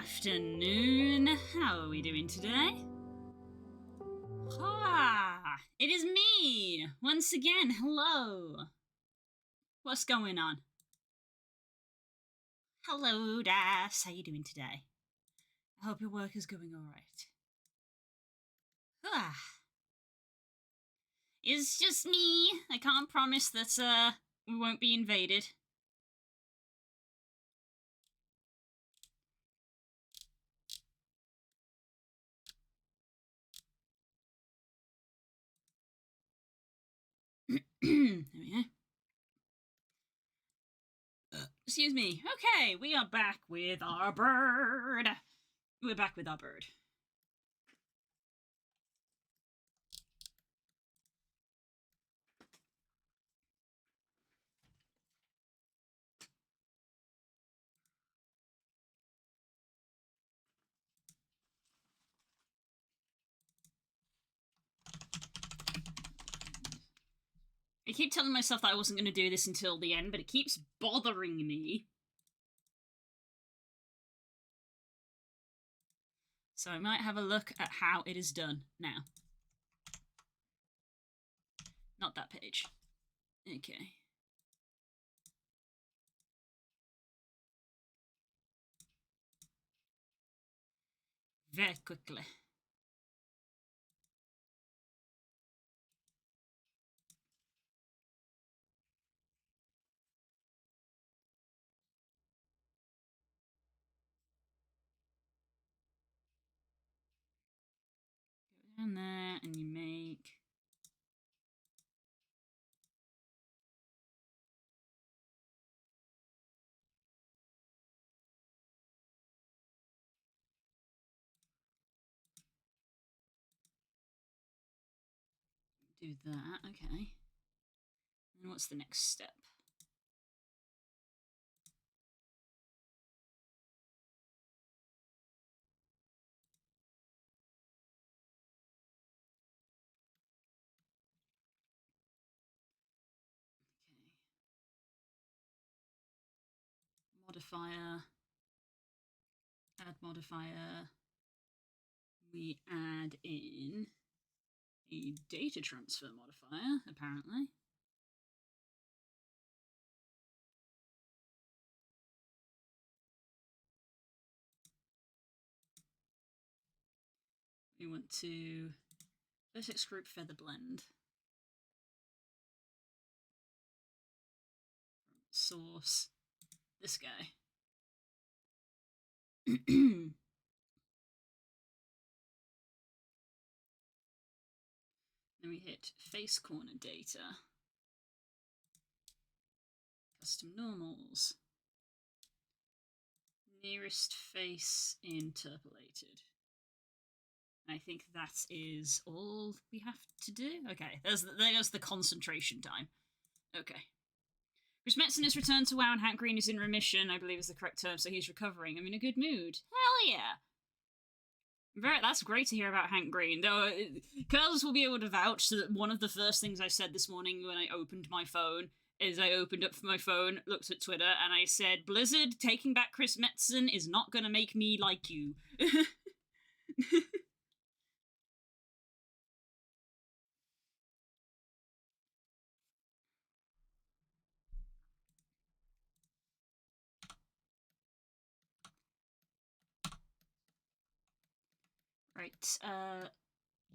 afternoon. How are we doing today? Ah, it is me! Once again, hello. What's going on? Hello, Das. How you doing today? I hope your work is going alright. Ah. It's just me. I can't promise that, we won't be invaded. There we go. Excuse me. Okay, we are back with our bird. We're back with our bird. I keep telling myself that I wasn't going to do this until the end, but it keeps bothering me. So I might have a look at how it is done now. Not that page. Okay. Very quickly. Go down there and you make... Do that, okay. And what's the next step? Okay. Modifier. Add modifier. We add in a data transfer modifier, apparently. We want to vertex group feather blend. Source, this guy. Then we hit face corner data. Custom normals. Nearest face interpolated. I think that is all we have to do. Okay, there's the concentration time. Okay. Chris Metzen has returned to WoW and Hank Green is in remission, I believe is the correct term, so he's recovering. I'm in a good mood. Hell yeah! That's great to hear about Hank Green. Though Curls will be able to vouch that one of the first things I said this morning when I opened my phone is I opened up my phone, looked at Twitter, and I said, Blizzard taking back Chris Metzen is not gonna make me like you. Right,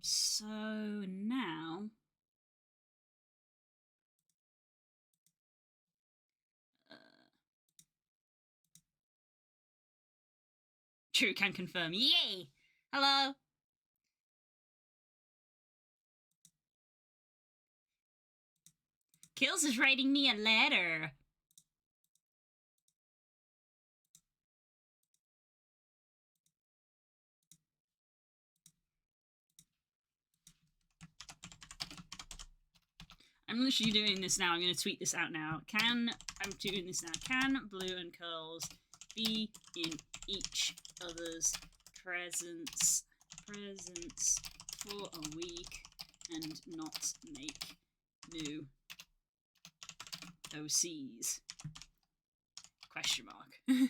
so now... True can confirm. Yay! Hello! Kills is writing me a letter. I'm literally doing this now. I'm going to tweet this out now. I'm doing this now. Can Blue and Curls be in each other's presence for a week and not make new OCs? Question mark.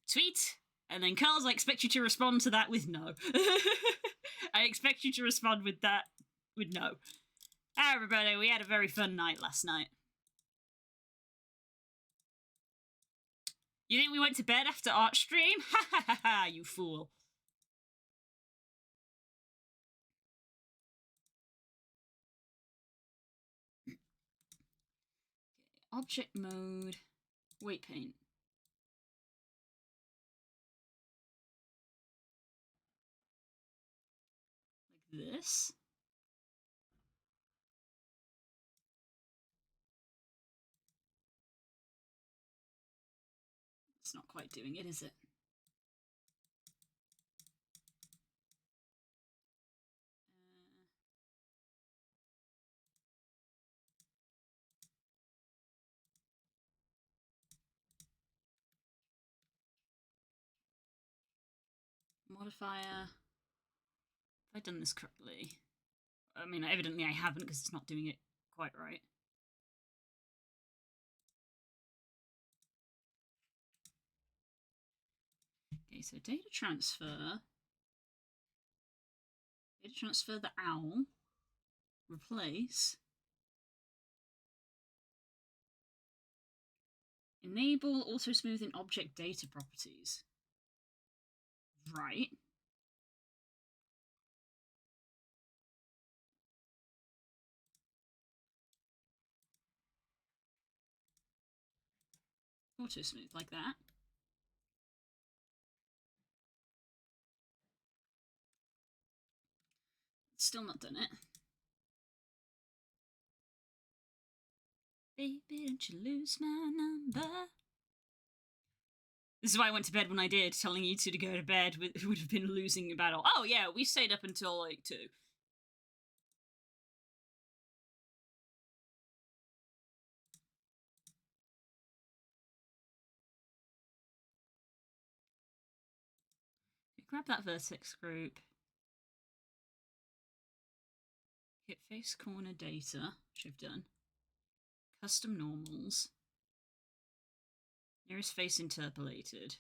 Sweet. And then Carls, I expect you to respond to that with no. I expect you to respond with that with no. Hi, everybody. We had a very fun night last night. You think we went to bed after art stream? Ha ha ha ha, you fool. Okay, object mode, weight paint. Like this. It's not quite doing it, is it? Modifier. Have I done this correctly? I mean, evidently I haven't because it's not doing it quite right. Okay, so data transfer. Data transfer the owl. Replace. Enable auto smoothing object data properties. Right. Auto smooth like that. Still not done it. Baby, don't you lose my number. This is why I went to bed when I did. Telling you two to go to bed would have been losing a battle. Oh yeah, we stayed up until like 2. Grab that vertex group. Hit face corner data, which I've done. Custom normals. Nearest face interpolated.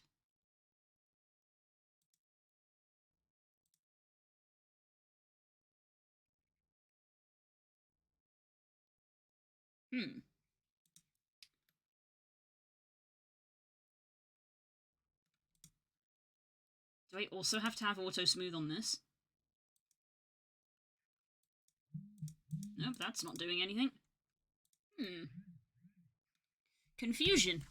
Do I also have to have auto smooth on this? Nope, that's not doing anything. Confusion.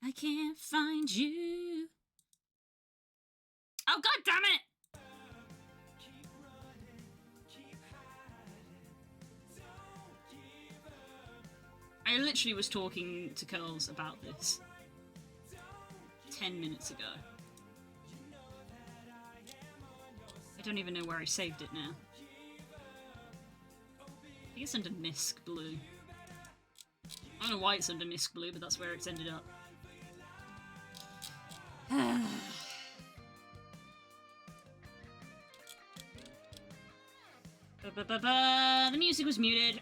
I can't find you. Oh, god damn it! I literally was talking to Curls about this 10 minutes ago. I don't even know where I saved it now. I think it's under Misk Blue. I don't know why it's under Misk Blue, but that's where it's ended up. The music was muted.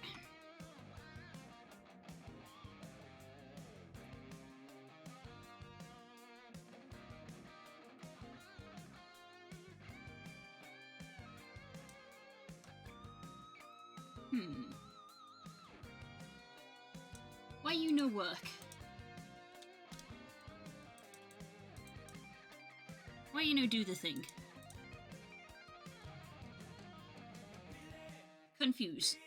Why you no work? Why you no do the thing? Confused.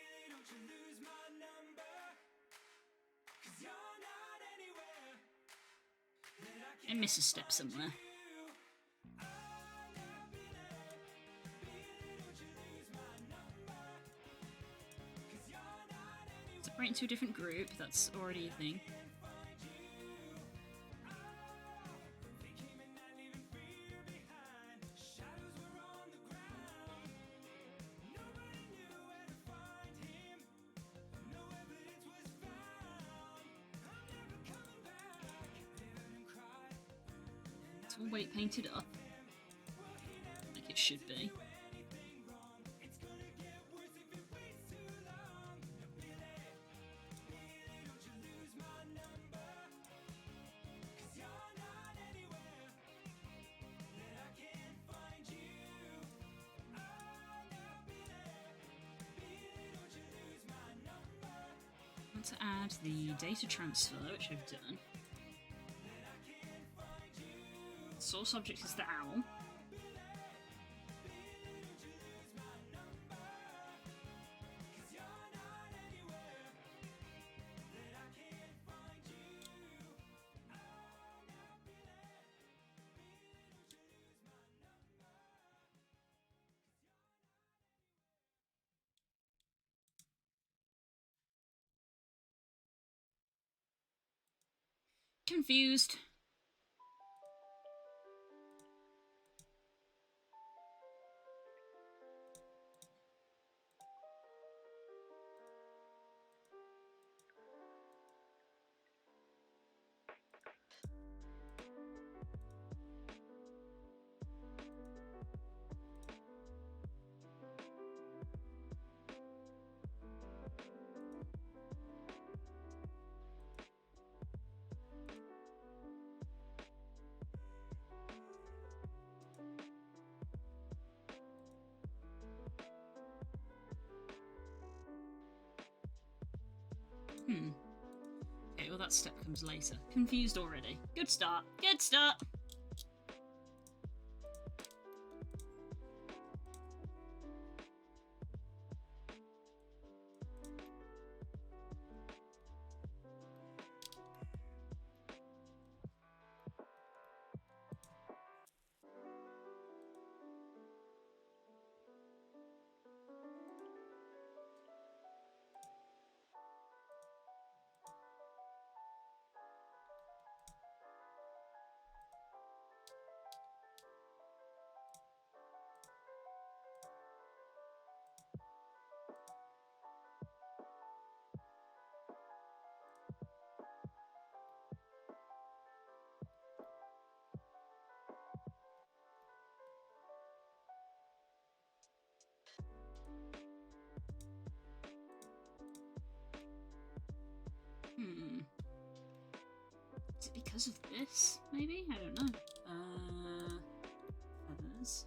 I miss a step somewhere. Separate into a different group, that's already a thing. It's all weight painted up. Like it should be. to add the data transfer, which I've done. Source object is the owl. Confused. Okay, well that step comes later. Confused already. Good start. Good start. Is it because of this, maybe? I don't know. Feathers.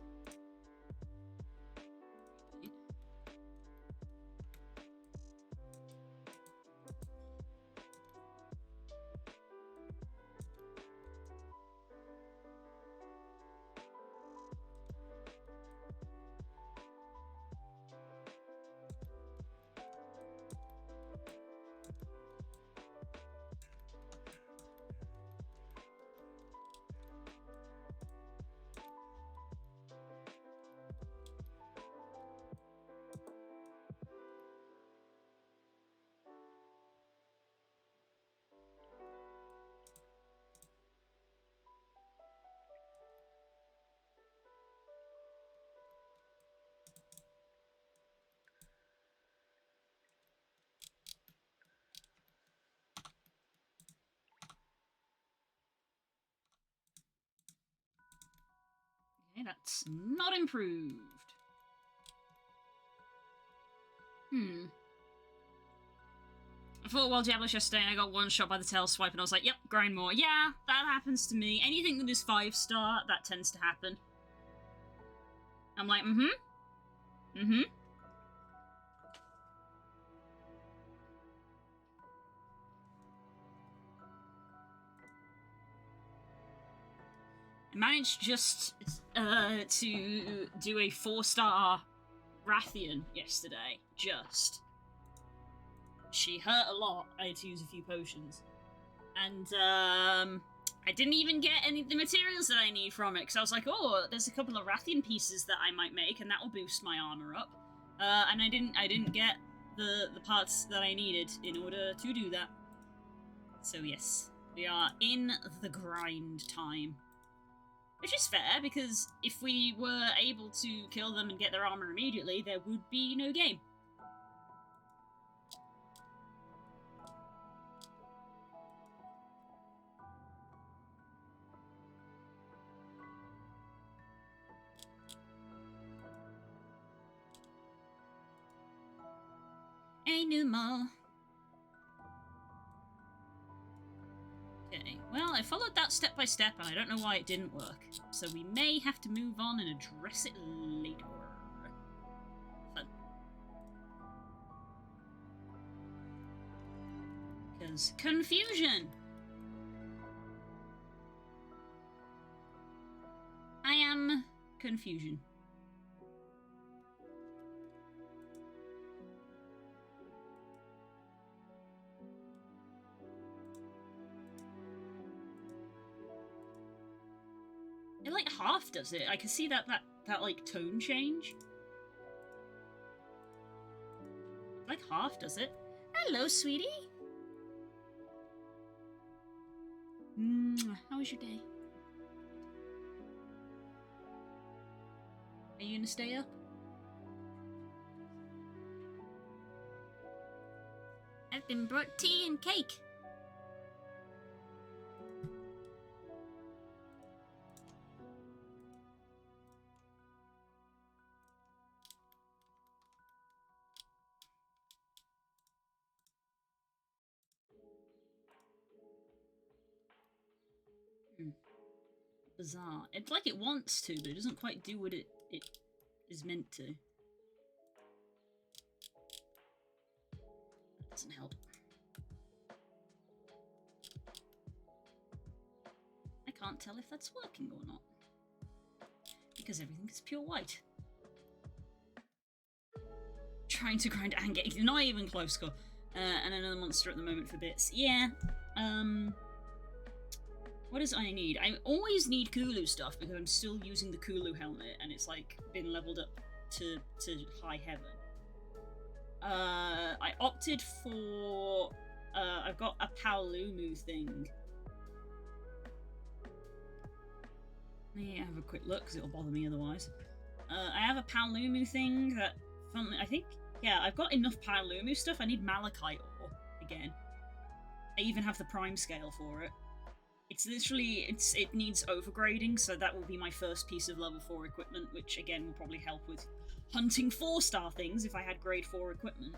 Okay, that's not improved. I fought Wild Diablos yesterday and I got one shot by the tail swipe and I was like, yep, grind more. Yeah, that happens to me. Anything that is 5-star, that tends to happen. I'm like, I managed just to do a 4-star Rathian yesterday. Just. She hurt a lot. I had to use a few potions. And I didn't even get any of the materials that I need from it, because I was like, oh, there's a couple of Rathian pieces that I might make, and that will boost my armor up. And I didn't get the parts that I needed in order to do that. So yes, we are in the grind time. Which is fair, because if we were able to kill them and get their armor immediately, there would be no game. Animal. Okay, well, I followed that step by step, and I don't know why it didn't work. So we may have to move on and address it later. Fun. is confusion. I am confusion. It like half does it. I can see that like tone change. Like half does it. Hello, sweetie. How was your day? Are you gonna stay up? I've been brought tea and cake. Bizarre. It's like it wants to, but it doesn't quite do what it is meant to. That doesn't help. I can't tell if that's working or not. Because everything is pure white. Trying to grind anger. Not even close score. And another monster at the moment for bits. Yeah. What does I need? I always need Kulu stuff because I'm still using the Kulu helmet and it's like been leveled up to high heaven. I opted for I've got a Paolumu thing. Let me have a quick look because it'll bother me otherwise. I have a Paolumu thing that I think I've got enough Paolumu stuff. I need Malachite ore again. I even have the prime scale for it. It's literally, it needs overgrading, so that will be my first piece of level 4 equipment, which again will probably help with hunting 4-star things if I had grade 4 equipment.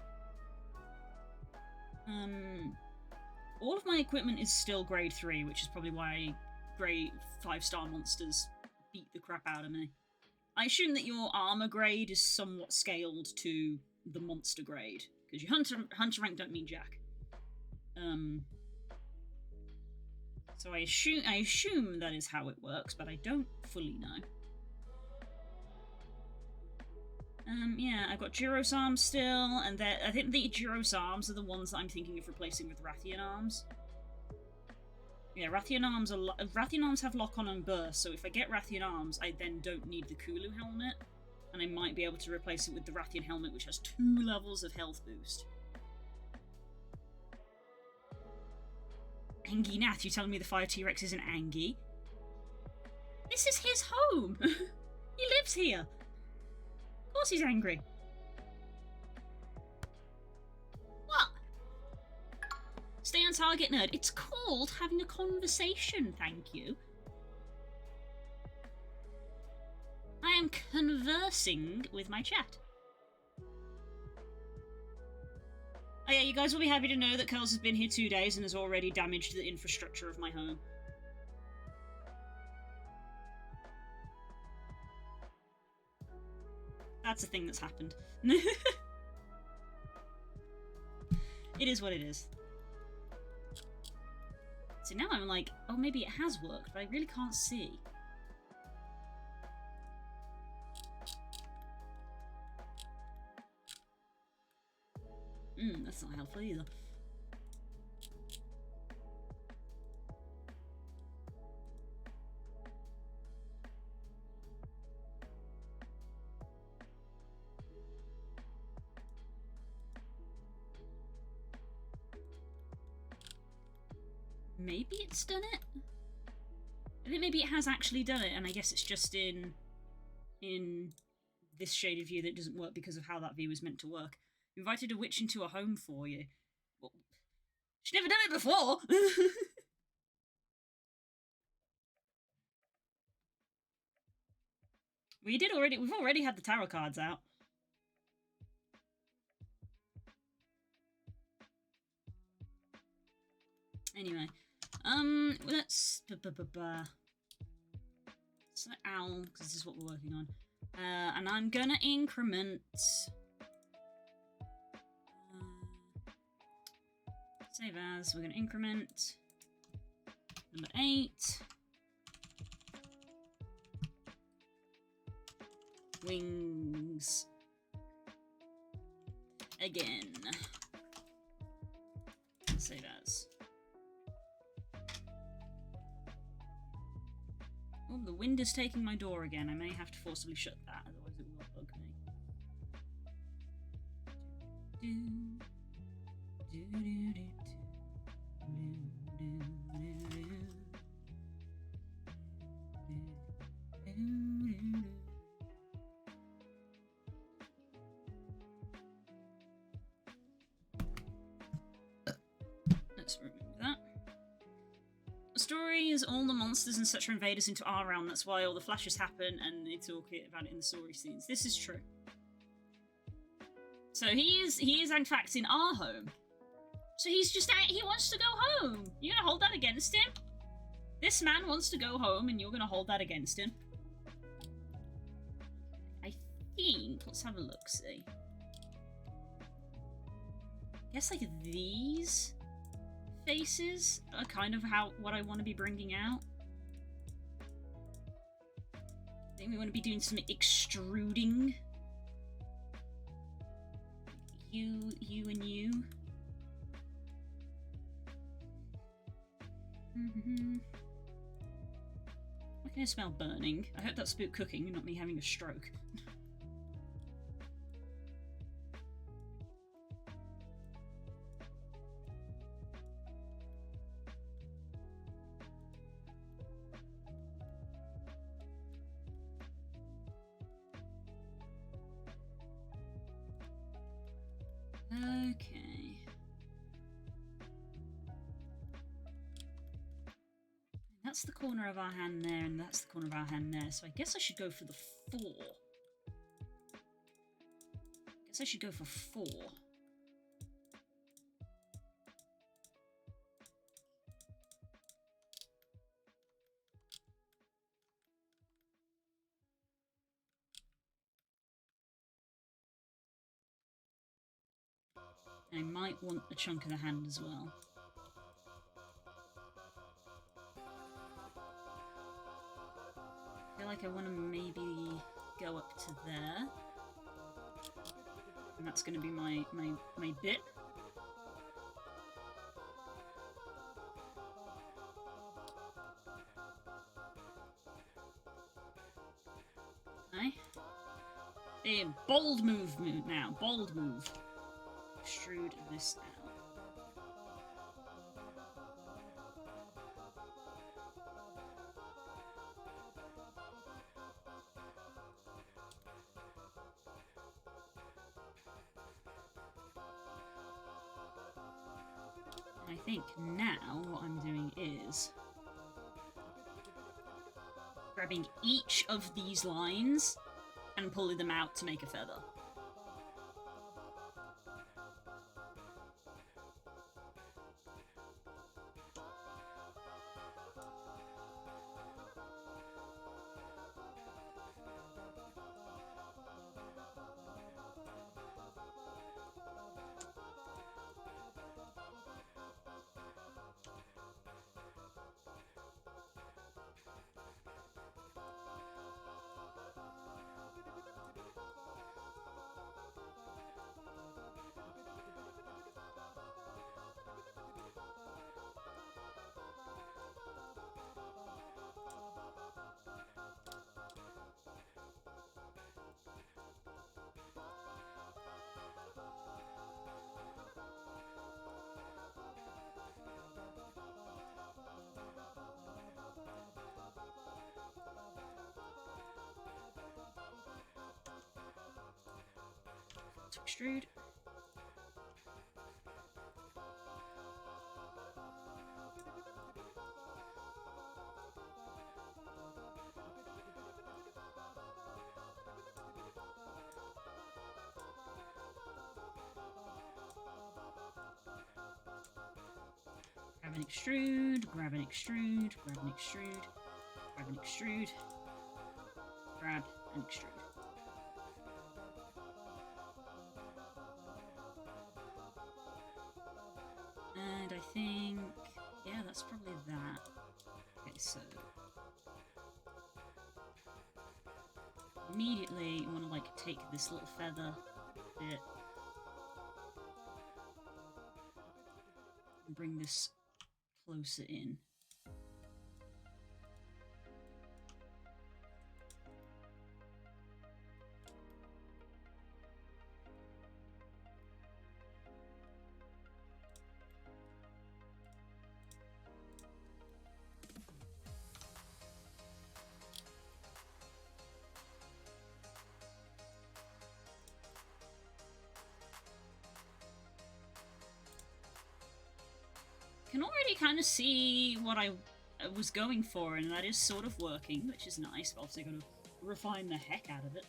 All of my equipment is still grade 3, which is probably why grade 5-star monsters beat the crap out of me. I assume that your armor grade is somewhat scaled to the monster grade, because your hunter rank don't mean jack. So I assume that is how it works, but I don't fully know. Yeah, I've got Gyros arms still, and I think the Gyros arms are the ones that I'm thinking of replacing with Rathian arms. Yeah, Rathian arms have lock-on and burst, so if I get Rathian arms, I then don't need the Kulu helmet, and I might be able to replace it with the Rathian helmet, which has 2 levels of health boost. Angie Nath, you telling me the Fire T-Rex isn't Angie? This is his home! He lives here! Of course he's angry. What? Stay on target, nerd. It's called having a conversation, thank you. I am conversing with my chat. Oh yeah, you guys will be happy to know that Curls has been here 2 days and has already damaged the infrastructure of my home. That's a thing that's happened. It is what it is. So now I'm like, oh, maybe it has worked, but I really can't see. That's not helpful either. Maybe it's done it? I think maybe it has actually done it, and I guess it's just in this shaded view that doesn't work because of how that view is meant to work. You invited a witch into a home for you. Well, she's never done it before! We've already had the tarot cards out. Anyway, let's select owl, because this is what we're working on. And I'm gonna increment... Save as. We're going to increment. Number 8. Wings. Again. Save as. Oh, the wind is taking my door again. I may have to forcibly shut that, otherwise it will bug me. Let's remove that. The story is all the monsters and such are invaders into our realm. That's why all the flashes happen and they talk about it in the story scenes. This is true. So he is in fact in our home. So he wants to go home. You're gonna hold that against him? This man wants to go home and you're gonna hold that against him? I think, let's have a look, see. I guess like these faces are kind of what I want to be bringing out. I think we want to be doing some extruding. You and you. Why can I smell burning? I hope that's spook cooking and not me having a stroke. Okay. That's the corner of our hand there, and that's the corner of our hand there, so I guess I should go for the 4. Guess I should go for 4. I might want a chunk of the hand as well. I feel like I want to maybe go up to there. And that's going to be my bit. Okay. A bold move now. Bold move. Extrude this out. And I think now what I'm doing is grabbing each of these lines and pulling them out to make a feather. Extrude. Grab an extrude, grab an extrude, grab an extrude, grab an extrude, grab an extrude. And I think, yeah, that's probably that. Okay, so immediately you want to like take this little feather bit and bring this closer in. Can already kind of see what I was going for, and that is sort of working, which is nice, but obviously got to refine the heck out of it.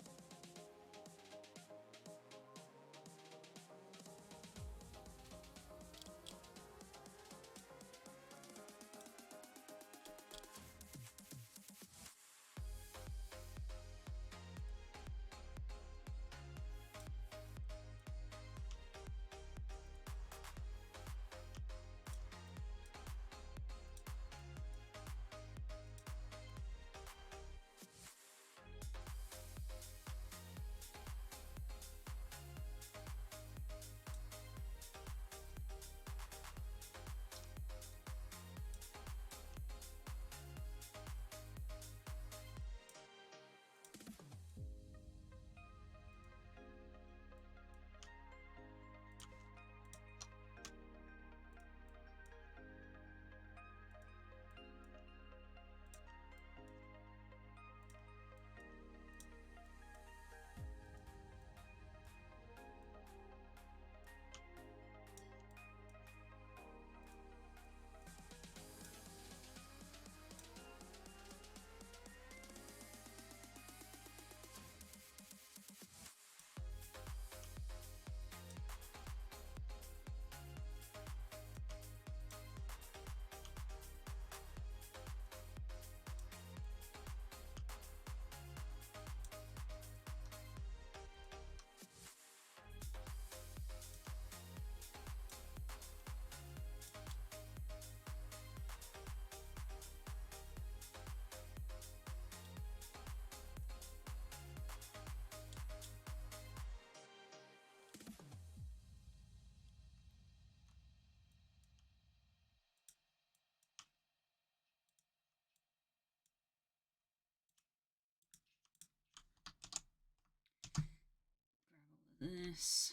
Grab all of this.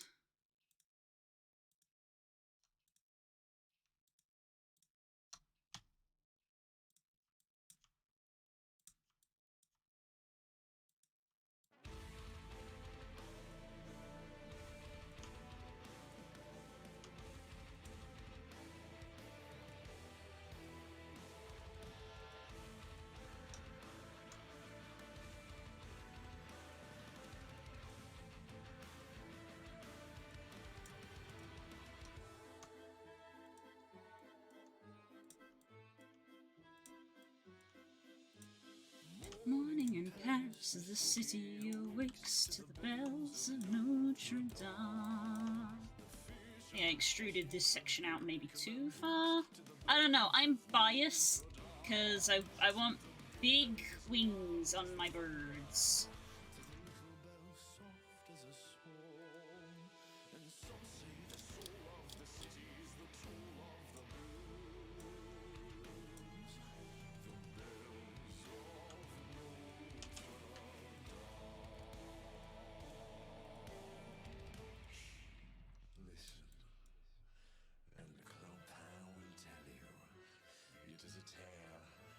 Morning in Paris as the city awakes to the bells of Notre Dame. I think I extruded this section out maybe too far. I don't know, I'm biased because I want big wings on my birds.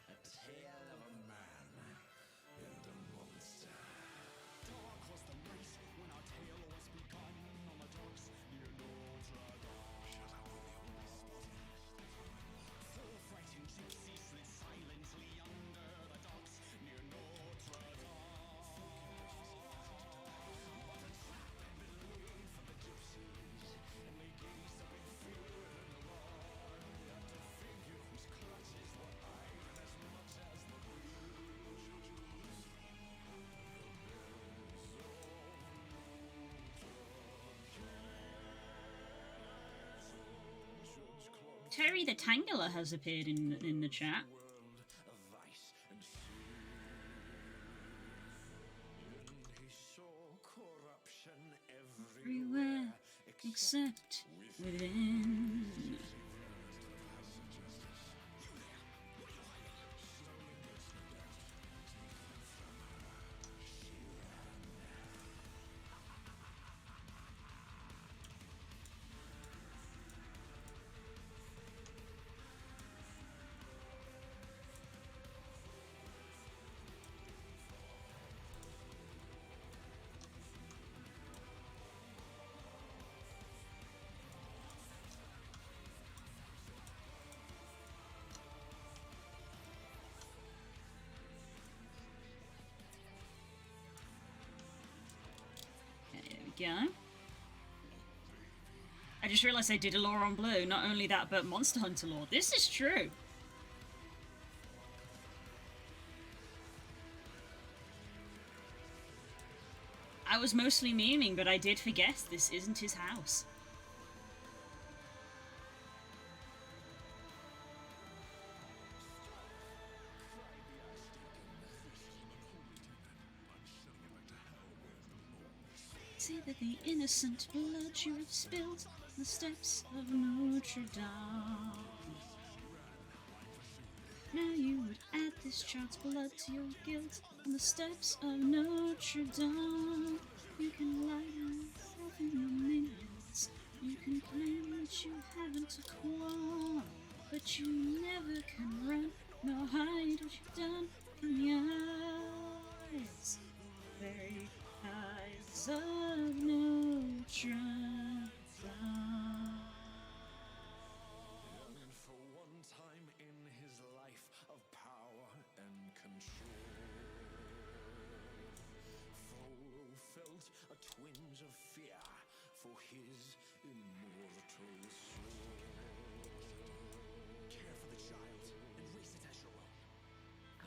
A tale of a man and a monster. Terry the Tangler has appeared in the chat. Everywhere except within. Go. I just realised I did a lore on blue. Not only that, but Monster Hunter lore. This is true. I was mostly memeing, but I did forget this isn't his house. Say that the innocent blood you have spilled on the steps of Notre Dame. Now you would add this child's blood to your guilt on the steps of Notre Dame. You can lie yourself in your minions. You can claim that you haven't a qualm, but you never can run nor hide what you've done from the eyes. Very eyes of Notre Dame. And for one time in his life of power and control, Frodo felt a twinge of fear for his immortal soul. Care for the child and raise it as your own.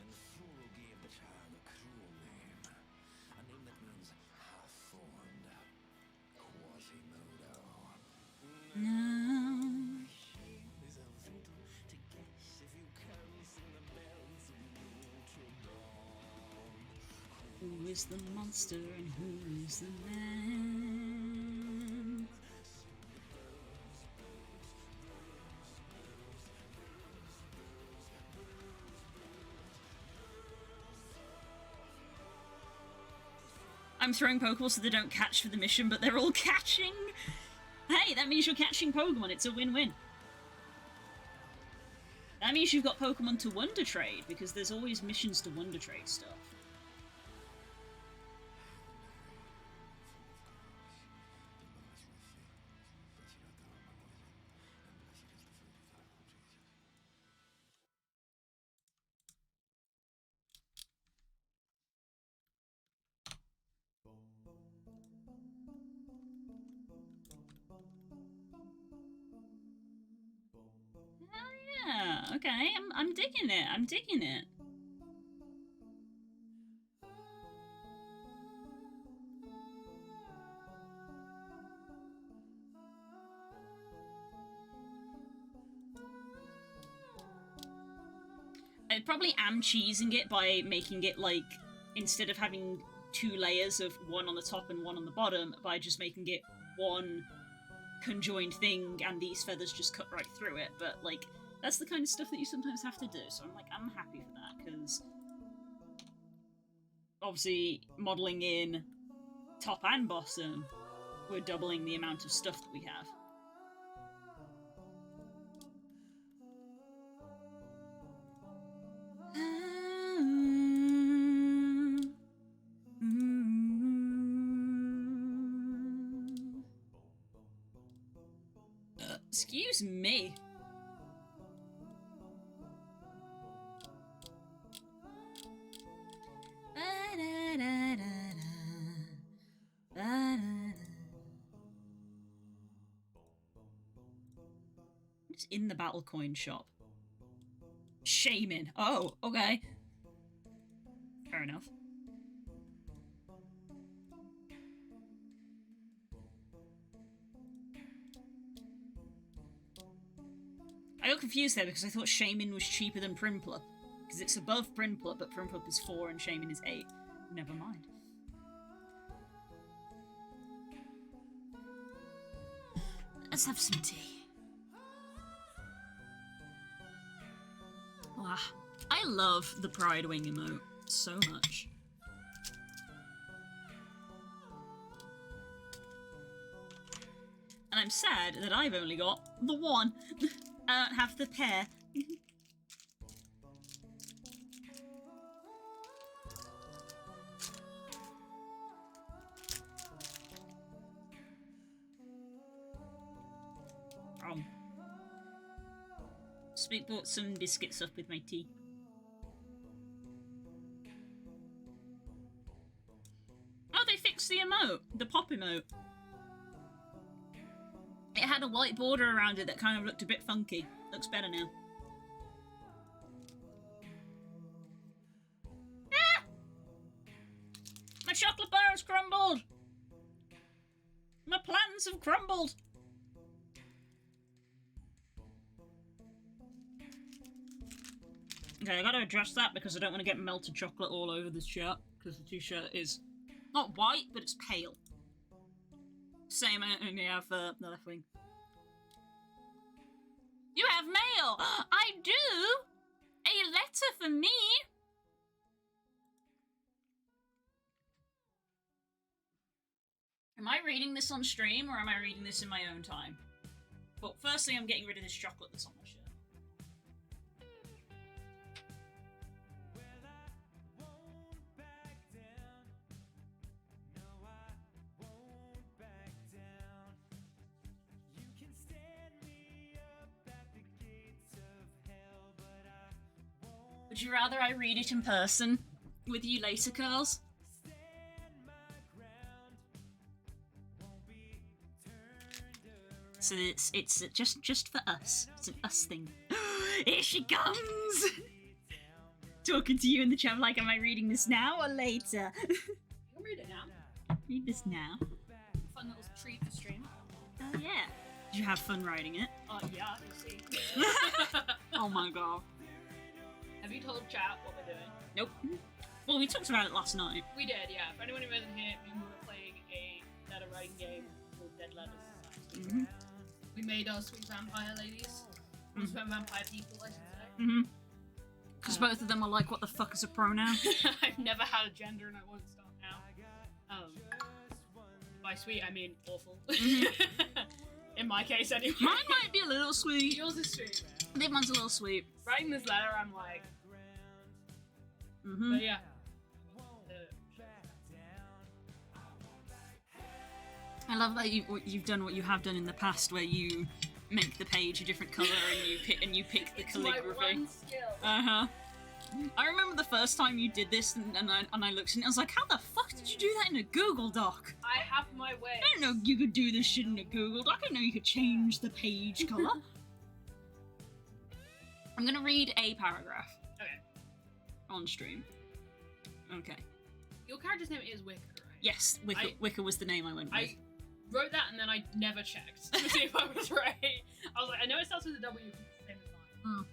And Frodo gave the child a cruel name, a name that means half-formed, Quasimodo. Now, who is the monster and who is the man? I'm throwing Pokeballs so they don't catch for the mission, but they're all catching! Hey, that means you're catching Pokemon, it's a win-win. That means you've got Pokemon to Wonder Trade, because there's always missions to Wonder Trade stuff. Yeah, okay, I'm digging it, I'm digging it. I probably am cheesing it by making it like, instead of having 2 layers of one on the top and one on the bottom, by just making it one conjoined thing and these feathers just cut right through it, but like, that's the kind of stuff that you sometimes have to do, so I'm happy for that, because obviously modelling in top and bottom, we're doubling the amount of stuff that we have. Excuse me. What's in the battle coin shop? Shaman. Oh, okay. Fair enough. I got confused there because I thought Shaman was cheaper than Primpler. Because it's above Primpler, but Primpler is 4 and Shaman is 8. Never mind. Let's have some tea. Wow. I love the Pride Wing emote so much. And I'm sad that I've only got the one. I don't have the pair. Sweet bought some biscuits up with my tea. Oh, they fixed the emote, the pop emote. It had a white border around it that kind of looked a bit funky. Looks better now. Ah! My chocolate bar has crumbled! My plans have crumbled! Okay, I gotta address that because I don't want to get melted chocolate all over this shirt. Because the t-shirt is not white, but it's pale. Same, I only have the left wing. You have mail! I do! A letter for me! Am I reading this on stream or am I reading this in my own time? But firstly, I'm getting rid of this chocolate that's on my shirt. Would you rather I read it in person with you later, girls? So it's just for us. It's an us thing. Here she comes! Talking to you in the chat like, am I reading this now or later? You can read it now. Read this now. Fun little treat for stream. Oh yeah. Did you have fun writing it? Yeah, you'll see. Oh my god. Have you told chat what we're doing? Nope. Well, we talked about it last night. We did, yeah. For anyone who wasn't here, we were playing a letter writing game called Dead Letters. Mm-hmm. We made our sweet vampire ladies. Sweet vampire people, I should say. Mm-hmm. Because both of them are like, what the fuck is a pronoun? I've never had a gender and I won't start now. By sweet, I mean awful. In my case, anyway. Mine might be a little sweet. Yours is sweet. I think mine's a little sweet. Writing this letter, I'm like... But yeah. I love that you've done what you have done in the past, where you make the page a different color and you pick the calligraphy. My one skill. I remember the first time you did this, and I looked and I was like, how the fuck did you do that in a Google Doc? I have my way. I didn't know you could do this shit in a Google Doc. I didn't know you could change the page color. I'm gonna read a paragraph. Okay. On stream. Okay. Your character's name is Wicker, right? Yes, Wicker was the name I went with. I wrote that and then I never checked to see if I was right. I was like, I know it starts with a W, but it's the same as mine.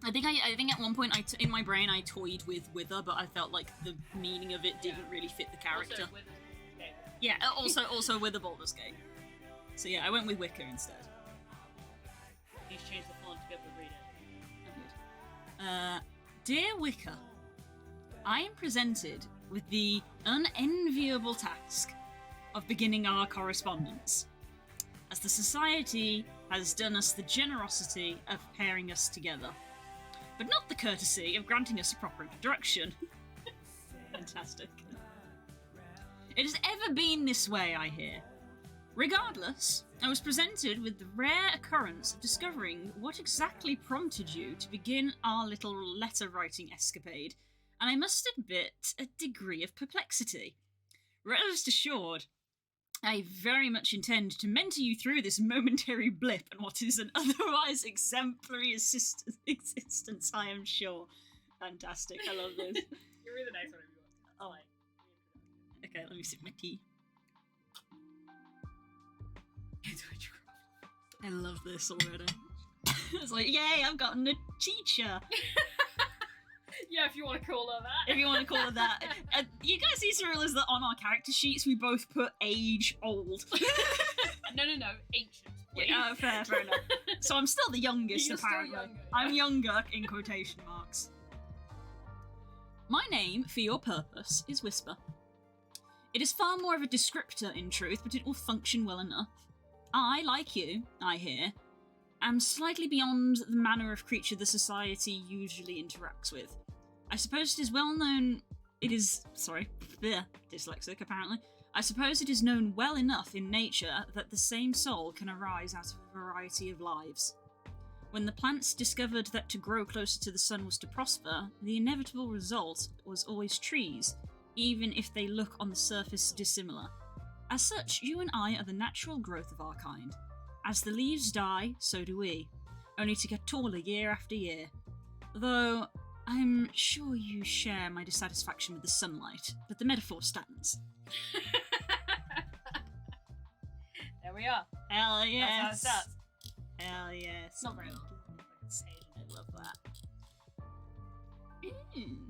I think at one point in my brain I toyed with Wither, but I felt like the meaning of it didn't really fit the character. Also, okay. Yeah, also Wither Baldur's Gate. So yeah, I went with Wicker instead. He's changed the font to be able to read it. Dear Wicker, I am presented with the unenviable task of beginning our correspondence, as the Society has done us the generosity of pairing us together, but not the courtesy of granting us a proper introduction. Fantastic. It has ever been this way, I hear. Regardless, I was presented with the rare occurrence of discovering what exactly prompted you to begin our little letter-writing escapade, and I must admit a degree of perplexity. Rest assured, I very much intend to mentor you through this momentary blip and what is an otherwise exemplary existence, I am sure. Fantastic, I love this. You're really nice whenever you want. Oh. Okay, let me sip my tea. I love this already. It's like, yay, I've gotten a teacher. Yeah, if you want to call her that. If you want to call it that. You guys need to realize that on our character sheets we both put age old. No, ancient. Please. Yeah, fair enough. So I'm still the youngest, You're still apparently. younger, yeah. I'm younger, in quotation marks. My name, for your purpose, is Whisper. It is far more of a descriptor, in truth, but it will function well enough. I, like you, I hear, am slightly beyond the manner of creature the society usually interacts with. I suppose it is well known... dyslexic, apparently. I suppose it is known well enough in nature that the same soul can arise out of a variety of lives. When the plants discovered that to grow closer to the sun was to prosper, the inevitable result was always trees, even if they look on the surface dissimilar. As such, you and I are the natural growth of our kind. As the leaves die, so do we, only to get taller year after year. Though, I'm sure you share my dissatisfaction with the sunlight, but the metaphor stands. There we are. Hell yes! That's how it starts. Hell yes. It's not very long. I love that.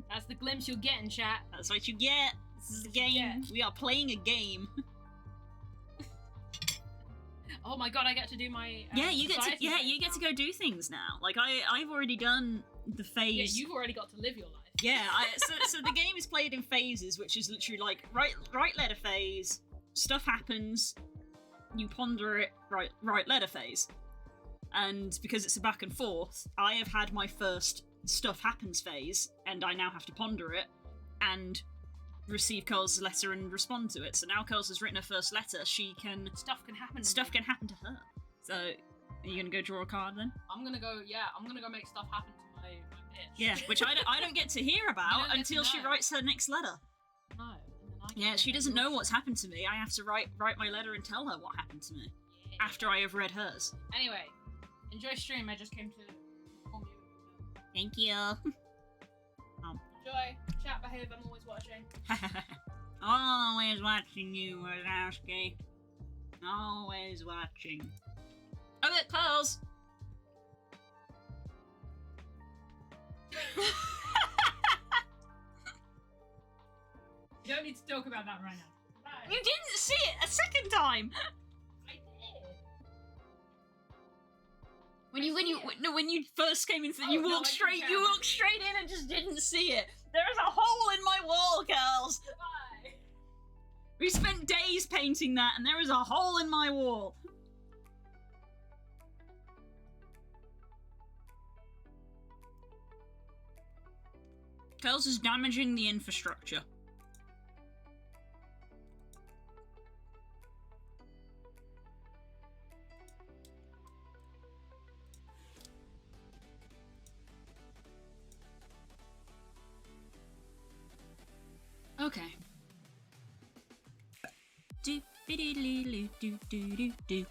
That's the glimpse you'll get in chat. That's what you get. This is a game. Yeah. We are playing a game. Oh my god, I get to do my You get society to go do things now. Like I've already done the phase. Yeah, you've already got to live your life. Yeah, so the game is played in phases, which is literally like right letter phase, stuff happens, you ponder it, right letter phase. And because it's a back and forth, I have had my first stuff happens phase, and I now have to ponder it, and receive Curls' letter and respond to it. So now Curls has written her first letter, stuff can happen to her. So, are you gonna go draw a card then? I'm gonna go make stuff happen to my bitch. Yeah, which I don't get to hear about until she writes her next letter. No. Yeah, she doesn't know what's happened to me. I have to write my letter and tell her what happened to me after I have read hers. Anyway, enjoy stream. I just came to inform you. Thank you. Enjoy. Chat, behave. I'm always watching. Always watching you, Wazowski. Always watching. Okay, Curls. You don't need to talk about that right now. Bye. You didn't see it a second time. I did. When you first came in, you walked straight in and just didn't see it. There is a hole in my wall, girls. Bye. We spent days painting that, and there is a hole in my wall. Curls is damaging the infrastructure. Okay. Do do do do do do do.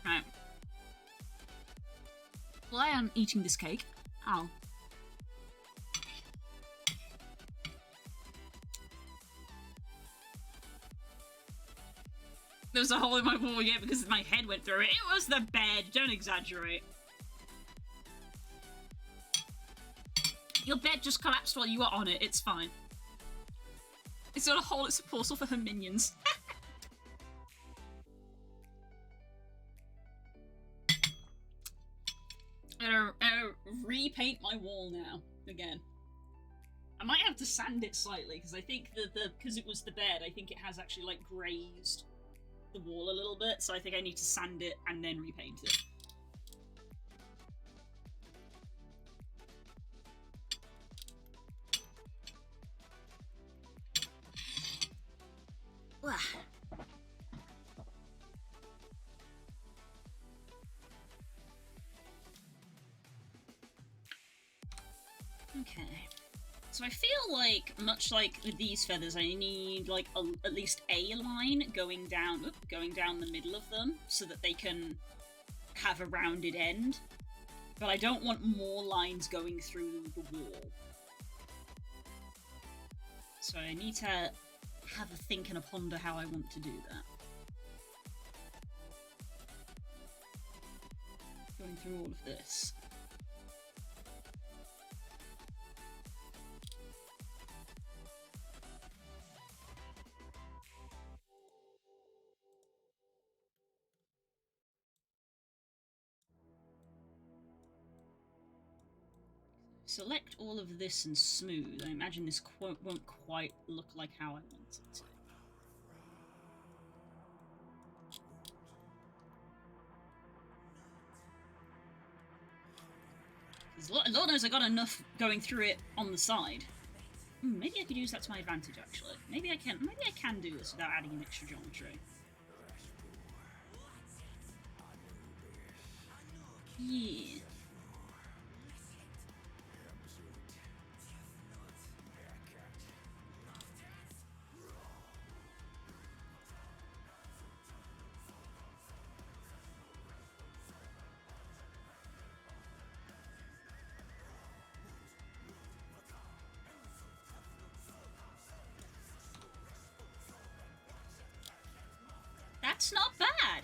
Right. While I am eating this cake, ow. There was a hole in my wall, yeah, because my head went through it. It was the bed, don't exaggerate. Your bed just collapsed while you were on it, it's fine. It's not a hole, it's a portal for her minions. I'm gonna repaint my wall now, again. I might have to sand it slightly, because I think because it was the bed, I think it has actually, like, grazed the wall a little bit, so I think I need to sand it and then repaint it. Okay. So I feel like, much like with these feathers, I need like at least a line going down the middle of them so that they can have a rounded end. But I don't want more lines going through the wall. So I need to have a think and a ponder how I want to do that. through all of this. Select all of this and smooth. I imagine this quote won't quite look like how I want it to. Lord knows I got enough going through it on the side. Maybe I could use that to my advantage, actually. Maybe I can do this without adding an extra geometry. Yeah. That's not bad.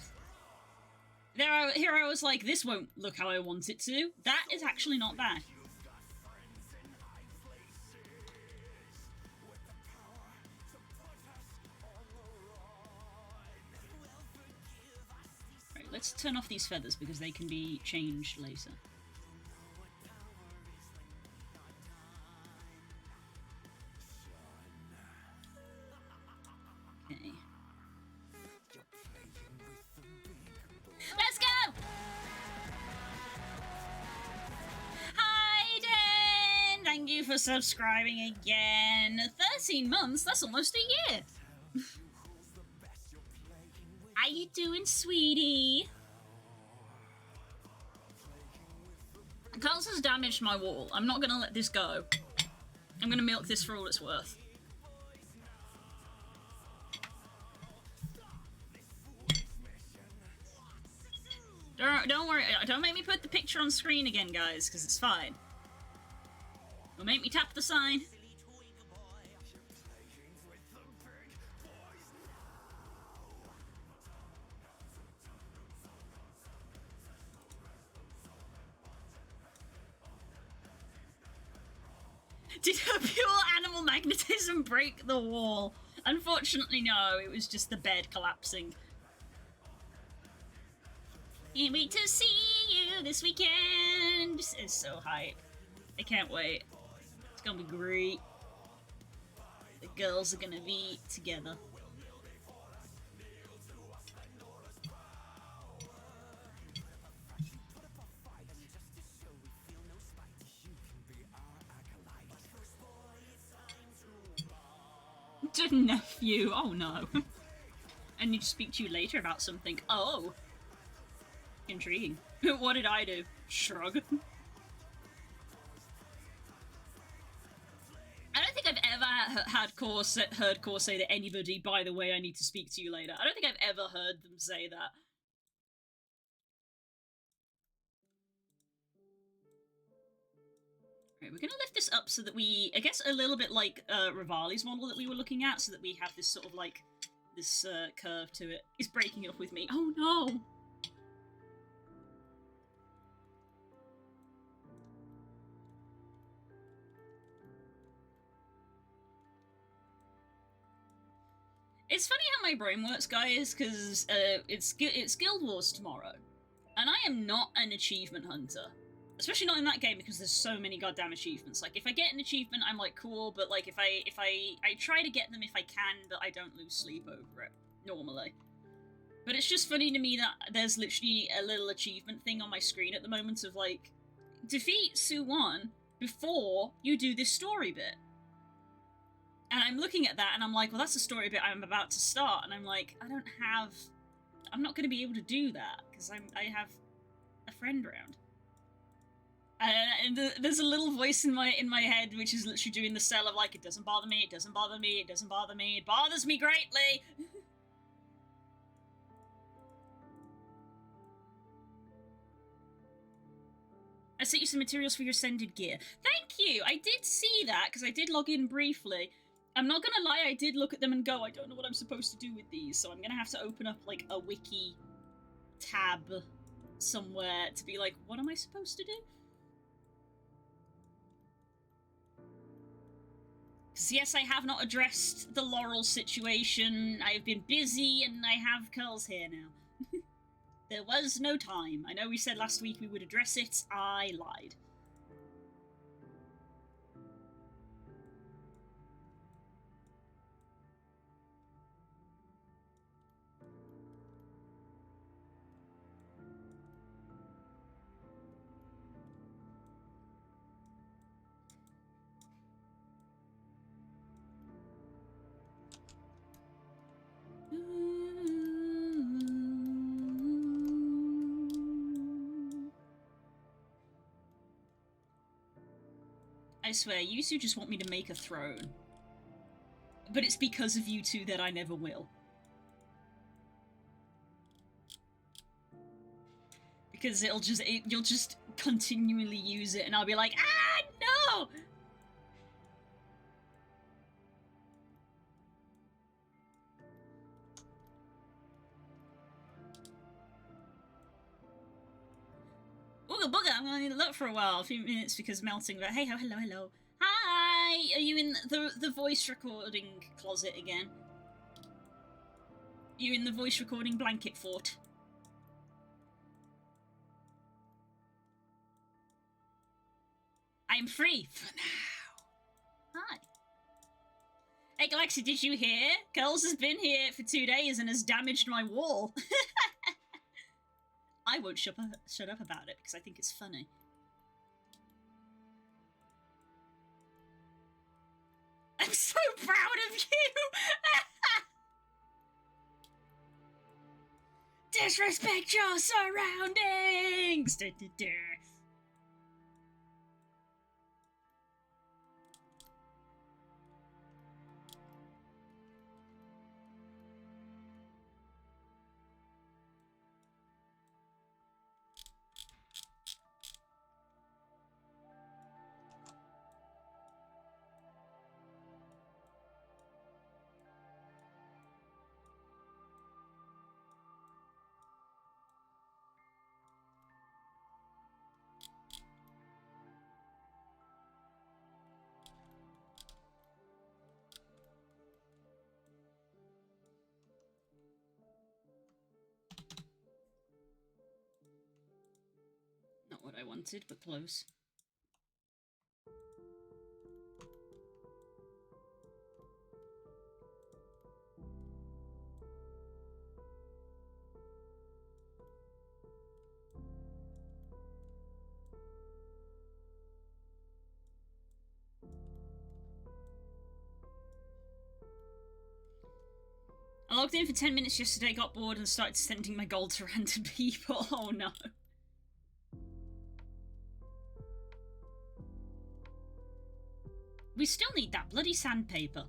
Here I was like, this won't look how I want it to. That is actually not bad. Right, let's turn off these feathers because they can be changed later. Okay. Let's go! Hi, Dan! Thank you for subscribing again. 13 months? That's almost a year. How you doing, sweetie? Carlos has damaged my wall. I'm not gonna let this go. I'm gonna milk this for all it's worth. Don't worry, don't make me put the picture on screen again, guys, because it's fine. Don't make me tap the sign. Did her pure animal magnetism break the wall? Unfortunately, no, it was just the bed collapsing. Can't wait to see you this weekend! This is so hype. I can't wait. It's gonna be great. The girls are gonna be together. Nephew, oh no. I need to speak to you later about something. Oh. Intriguing. What did I do? Shrug. I don't think I've ever heard Core say to anybody, by the way, I need to speak to you later. I don't think I've ever heard them say that. Right, we're gonna lift this up so that we, I guess a little bit like Rivali's model that we were looking at, so that we have this sort of like, this curve to it. It's breaking up with me. Oh no! It's funny how my brain works, guys, because it's Guild Wars tomorrow, and I am not an achievement hunter. Especially not in that game, because there's so many goddamn achievements. Like, if I get an achievement, I'm like, cool, but like, if I try to get them if I can, but I don't lose sleep over it, normally. But it's just funny to me that there's literally a little achievement thing on my screen at the moment of like, defeat Sue-1 before you do this story bit. And I'm looking at that and I'm like, well, that's a story bit I'm about to start. And I'm like, I'm not going to be able to do that because I have a friend around. And there's a little voice in my head which is literally doing the cell of like, it doesn't bother me, it doesn't bother me, it doesn't bother me, it bothers me greatly. I sent you some materials for your Ascended gear. Thank you! I did see that, because I did log in briefly. I'm not gonna lie, I did look at them and go, I don't know what I'm supposed to do with these, so I'm gonna have to open up, like, a wiki tab somewhere to be like, what am I supposed to do? Because yes, I have not addressed the Laurel situation. I've been busy and I have curls hair now. There was no time. I know we said last week we would address it. I lied. I swear, you two just want me to make a throne. But it's because of you two that I never will. Because you'll just continually use it and I'll be like, ah, no! Ooga booga, I'm gonna need to look for a while, a few minutes because melting, but hey ho, hello, hello. Hi! Are you in the voice recording closet again? You in the voice recording blanket fort? I'm free for now. Hi. Hey Galaxy, did you hear? Curls has been here for 2 days and has damaged my wall. I won't shut up about it because I think it's funny. I'm so proud of you! Disrespect your surroundings! Not what I wanted, but close. I logged in for 10 minutes yesterday, got bored, and started sending my gold to random people. Oh no. We still need that bloody sandpaper.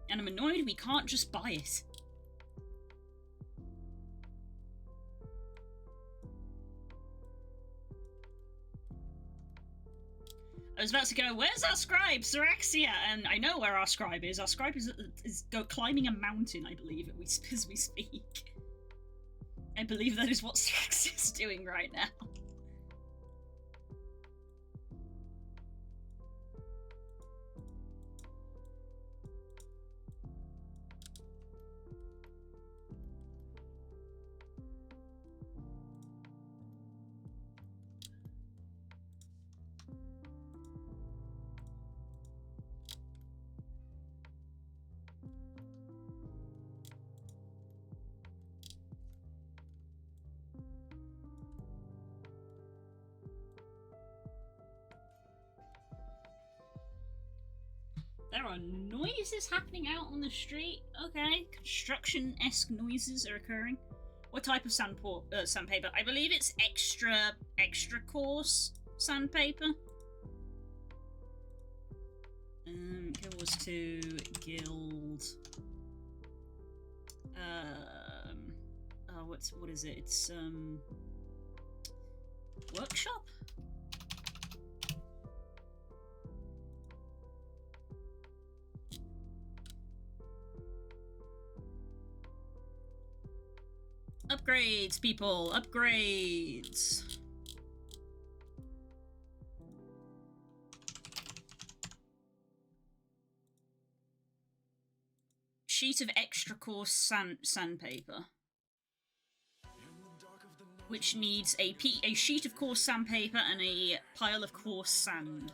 And I'm annoyed we can't just buy it. I was about to go, where's our scribe, Syrexia? And I know where our scribe is. Our scribe is climbing a mountain, I believe, as we speak. I believe that is what Syrexia is doing right now. There are noises happening out on the street. Okay, construction-esque noises are occurring. What type of sandpaper? I believe it's extra coarse sandpaper. Guild 2 guild. Oh, what is it? It's workshop. Upgrades, people! Upgrades! Sheet of extra coarse sandpaper. Which needs a sheet of coarse sandpaper and a pile of coarse sand.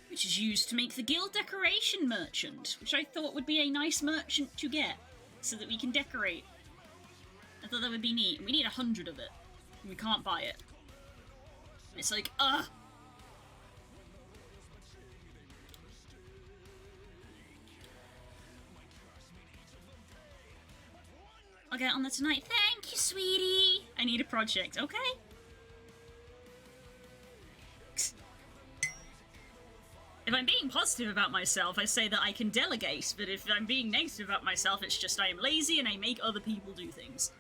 Which is used to make the guild decoration merchant, which I thought would be a nice merchant to get, so that we can decorate. I thought that would be neat. We need 100 of it, and we can't buy it. And it's like, ugh! I'll get on that tonight. Thank you, sweetie! I need a project, okay? If I'm being positive about myself, I say that I can delegate, but if I'm being negative about myself, it's just I am lazy and I make other people do things.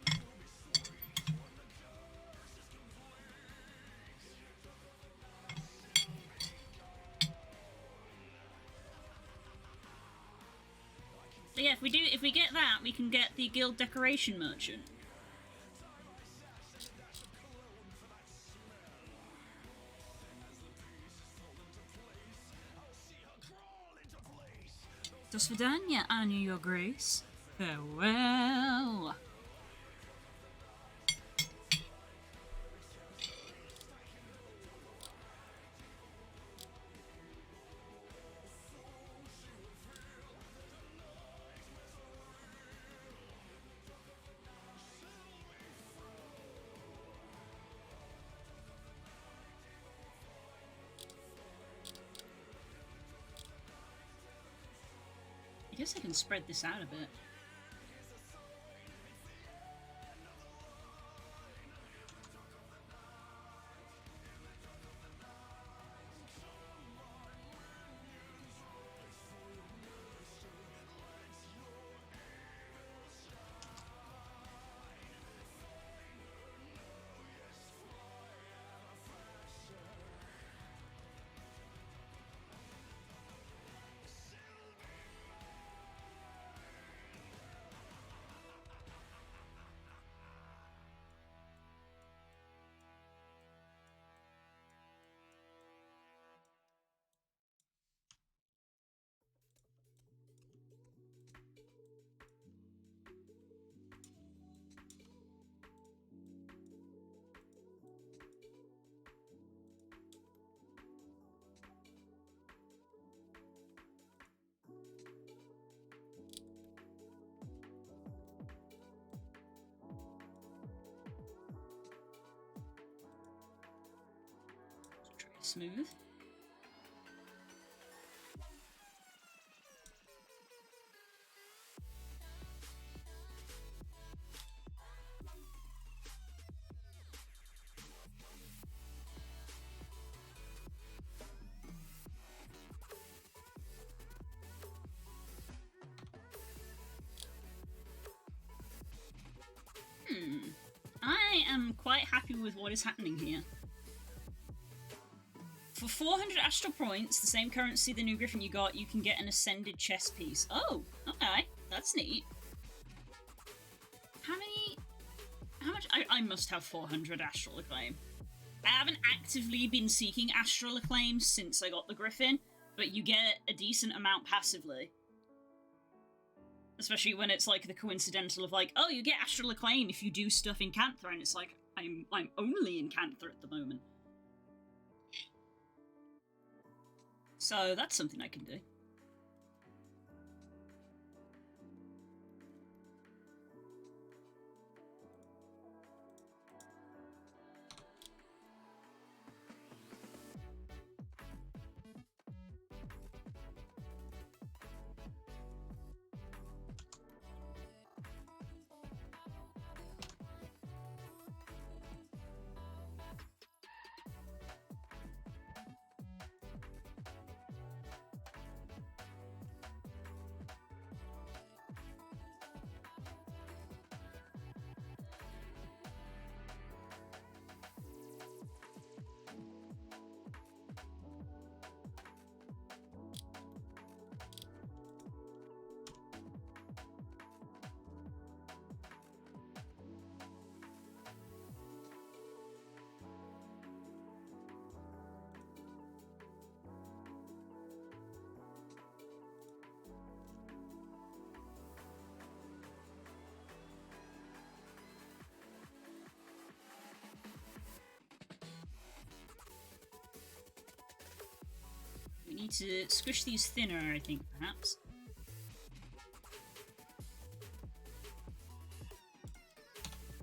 So yeah, if we get that, we can get the guild decoration merchant. Do svidania, Anu, your grace. Farewell. I guess I can spread this out a bit. Smooth. I am quite happy with what is happening here. For 400 astral points, the same currency the new griffin you got, you can get an ascended chess piece. Oh, okay. That's neat. How much? I must have 400 astral acclaim. I haven't actively been seeking astral acclaim since I got the griffin, but you get a decent amount passively. Especially when it's like the coincidental of like, oh, you get astral acclaim if you do stuff in Cantha, and it's like, I'm only in Cantha at the moment. So that's something I can do. Need to squish these thinner, I think, perhaps.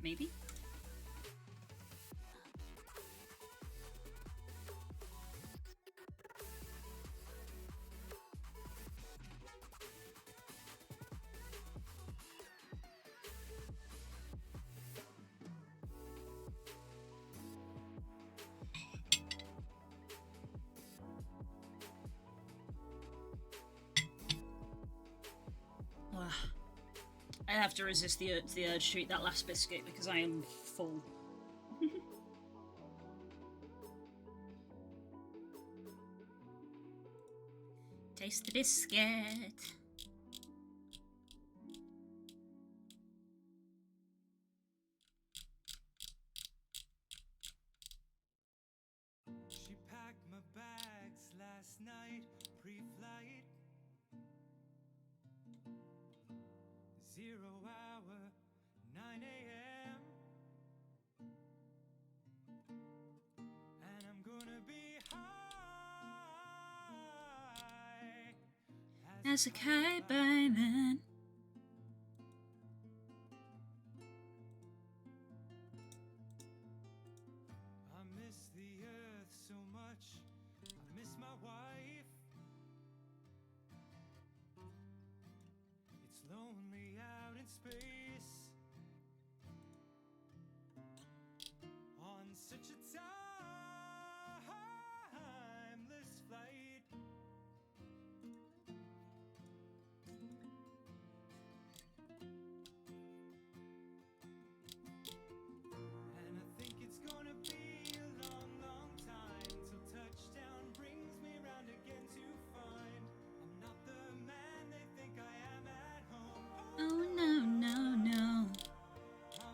Maybe? I have to resist the urge to eat that last biscuit because I am full. Taste the biscuit. She packed my bags last night, pre-flight. 0 hour, 9 a.m. And I'm gonna be high As a kite by then. I miss the earth so much. I miss my wife. It's lonely out in space on such a timeless flight. And I think it's gonna be a long, long time till touchdown brings me round again to find I'm not the man they think I am at home. Oh no, no, no.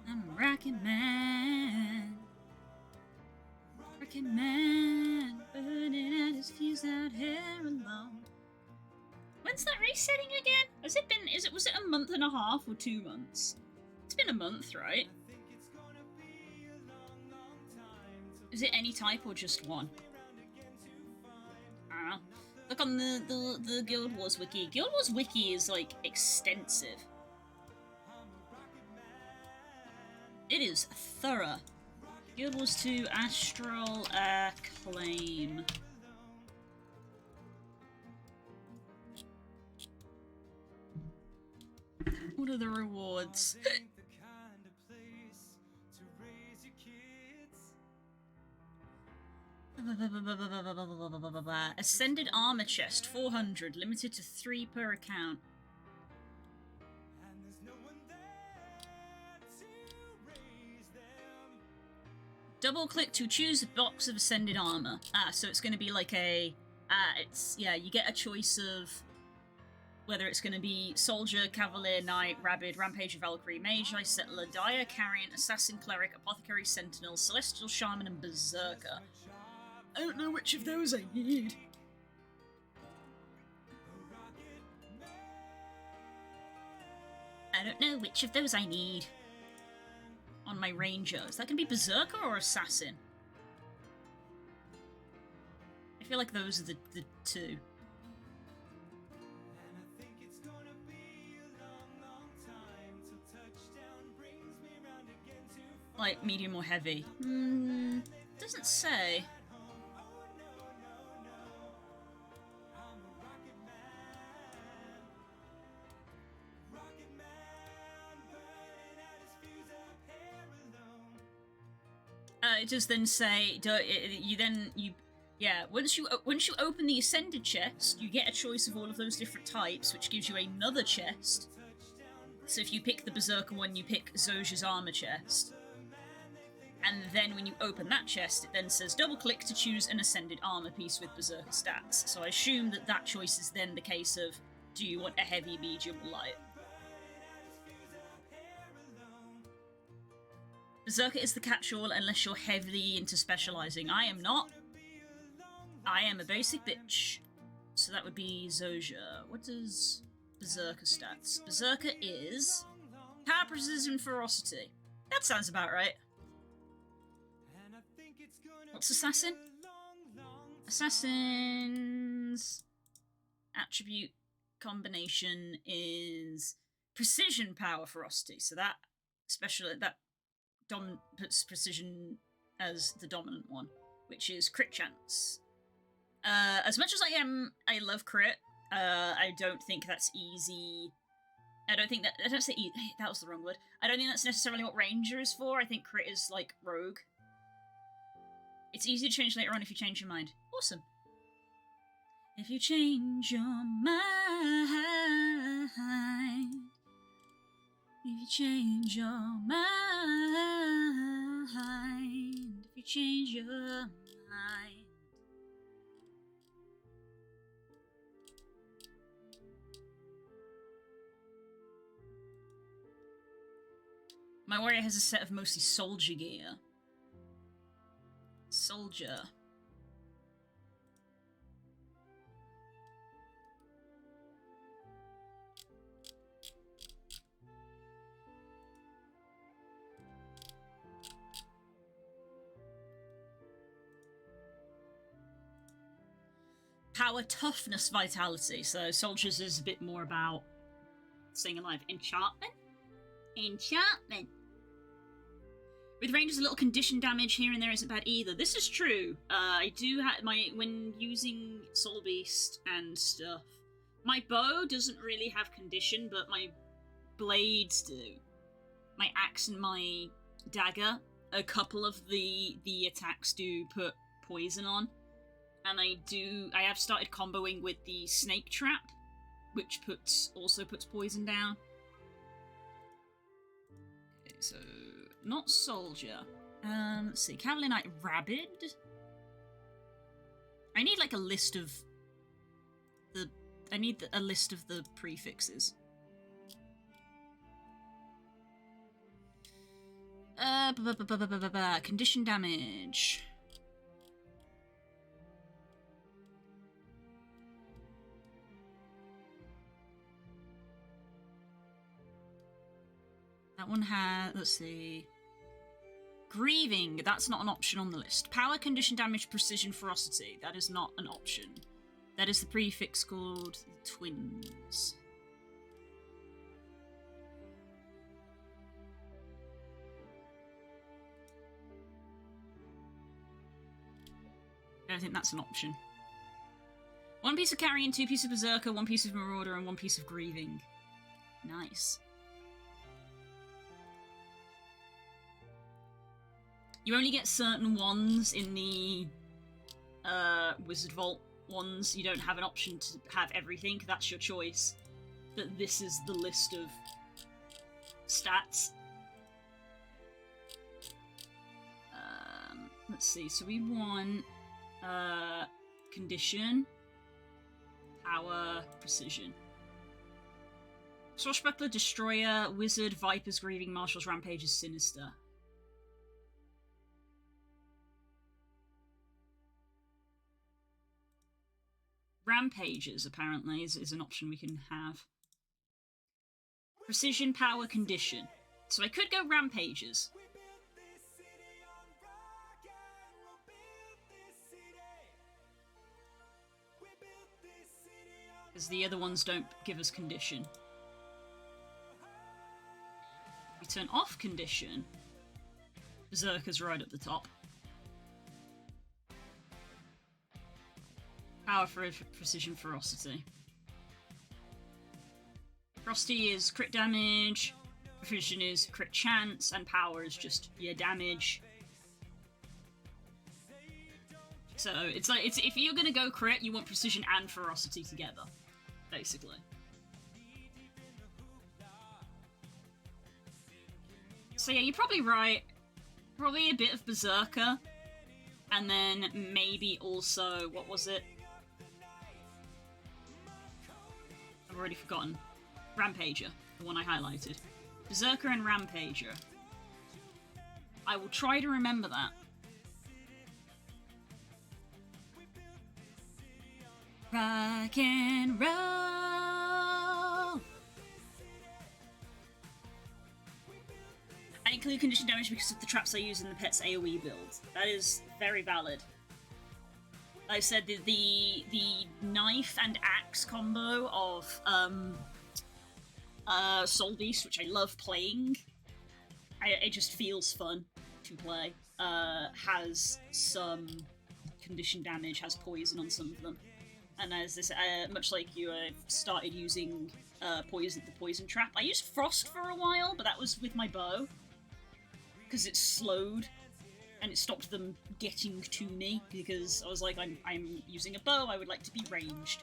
I'm a rocket man. Rocket man. Burning out his fuse out here alone. When's that resetting again? Was it a month and a half or 2 months? It's been a month, right? I think it's gonna be a long, long time till Is it any type or just one? round again to find I don't know. Look on the Guild Wars wiki. Guild Wars wiki is like extensive. I'm a rocket man. It is thorough. Guild Wars 2 Astral Acclaim. What are the rewards? This ain't the kind of place to raise your kids. Ascended armor chest, 400, limited to 3 per account. And there's no one there to raise them. Double click to choose a box of ascended armor. So it's going to be like a... you get a choice of whether it's going to be Soldier, Cavalier, Knight, Rabid, Rampager, Valkyrie, Mage, Ice Settler, Dire, Carrion, Assassin, Cleric, Apothecary, Sentinel, Celestial Shaman, and Berserker. I don't know which of those I need. I don't know which of those I need. On my Ranger. Is that going to be Berserker or Assassin? I feel like those are the two. And I think it's gonna be a long, long time till touchdown brings me round again to find Like medium or heavy. Doesn't say. at home. Oh no, no, no. I'm a rocket man. Rocket man burning out his fuse up here alone. It does then say, once you open the Ascended chest, you get a choice of all of those different types, which gives you another chest. So if you pick the Berserker one, you pick Zosia's armor chest. And then when you open that chest, it then says double click to choose an Ascended armor piece with Berserker stats. So I assume that that choice is then the case of, do you want a heavy, medium, or light? Berserker is the catch-all unless you're heavily into specializing. I am not. I am a basic bitch. So that would be Zosia. What does Berserker stats? Berserker is power, precision, ferocity. That sounds about right. And I think it's gonna What's Assassin? be a long, long Assassin... Dragon's attribute combination is precision, power, ferocity. So that puts precision as the dominant one, which is crit chance. As much as I love crit, I don't think that's easy. I don't say easy, that was the wrong word. I don't think that's necessarily what Ranger is for. I think crit is like rogue. It's easy to change later on if you change your mind. Awesome. If you change your mind, if you change your mind, if you change your mind. My warrior has a set of mostly soldier gear. Soldier. Power, toughness, vitality. So soldiers is a bit more about staying alive. Enchantment? Enchantment. With rangers, a little condition damage here and there isn't bad either. This is true. I do have when using Soul Beast and stuff, my bow doesn't really have condition, but my blades do. My axe and my dagger, a couple of the attacks do put poison on. And I have started comboing with the snake trap, which also puts poison down. Okay, so not soldier. Let's see, Cavalier Knight, Rabid. I need like a list of a list of the prefixes. Condition damage. That one has, let's see. Grieving, that's not an option on the list. Power, condition damage, precision, ferocity. That is not an option. That is the prefix called the Twins. I don't think that's an option. One piece of Carrion, 2 pieces of Berserker, 1 piece of Marauder, and 1 piece of Grieving. Nice. You only get certain ones in the Wizard Vault ones. You don't have an option to have everything. That's your choice. But this is the list of stats. Let's see. So we want condition, power, precision. Swashbuckler, Destroyer, Wizard, Vipers, Grieving, Marshals, Rampages, Sinister. Rampages, apparently, is an option we can have. Precision, power, condition. So I could go Rampages. Because the other ones don't give us condition. We turn off condition. Berserker's right at the top. Power, for precision, ferocity. Ferocity is crit damage, precision is crit chance, and power is just your damage. So it's like if you're gonna go crit, you want precision and ferocity together, basically. So yeah, you're probably right. Probably a bit of Berserker, and then maybe also, what was it? I've already forgotten. Rampager, the one I highlighted. Berserker and Rampager. I will try to remember that. Rock and roll! I include condition damage because of the traps I use in the pet's AoE build. That is very valid. I said the knife and axe combo of Soul Beast, which I love playing. It just feels fun to play. Has some condition damage, has poison on some of them, and as this, much like you, I've started using the poison trap. I used frost for a while, but that was with my bow because it slowed and it stopped them getting to me. Because I was like, I'm using a bow. I would like to be ranged.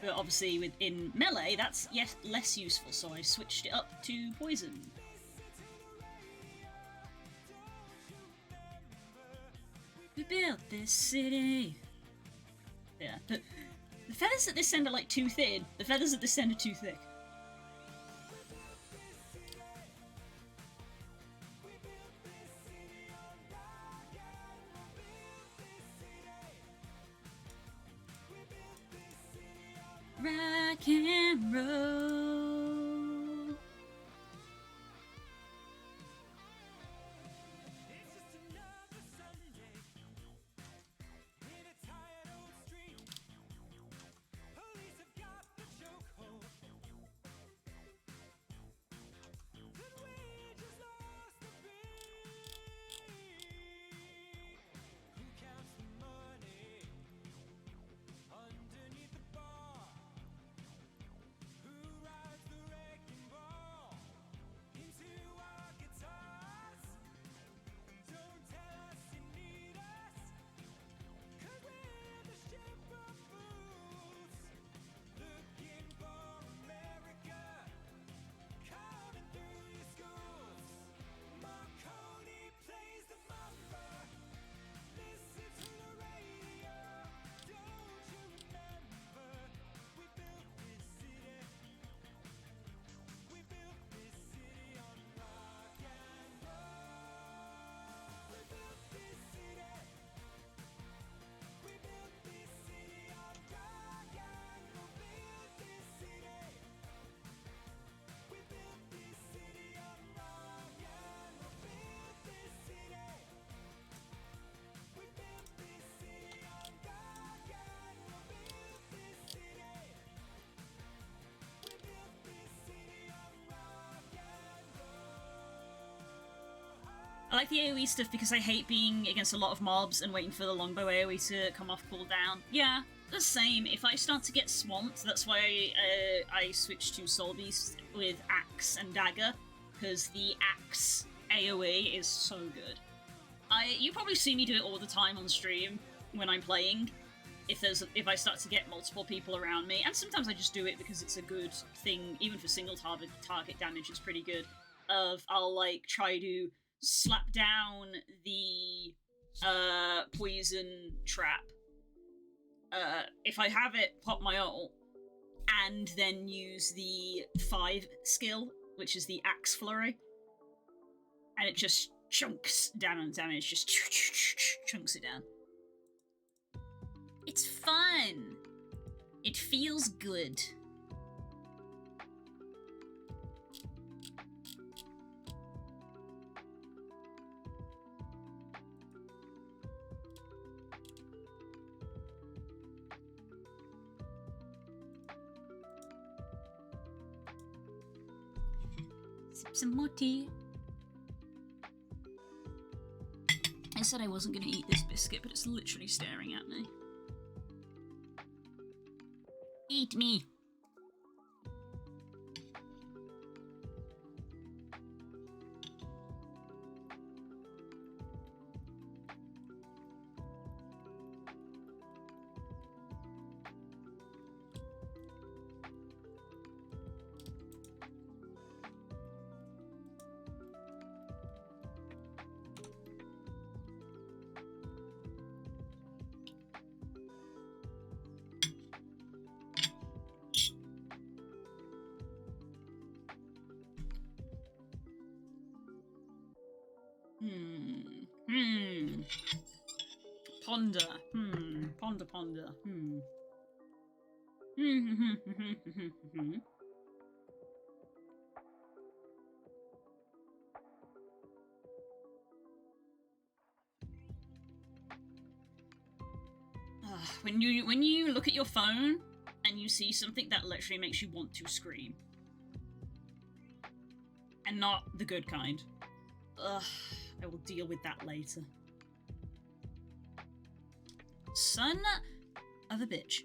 But obviously, within melee, that's less useful. So I switched it up to poison. We built this city. Yeah, the feathers at this end are like too thin. The feathers at this end are too thick. Rock and roll. I like the AoE stuff because I hate being against a lot of mobs and waiting for the longbow AoE to come off cooldown. Yeah, the same. If I start to get swamped, that's why I switched to Soul Beast with Axe and Dagger, because the Axe AoE is so good. You probably see me do it all the time on stream when I'm playing. If I start to get multiple people around me, and sometimes I just do it because it's a good thing, even for single target damage, it's pretty good. I'll like try to slap down the poison trap. If I have it, pop my ult, and then use the 5 skill, which is the Axe Flurry, and it just chunks down on damage, just chunks it down. It's fun! It feels good. Sip some more tea. I said I wasn't going to eat this biscuit, but it's literally staring at me. Eat me! Ponder. Ponder. when you look at your phone and you see something that literally makes you want to scream. And not the good kind. Ugh, I will deal with that later. Son of a bitch.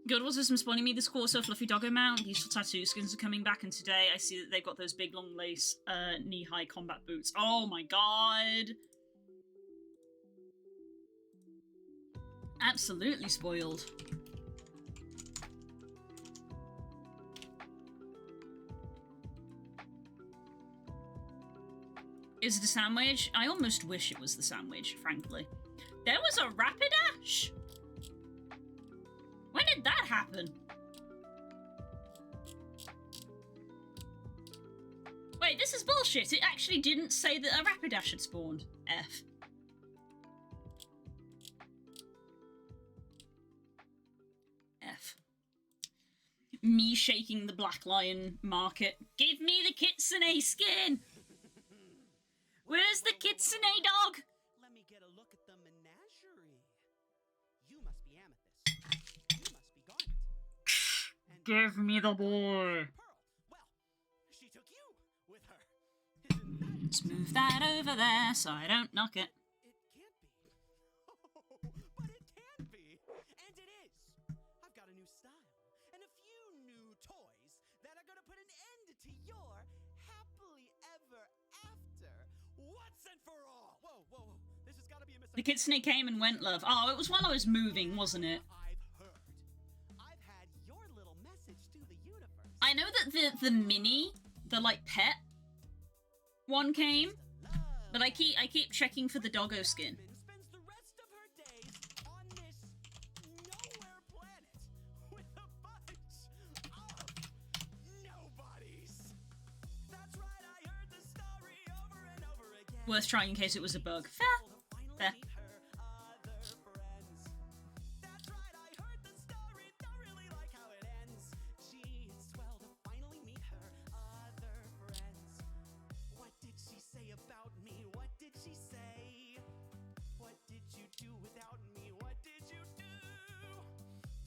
Good was wisdom spawning me this quarter, fluffy doggo mount. Useful tattoo skins are coming back, and today I see that they've got those big long lace knee-high combat boots. Oh my god! Absolutely spoiled. Is it a sandwich? I almost wish it was the sandwich, frankly. There was a Rapidash? When did that happen? Wait, this is bullshit. It actually didn't say that a Rapidash had spawned. F. F. Me shaking the Black Lion market. Give me the Kitsune skin! Where's the Kitsune dog? Let me get a look at the menagerie. You must be Amethyst. You must be Garnet. And Give me the boy. Pearl. Well, she took you with her. Isn't that Let's move that over there so I don't knock it. It can't be. But it can be. And it is. I've got a new style and a few new toys that are gonna put an end to your happily ever after once and for all. Whoa, whoa, whoa. This has gotta be a The Kitsune came and went, love. Oh, it was while I was moving, wasn't it? I've heard. I've had your little message to the universe. I know that the mini, the like pet one came, but I keep checking for the doggo skin. Spends the rest of her days on this nowhere planet with a bunch of nobodies. That's right, I heard the story over and over again. Worth trying in case it was a bug. Fair. Fair. That's right, I heard the story, don't really like how it ends. Gee, it's swell to finally meet her other friends. What did she say about me? What did she say? What did you do without me? What did you do?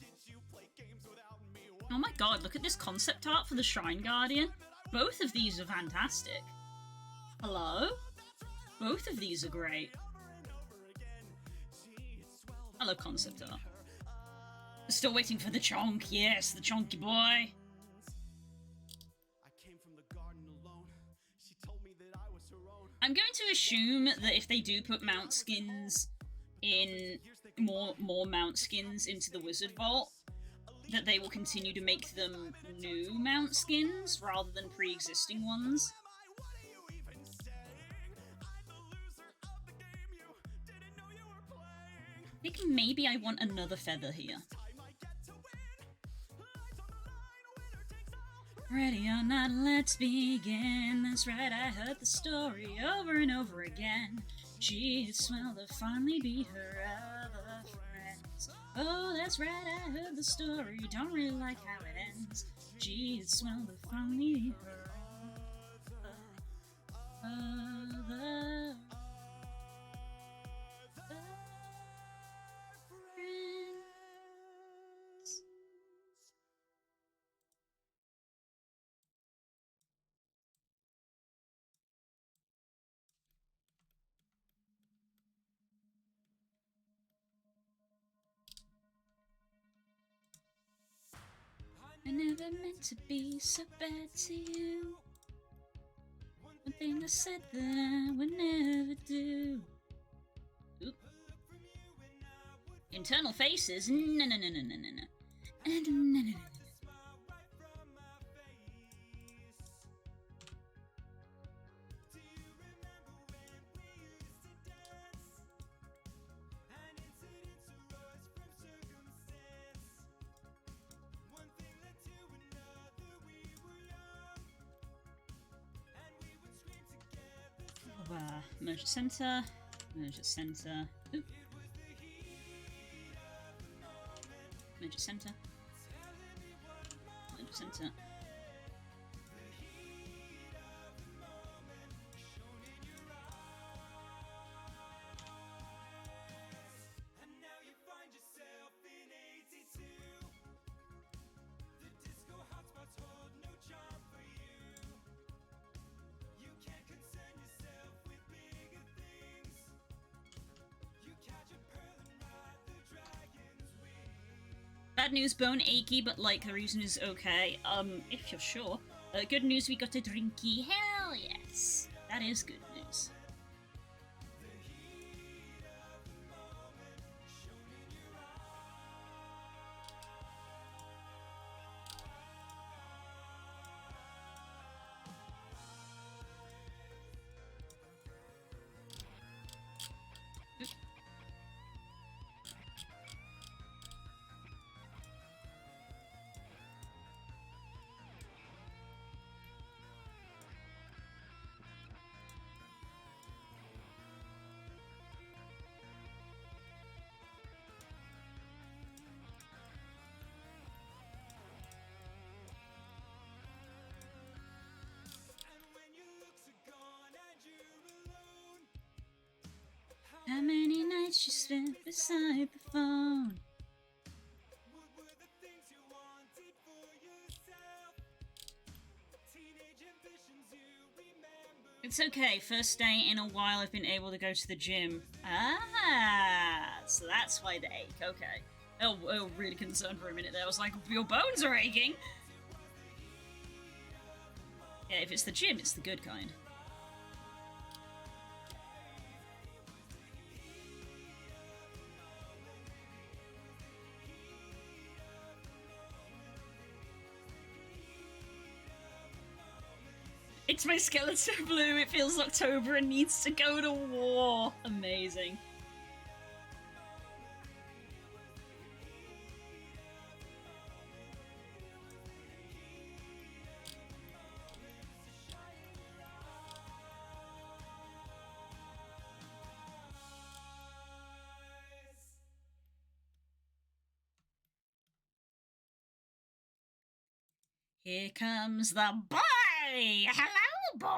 Did you play games without me? What Oh my god, look at this concept art for the Shrine Guardian. Both of these are fantastic. Hello? Both of these are great. I love concept art. Still waiting for the chonk. Yes, the chonky boy. I came from the garden alone. She told me that I was her own. I'm going to assume that if they do put mount skins in more mount skins into the Wizard Vault, that they will continue to make them new mount skins rather than pre-existing ones. What are you even saying? I'm the loser of the game. You didn't know you were playing. I think maybe I want another feather here. I might get to win. Lights on the line, winner takes all. Ready or not, let's begin. That's right, I heard the story over and over again. Gee, it's swell to finally be her other friends. Oh, that's right, I heard the story. Don't really like how it ends. Gee, it's swell to finally be her other friends. I never meant to be so bad to you. One thing I said that I would never do. Oop. Internal faces? No, no, no, no, no, no, no. No, no, no, no. Merge center, merge center. Oop. Merge center. Merge center. Bad news, bone achy, but like the reason is okay. If you're sure. Good news, we got a drinky. Hell yes. That is good news. How many nights you spent beside the phone? What were the things you wanted for yourself? Teenage ambitions you remember. It's okay, first day in a while I've been able to go to the gym. Ah, so that's why the ache, okay. Oh, really concerned for a minute there. I was like, your bones are aching! Yeah, if it's the gym, it's the good kind. It's my skeleton blue, it feels October and needs to go to war. Amazing. Here comes the boy! Hello, boy!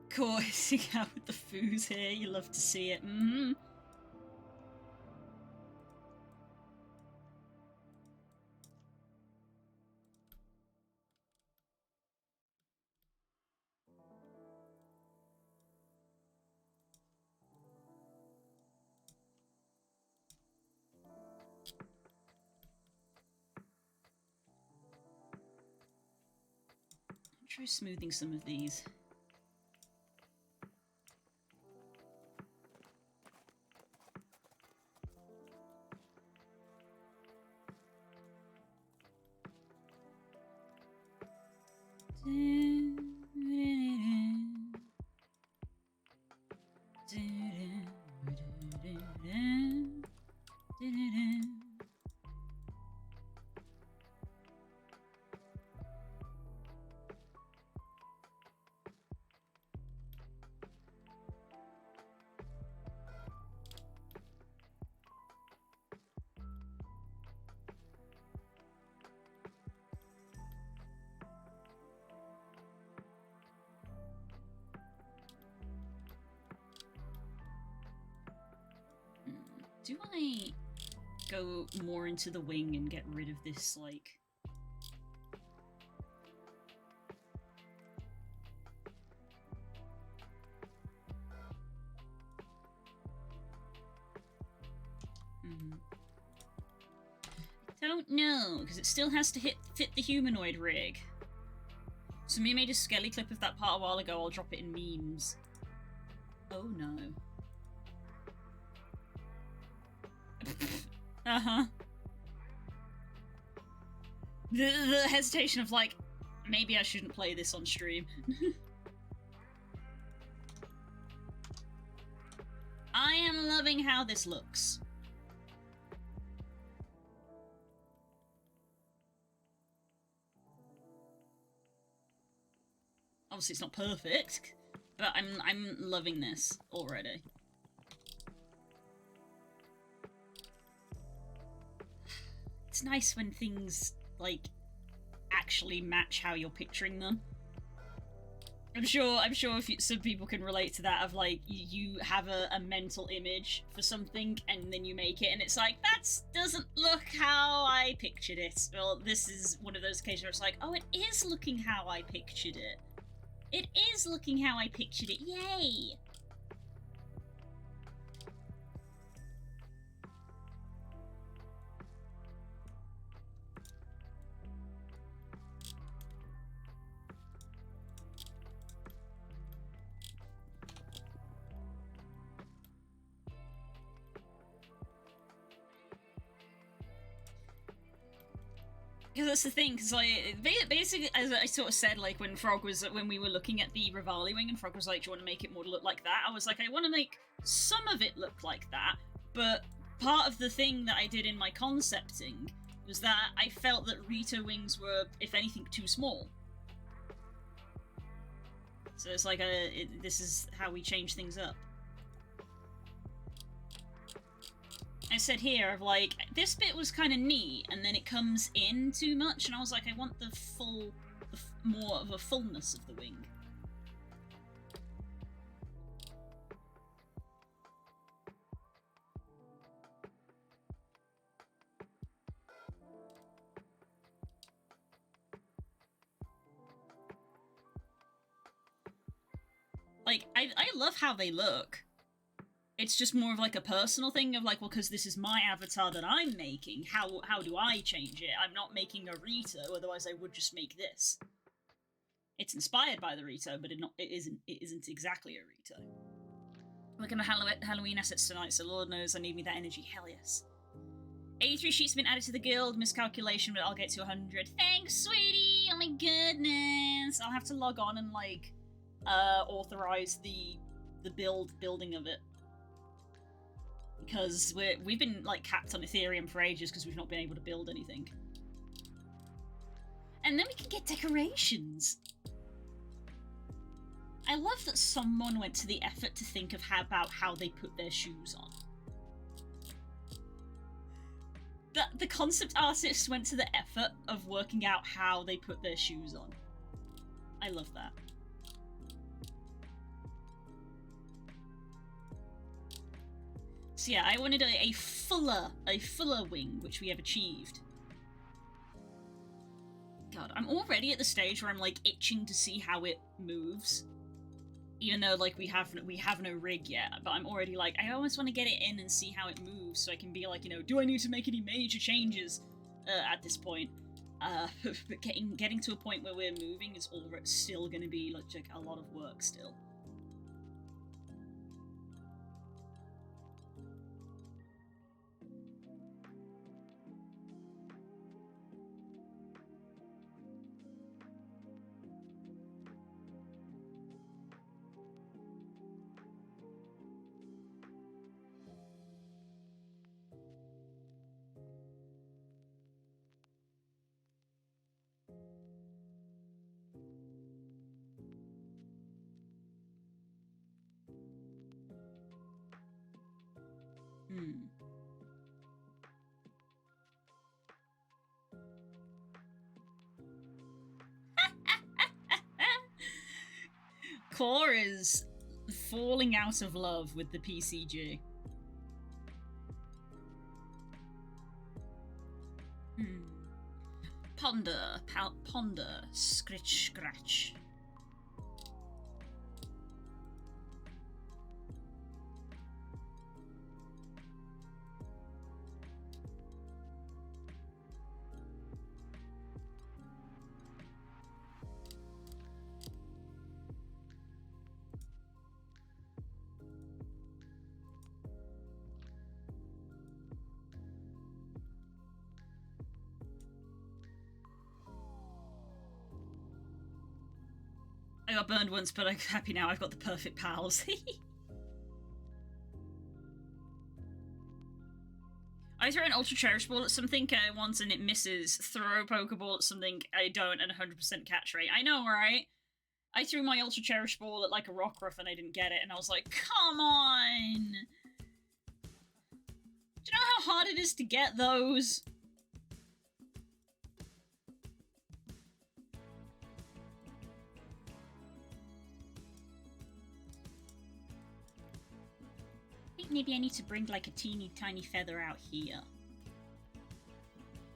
Coursing out with the foos here, you love to see it. Mm-hmm. Try smoothing some of these. Do I go more into the wing and get rid of this, like... Don't know, because it still has to fit the humanoid rig. So me made a skelly clip of that part a while ago, I'll drop it in memes. Oh no. Uh-huh. The hesitation of like, maybe I shouldn't play this on stream. I am loving how this looks. Obviously it's not perfect, but I'm loving this already. It's nice when things, like, actually match how you're picturing them. I'm sure some people can relate to that, of like, you have a mental image for something and then you make it and it's like, that doesn't look how I pictured it. Well, this is one of those occasions where it's like, oh, it is looking how I pictured it. It is looking how I pictured it. Yay! Because that's the thing, because like, basically, as I sort of said, like, when we were looking at the Rivali wing, and Frog was like, do you want to make it more look like that? I was like, I want to make some of it look like that, but part of the thing that I did in my concepting was that I felt that Rito wings were, if anything, too small. So it's like, this is how we change things up. I said here, of like, this bit was kind of neat, and then it comes in too much, and I was like, I want the more of a fullness of the wing. Like, I love how they look. It's just more of like a personal thing of like, well, because this is my avatar that I'm making, how do I change it? I'm not making a Rito, otherwise I would just make this. It's inspired by the Rito, but it isn't exactly a Rito. Looking at Halloween assets tonight, so Lord knows I need me that energy. Hell yes. 83 sheets have been added to the guild. Miscalculation, but I'll get to 100. Thanks, sweetie! Oh my goodness! I'll have to log on and like authorize the building of it. Because we've been like capped on Ethereum for ages because we've not been able to build anything. And then we can get decorations. I love that someone went to the effort to think of about how they put their shoes on. The concept artists went to the effort of working out how they put their shoes on. I love that. So yeah, I wanted a fuller wing, which we have achieved. God, I'm already at the stage where I'm like itching to see how it moves. Even though like we have no rig yet, but I'm already like, I almost want to get it in and see how it moves so I can be like, you know, do I need to make any major changes at this point? But getting to a point where we're moving is still going to be like a lot of work still. Core is falling out of love with the PCG. Hmm. Ponder, scritch, scratch. I got burned once, but I'm happy now. I've got the perfect pals. I throw an Ultra Cherish Ball at something once and it misses. Throw a Pokeball at something I don't and 100% catch rate. I know, right? I threw my Ultra Cherish Ball at like a Rockruff and I didn't get it, and I was like, come on! Do you know how hard it is to get those? I think maybe I need to bring like a teeny tiny feather out here.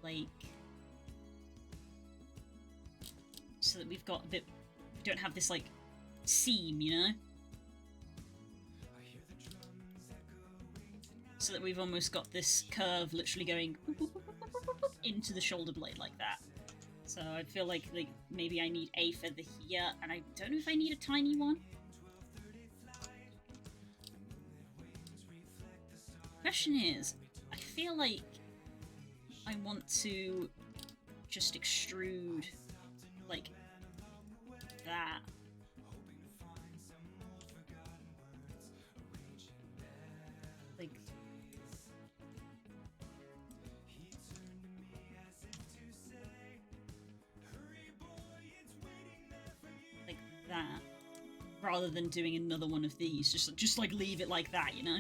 Like, so that we've got a bit, we don't have this like seam, you know? So that we've almost got this curve literally going into the shoulder blade like that. So I feel like maybe I need a feather here, and I don't know if I need a tiny one. Question is, I feel like I want to just extrude like that. Like, like that, rather than doing another one of these. Just like leave it like that, you know?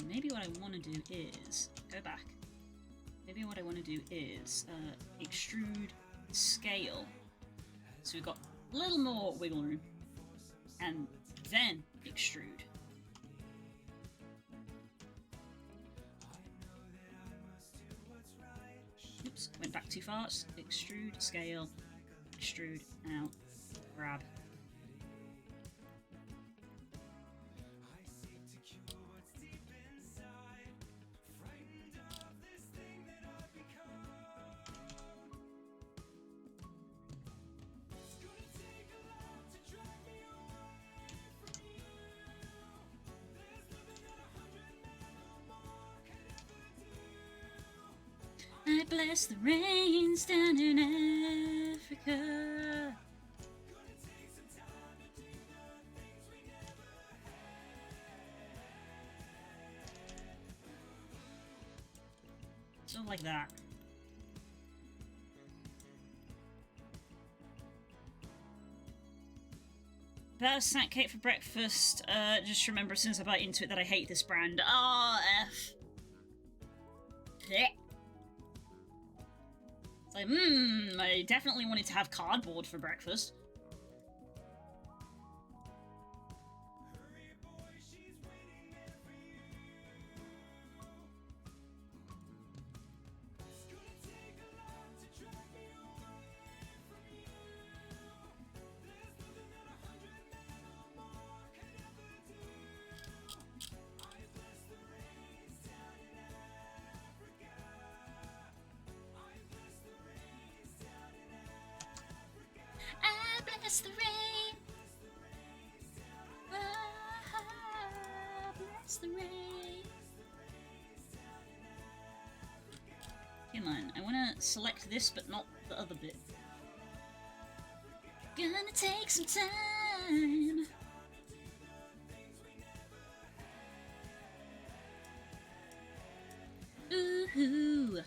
Maybe what I want to do is go back. Maybe what I want to do is extrude, scale, so we've got a little more wiggle room, and then extrude. Oops, went back too fast. Extrude, scale, extrude, out, grab. I bless the rains down in Africa. Something like that. Better snack cake for breakfast. Just remember as soon as I bite into it that I hate this brand. F. Blech. It's like, I definitely wanted to have cardboard for breakfast. Bless the rain. Bless the rain. Come on, I want to select this, but not the other bit. Gonna take some time. Ooh.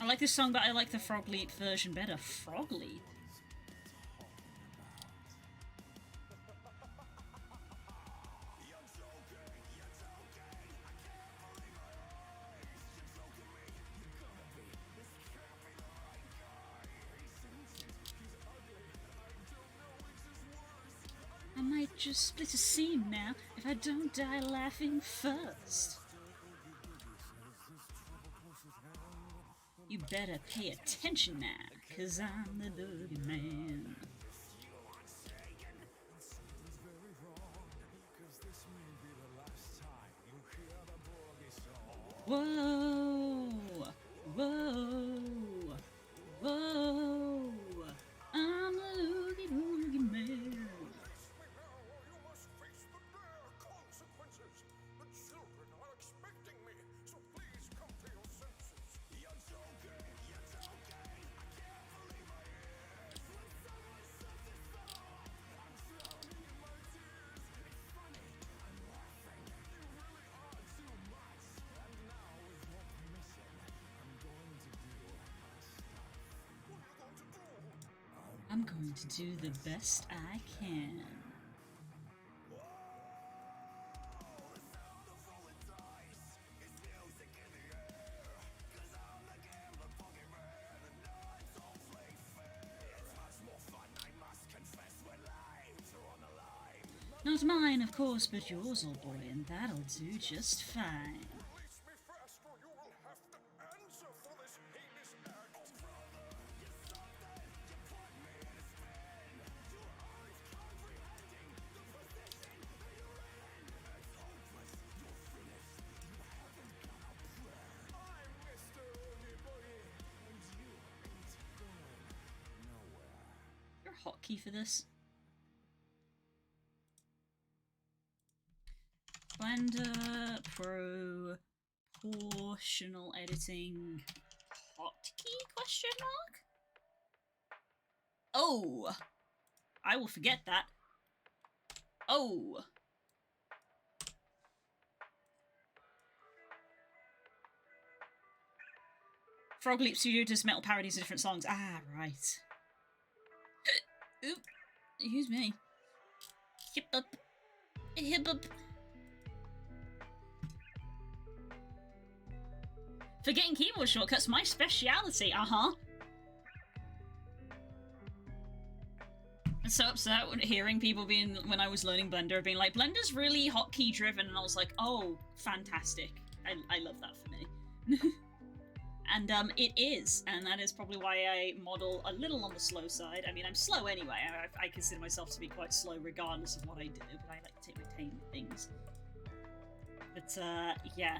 I like this song, but I like the Frog Leap version better. Frog Leap? I might just split a seam now if I don't die laughing first. You better pay attention now, 'cause I'm the boogeyman. Whoa! Whoa! Whoa! I'm the oogie boogie man. I'm going to do the best I can. Not mine, of course, but yours, old boy, and that'll do just fine. Your hotkey for this? Blender Pro Proportional Editing Hotkey question mark? Oh! I will forget that. Oh! Frog Leap Studio does metal parodies of different songs. Ah, right. Oop. Excuse me. Hip up. Hip up. Forgetting keyboard shortcuts, my speciality, uh-huh. I'm so upset when hearing people being, when I was learning Blender, being like, Blender's really hotkey driven, and I was like, oh, fantastic. I love that for me. And it is, and that is probably why I model a little on the slow side. I mean, I'm slow anyway. I consider myself to be quite slow regardless of what I do, but I like to take my time with things. But, yeah.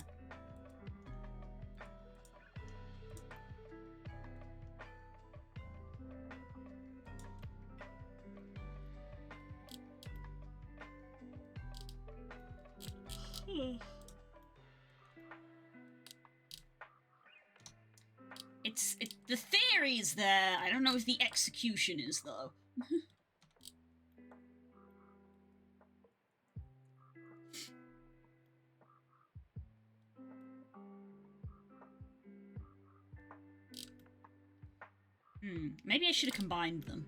The theory is there. I don't know if the execution is, though. Maybe I should have combined them.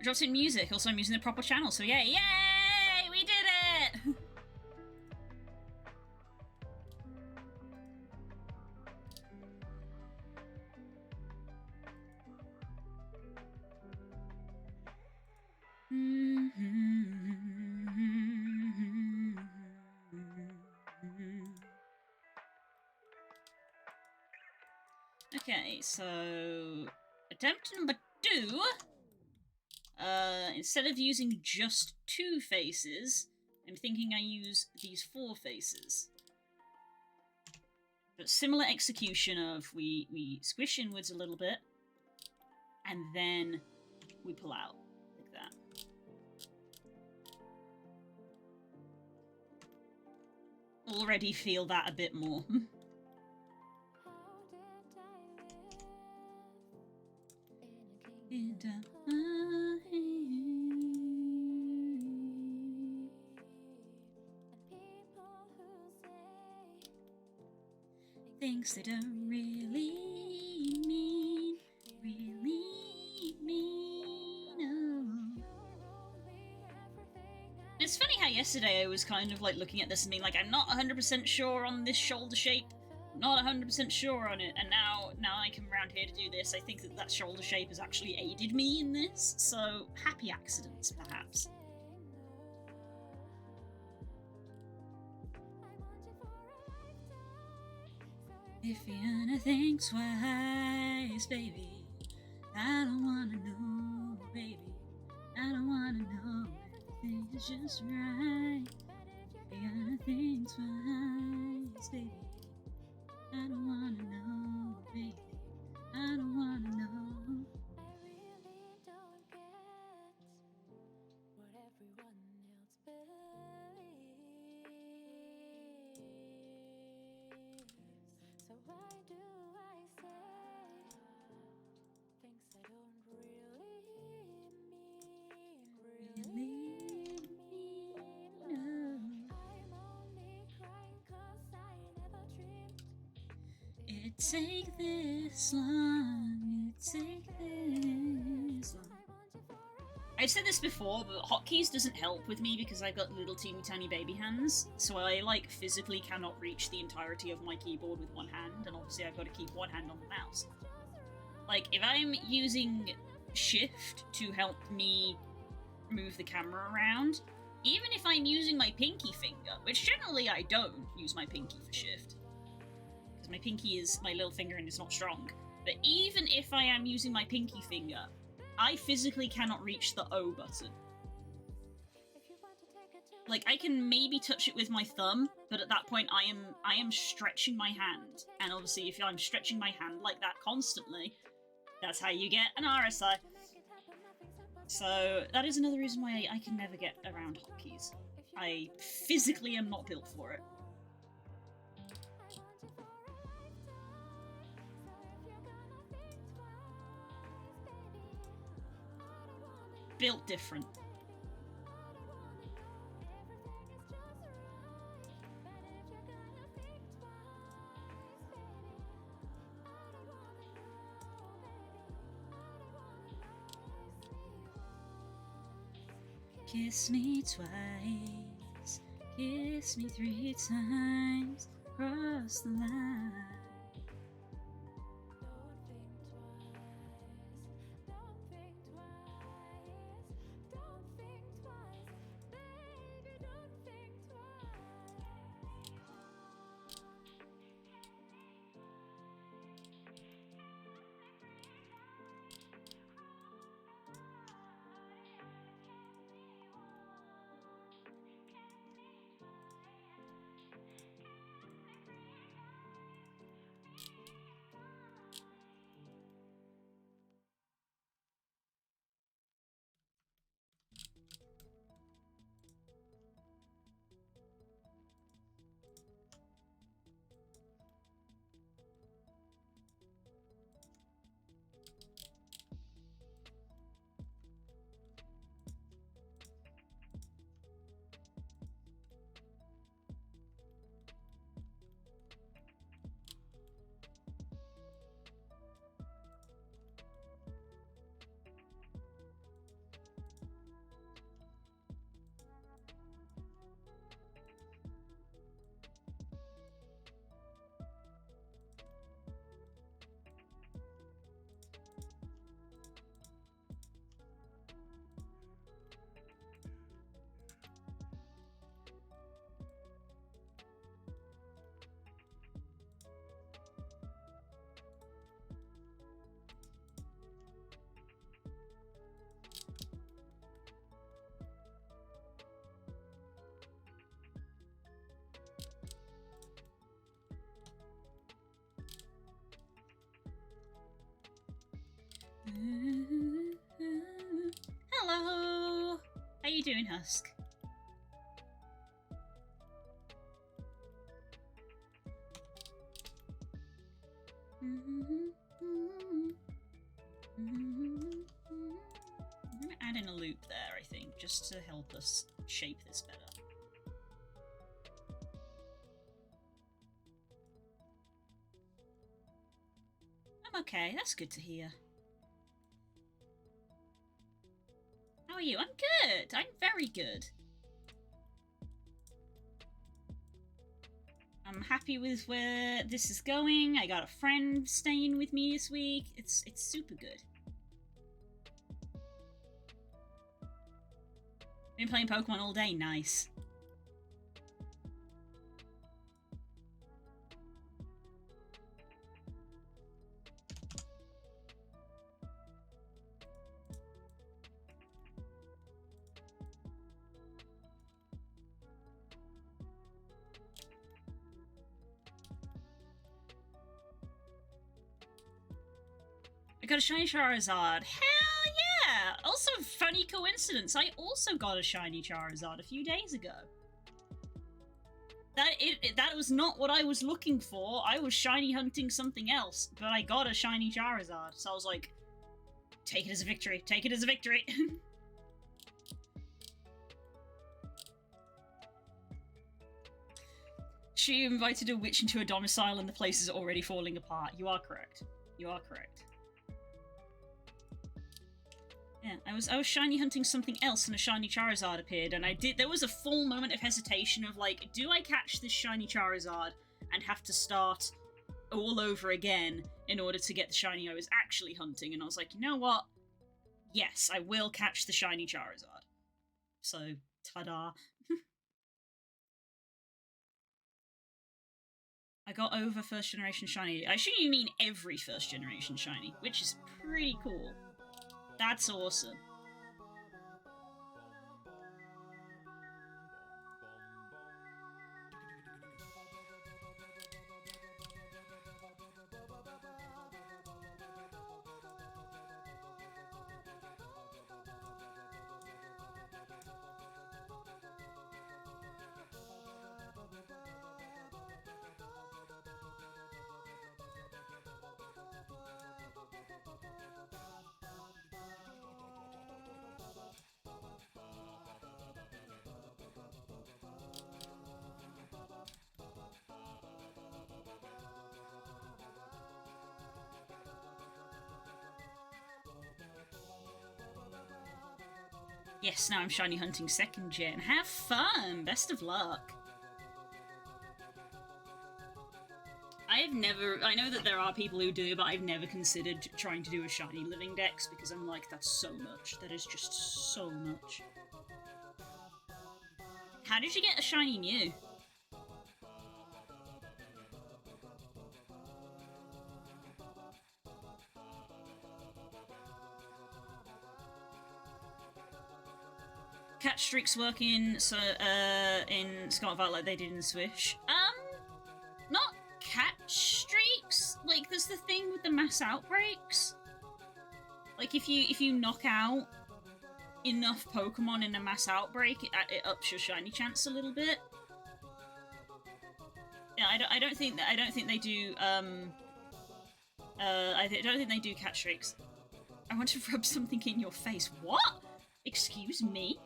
Drops in music, also I'm using the proper channel, so yeah, yay! We did it! Okay, so attempt number 2. Instead of using just 2 faces, I'm thinking I use these 4 faces. But similar execution of we squish inwards a little bit, and then we pull out, like that. Already feel that a bit more. Things they don't really mean, oh. It's funny how yesterday I was kind of like looking at this and being like, I'm not 100% sure on this shoulder shape, not 100% sure on it, and now I come around here to do this. I think that shoulder shape has actually aided me in this, so happy accidents, perhaps. If you wanna think twice, baby, I don't wanna know, baby, I don't wanna know, everything is just right. If you wanna think twice, baby, I don't wanna know, baby, I don't wanna know. It take this long, it take this long. I've said this before, but hotkeys doesn't help with me because I've got little teeny tiny baby hands, so I like physically cannot reach the entirety of my keyboard with one hand, and obviously I've got to keep one hand on the mouse. Like, if I'm using shift to help me move the camera around, even if I'm using my pinky finger, which generally I don't use my pinky for shift, because my pinky is my little finger and it's not strong, but even if I am using my pinky finger, I physically cannot reach the O button. Like, I can maybe touch it with my thumb, but at that point I am stretching my hand, and obviously if I'm stretching my hand like that constantly, that's how you get an RSI. So that is another reason why I can never get around hotkeys. I physically am not built for it. Built different. Kiss me twice, kiss me 3 times, cross the line. Hello! How you doing, Husk? I'm gonna add in a loop there, I think, just to help us shape this better. I'm okay, that's good to hear. How are you? I'm good! I'm very good. I'm happy with where this is going. I got a friend staying with me this week. It's super good. Been playing Pokemon all day. Nice. I got a shiny Charizard. Hell yeah! Also, funny coincidence, I also got a shiny Charizard a few days ago. That was not what I was looking for. I was shiny hunting something else, but I got a shiny Charizard. So I was like, take it as a victory. Take it as a victory. She invited a witch into a domicile and the place is already falling apart. You are correct. You are correct. Yeah, I was shiny hunting something else and a shiny Charizard appeared, and there was a full moment of hesitation of like, do I catch this shiny Charizard and have to start all over again in order to get the shiny I was actually hunting? And I was like, you know what? Yes, I will catch the shiny Charizard. So, ta-da. I got over first generation shiny. I assume you mean every first generation shiny, which is pretty cool. That's awesome. Yes, now I'm shiny hunting 2nd gen. Have fun! Best of luck! I know that there are people who do, but I've never considered trying to do a shiny living dex because I'm like, that's so much. That is just so much. How did you get a shiny Mew? Catch streaks work in Scarlet Violet like they did in Swish. Not catch streaks. Like there's the thing with the mass outbreaks. Like if you knock out enough Pokemon in a mass outbreak, it ups your shiny chance a little bit. Yeah, I don't think they do. I don't think they do catch streaks. I want to rub something in your face. What? Excuse me?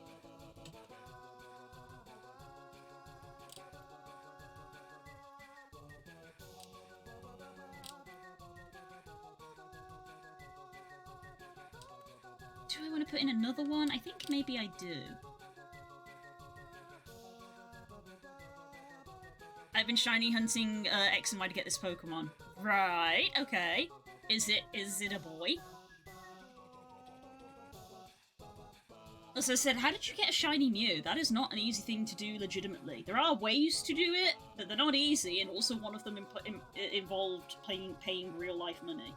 Do I want to put in another one? I think maybe I do. I've been shiny hunting X and Y to get this Pokemon. Right, okay. Is it a boy? As I said, how did you get a shiny Mew? That is not an easy thing to do legitimately. There are ways to do it, but they're not easy, and also one of them involved paying real life money.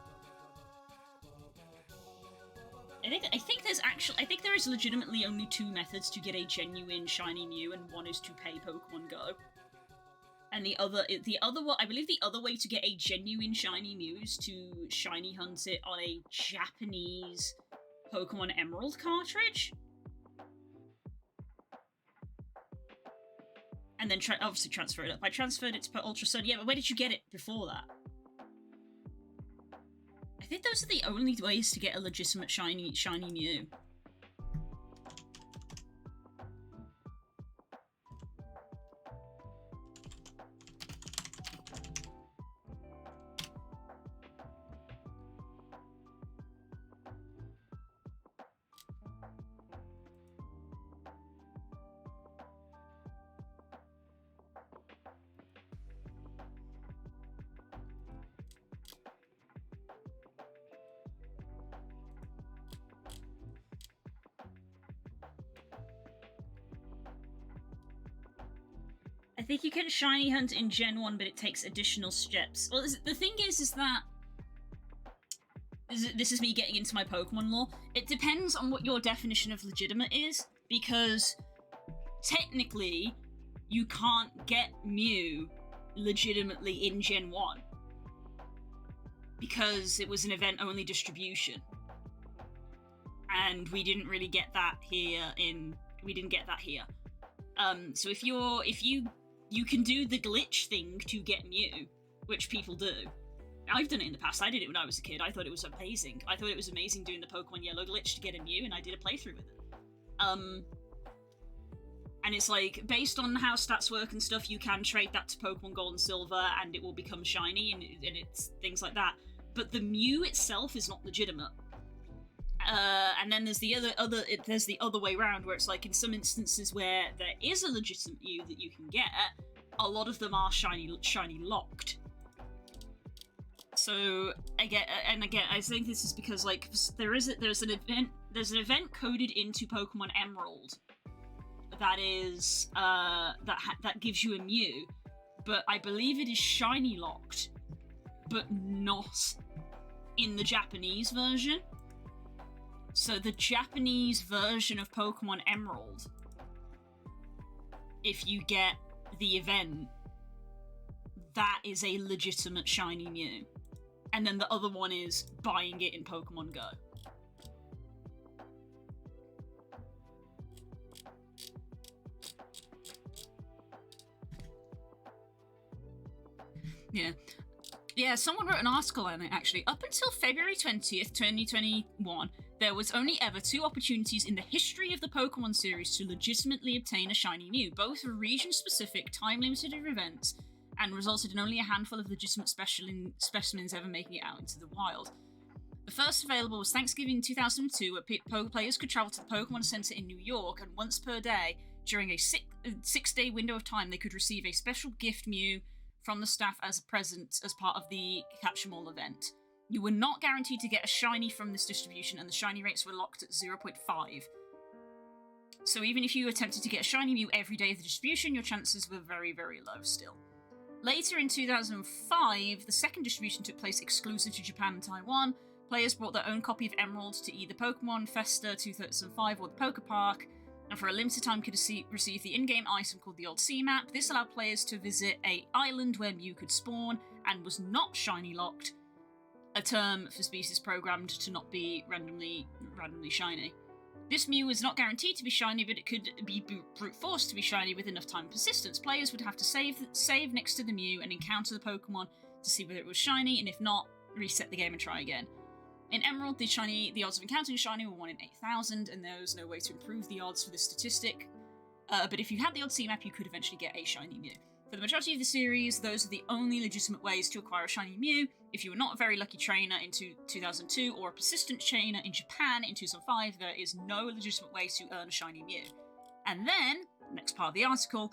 I think there is legitimately only 2 methods to get a genuine shiny Mew, and one is to pay Pokemon Go. And the other one, I believe the other way to get a genuine shiny Mew is to shiny hunt it on a Japanese Pokemon Emerald cartridge. And then obviously transfer it up. I transferred it to Ultra Sun. Yeah, but where did you get it before that? I think those are the only ways to get a legitimate shiny Mew. I think you can shiny hunt in Gen 1, but it takes additional steps. Well, the thing is that... This is me getting into my Pokemon lore. It depends on what your definition of legitimate is, because technically, you can't get Mew legitimately in Gen 1. Because it was an event-only distribution. And we didn't really get that here We didn't get that here. So if you can do the glitch thing to get Mew, which people do. I've done it in the past. I did it when I was a kid. I thought it was amazing. I thought it was amazing doing the Pokemon Yellow glitch to get a Mew, and I did a playthrough with it. And it's like, based on how stats work and stuff, you can trade that to Pokemon Gold and Silver, and it will become shiny, and it's things like that. But the Mew itself is not legitimate. And then there's the other way around, where it's like in some instances where there is a legitimate Mew that you can get, a lot of them are shiny locked. So again, I think this is because like there's an event coded into Pokemon Emerald that is that gives you a Mew, but I believe it is shiny locked, but not in the Japanese version. So the Japanese version of Pokemon Emerald, if you get the event, that is a legitimate shiny Mew. And then the other one is buying it in Pokemon Go. Yeah, someone wrote an article on it, actually. Up until February 20th, 2021, there was only ever 2 opportunities in the history of the Pokemon series to legitimately obtain a shiny Mew. Both were region-specific, time-limited events, and resulted in only a handful of legitimate specimens ever making it out into the wild. The first available was Thanksgiving 2002, where players could travel to the Pokemon Center in New York, and once per day, during a six-day window of time, they could receive a special gift Mew from the staff as a present as part of the Catch 'em All event. You were not guaranteed to get a shiny from this distribution, and the shiny rates were locked at 0.5. So even if you attempted to get a shiny Mew every day of the distribution, your chances were very, very low still. Later in 2005, the second distribution took place exclusive to Japan and Taiwan. Players brought their own copy of Emerald to either Pokemon Festa 2005 or the Poké Park, and for a limited time could receive the in-game item called the Old Sea Map. This allowed players to visit an island where Mew could spawn, and was not shiny locked, a term for species programmed to not be randomly shiny. This Mew was not guaranteed to be shiny, but it could be brute forced to be shiny with enough time and persistence. Players would have to save next to the Mew and encounter the Pokemon to see whether it was shiny, and if not, reset the game and try again. In Emerald, the odds of encountering shiny were 1 in 8,000, and there was no way to improve the odds for this statistic. But if you had the odd C map, you could eventually get a shiny Mew. For the majority of the series, those are the only legitimate ways to acquire a shiny Mew. If you were not a very lucky trainer in 2002 or a persistent trainer in Japan in 2005, there is no legitimate way to earn a shiny Mew. And then, next part of the article,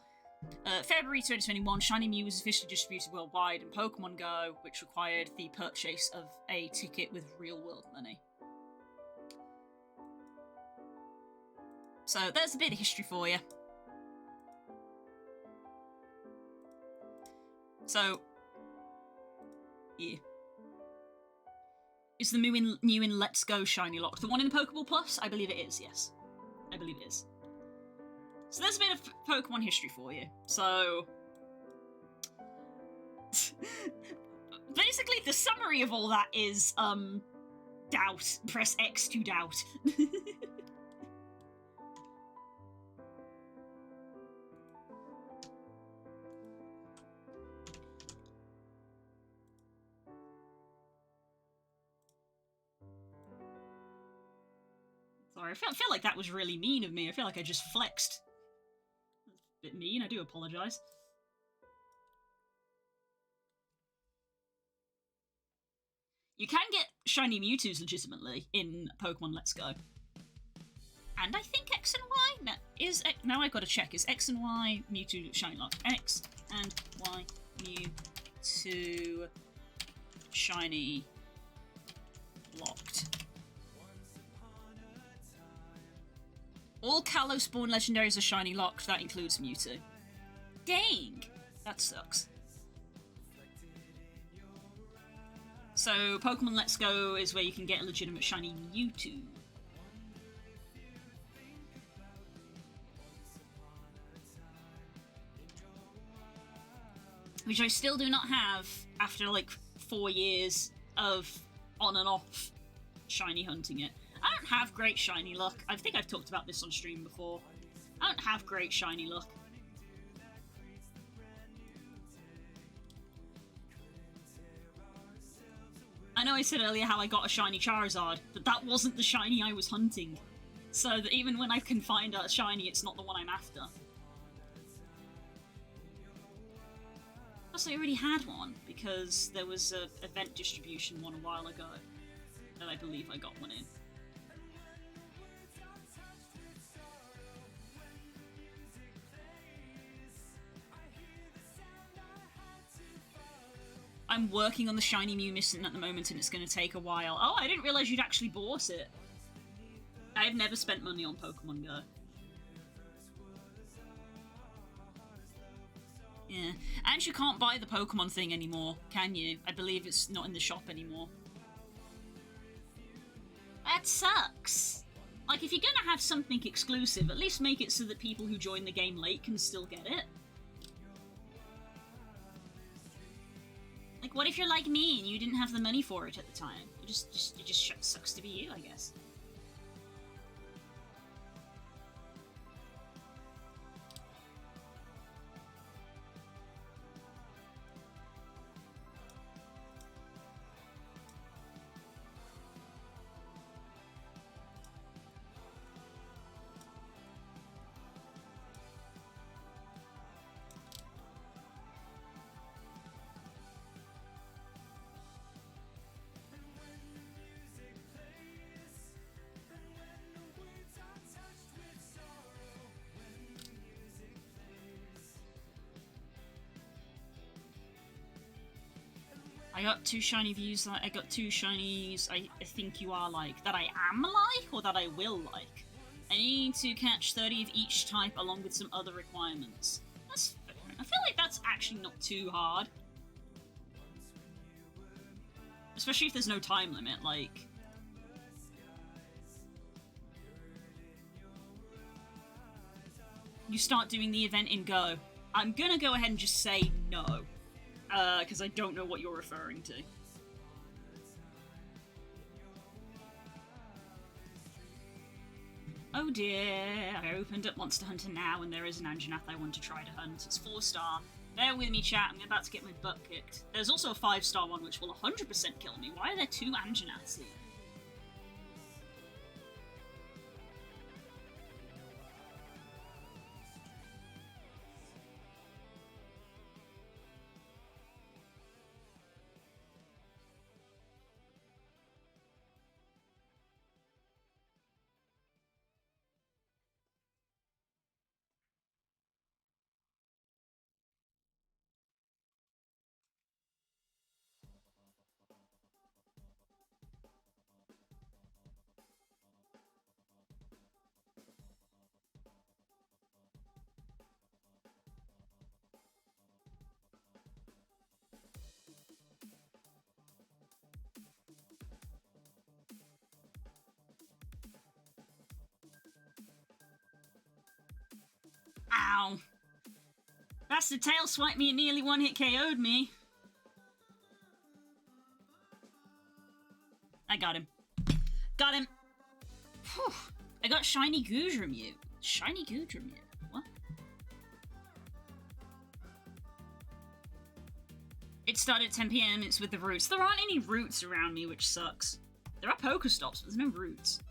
February 2021, shiny Mew was officially distributed worldwide in Pokemon Go, which required the purchase of a ticket with real-world money. So there's a bit of history for you. So, yeah. Is the Mew in Let's Go shiny locked? The one in the Pokeball Plus? I believe it is, yes. I believe it is. So there's a bit of Pokemon history for you. So, Basically, the summary of all that is, doubt. Press X to doubt. Sorry, I feel like that was really mean of me. I feel like I just flexed. That's a bit mean, I do apologise. You can get shiny Mewtwo's legitimately in Pokemon Let's Go. And I think X and Y? Now I've got to check. Is X and Y Mewtwo shiny locked? X and Y Mewtwo shiny locked. All Kalos Spawn legendaries are shiny locked. That includes Mewtwo. Dang! That sucks. So, Pokemon Let's Go is where you can get a legitimate shiny Mewtwo. Which I still do not have after, like, 4 years of on and off shiny hunting it. I don't have great shiny luck. I think I've talked about this on stream before. I don't have great shiny luck. I know I said earlier how I got a shiny Charizard, but that wasn't the shiny I was hunting. So that even when I can find a shiny, it's not the one I'm after. Plus, I already had one, because there was an event distribution one a while ago that I believe I got one in. I'm working on the shiny Mew missing at the moment and it's going to take a while. Oh, I didn't realise you'd actually bought it. I have never spent money on Pokemon Go. Yeah. And you can't buy the Pokemon thing anymore, can you? I believe it's not in the shop anymore. That sucks. Like, if you're gonna have something exclusive, at least make it so that people who join the game late can still get it. Like, what if you're like me and you didn't have the money for it at the time? It just sucks to be you, I guess. I got 2 shiny views, I got 2 shinies I think you are like, that I am like, or that I will like. I need to catch 30 of each type along with some other requirements. That's fair. I feel like that's actually not too hard. Especially if there's no time limit, like... You start doing the event in Go. I'm gonna go ahead and just say no. Because I don't know what you're referring to. Oh dear, I opened up Monster Hunter now and there is an Anjanath I want to try to hunt. It's 4-star. Bear with me, chat, I'm about to get my butt kicked. There's also a 5-star one which will 100% kill me. Why are there 2 Anjanaths here? Ow. That's the tail swipe me and nearly one-hit KO'd me. I got him. Got him. Whew. I got Shiny Goodramute. Shiny Goodramute. What? It started at 10 PM, it's with the roots. There aren't any roots around me, which sucks. There are Pokestops, but there's no roots.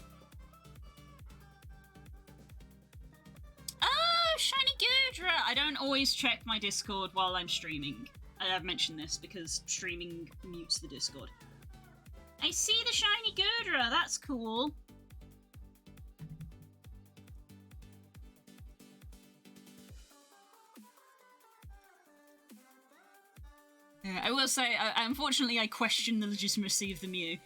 Oh, Shiny Goodra! I don't always check my Discord while I'm streaming. I've mentioned this because streaming mutes the Discord. I see the Shiny Goodra, that's cool. I will say, unfortunately, I question the legitimacy of the Mew.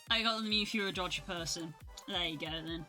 I got the Mew if you're a dodgy person. There you go then.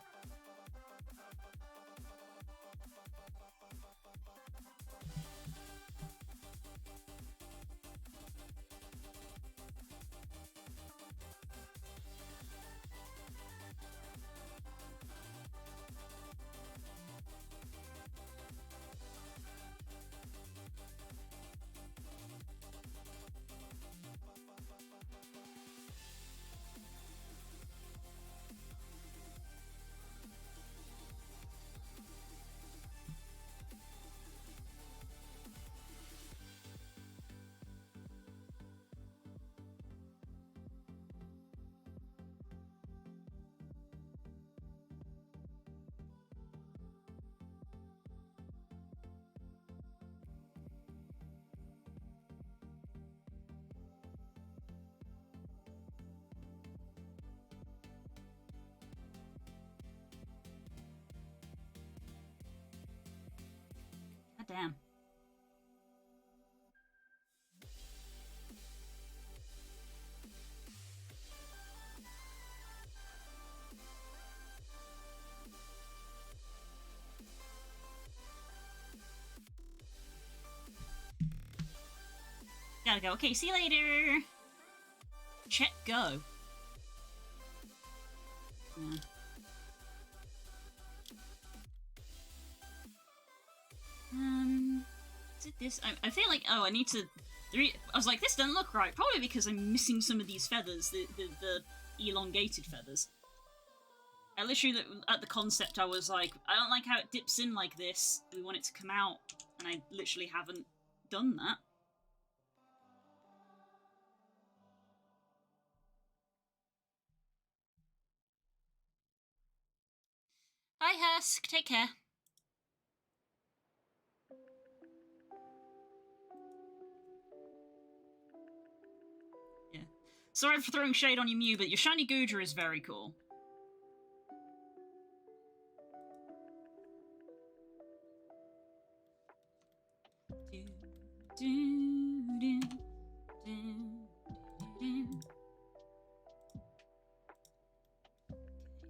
God damn. Gotta go. Okay, see you later. Check go. Yeah. Is it this? I feel like, oh, I need to... I was like, this doesn't look right. Probably because I'm missing some of these feathers, the elongated feathers. I literally, at the concept, I was like, I don't like how it dips in like this. We want it to come out, and I literally haven't done that. Hi, Husk. Take care. Yeah. Sorry for throwing shade on your Mew, but your Shiny Goodra is very cool.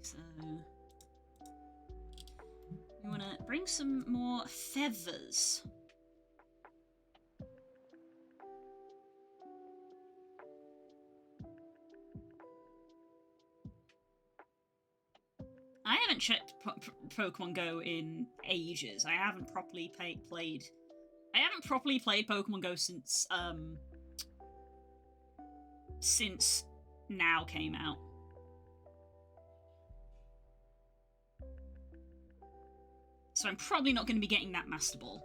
So we want to bring some more feathers. I haven't checked Pokemon Go in ages. I haven't properly played. I haven't properly played Pokemon Go since Now came out. So I'm probably not going to be getting that Master Ball.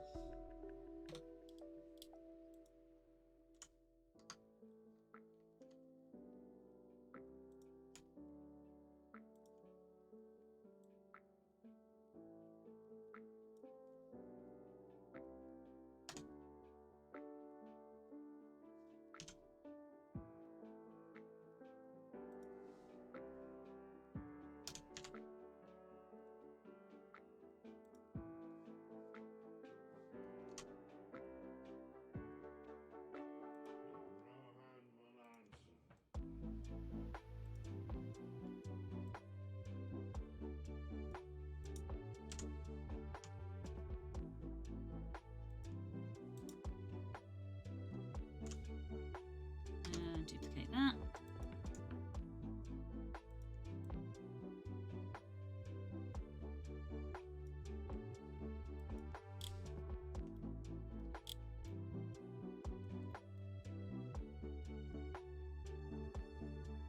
and duplicate that.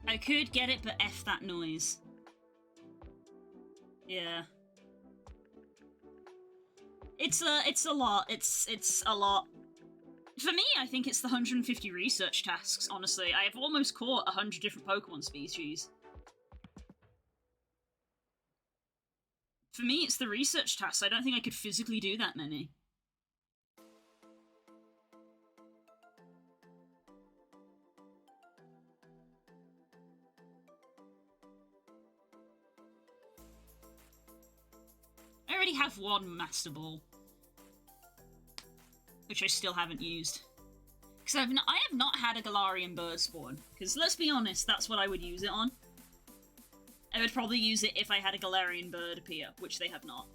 I could get it, but F that noise. Yeah. It's a lot. It's a lot. For me, I think it's the 150 research tasks, honestly. I have almost caught 100 different Pokemon species. For me, it's the research tasks. I don't think I could physically do that many. I already have one Master Ball, which I still haven't used. Because I have not had a Galarian bird spawn. Because let's be honest, that's what I would use it on. I would probably use it if I had a Galarian bird appear, which they have not.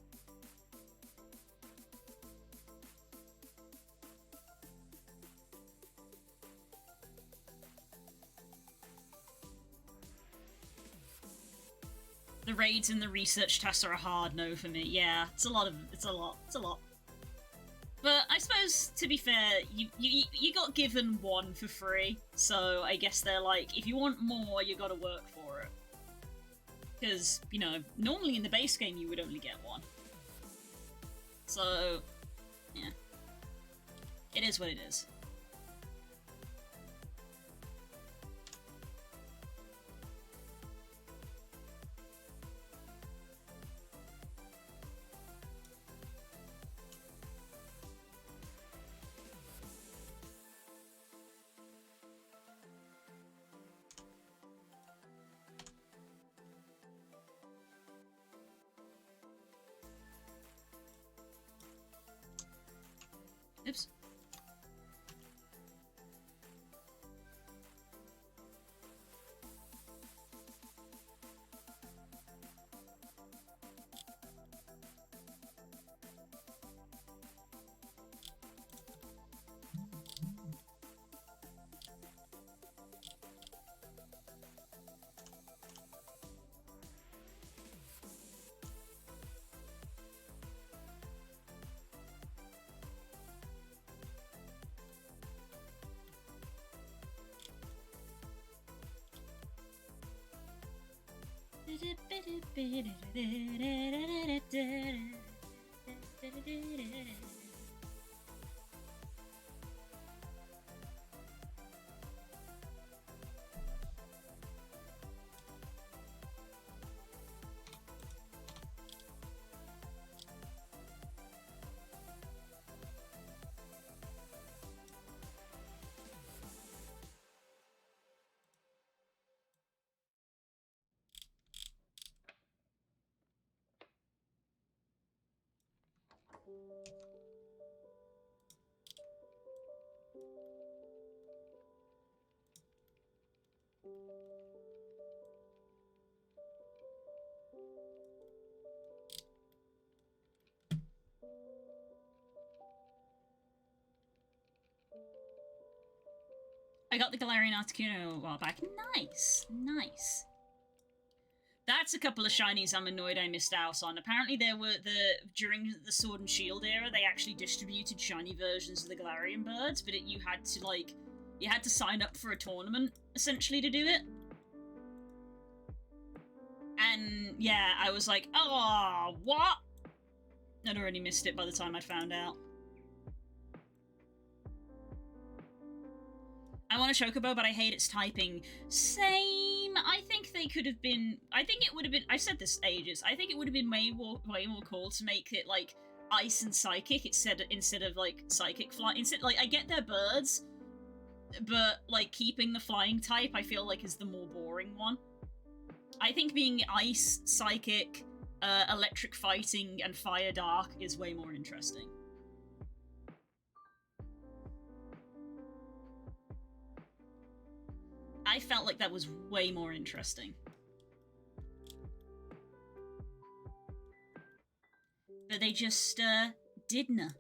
The raids and the research tests are a hard no for me. Yeah, it's a lot. But I suppose, to be fair, you got given one for free, so I guess they're like, if you want more, you gotta work for it. Because, you know, normally in the base game you would only get one. So, yeah. It is what it is. Oops. I got the Galarian Articuno a while back. Nice, nice. That's a couple of shinies I'm annoyed I missed out on. Apparently during the Sword and Shield era, they actually distributed shiny versions of the Galarian birds, but you had to sign up for a tournament, essentially, to do it. And yeah, I was like, oh, what? I'd already missed it by the time I'd found out. I want a Chocobo, but I hate its typing. Same. I think they could have been. I think it would have been. I've said this ages. I think it would have been way more cool to make it like ice and psychic instead of like psychic fly. Instead, like I get they're birds, but like keeping the flying type, I feel like is the more boring one. I think being ice, psychic, electric fighting, and fire dark is way more interesting. I felt like that was way more interesting. But they just, didn't.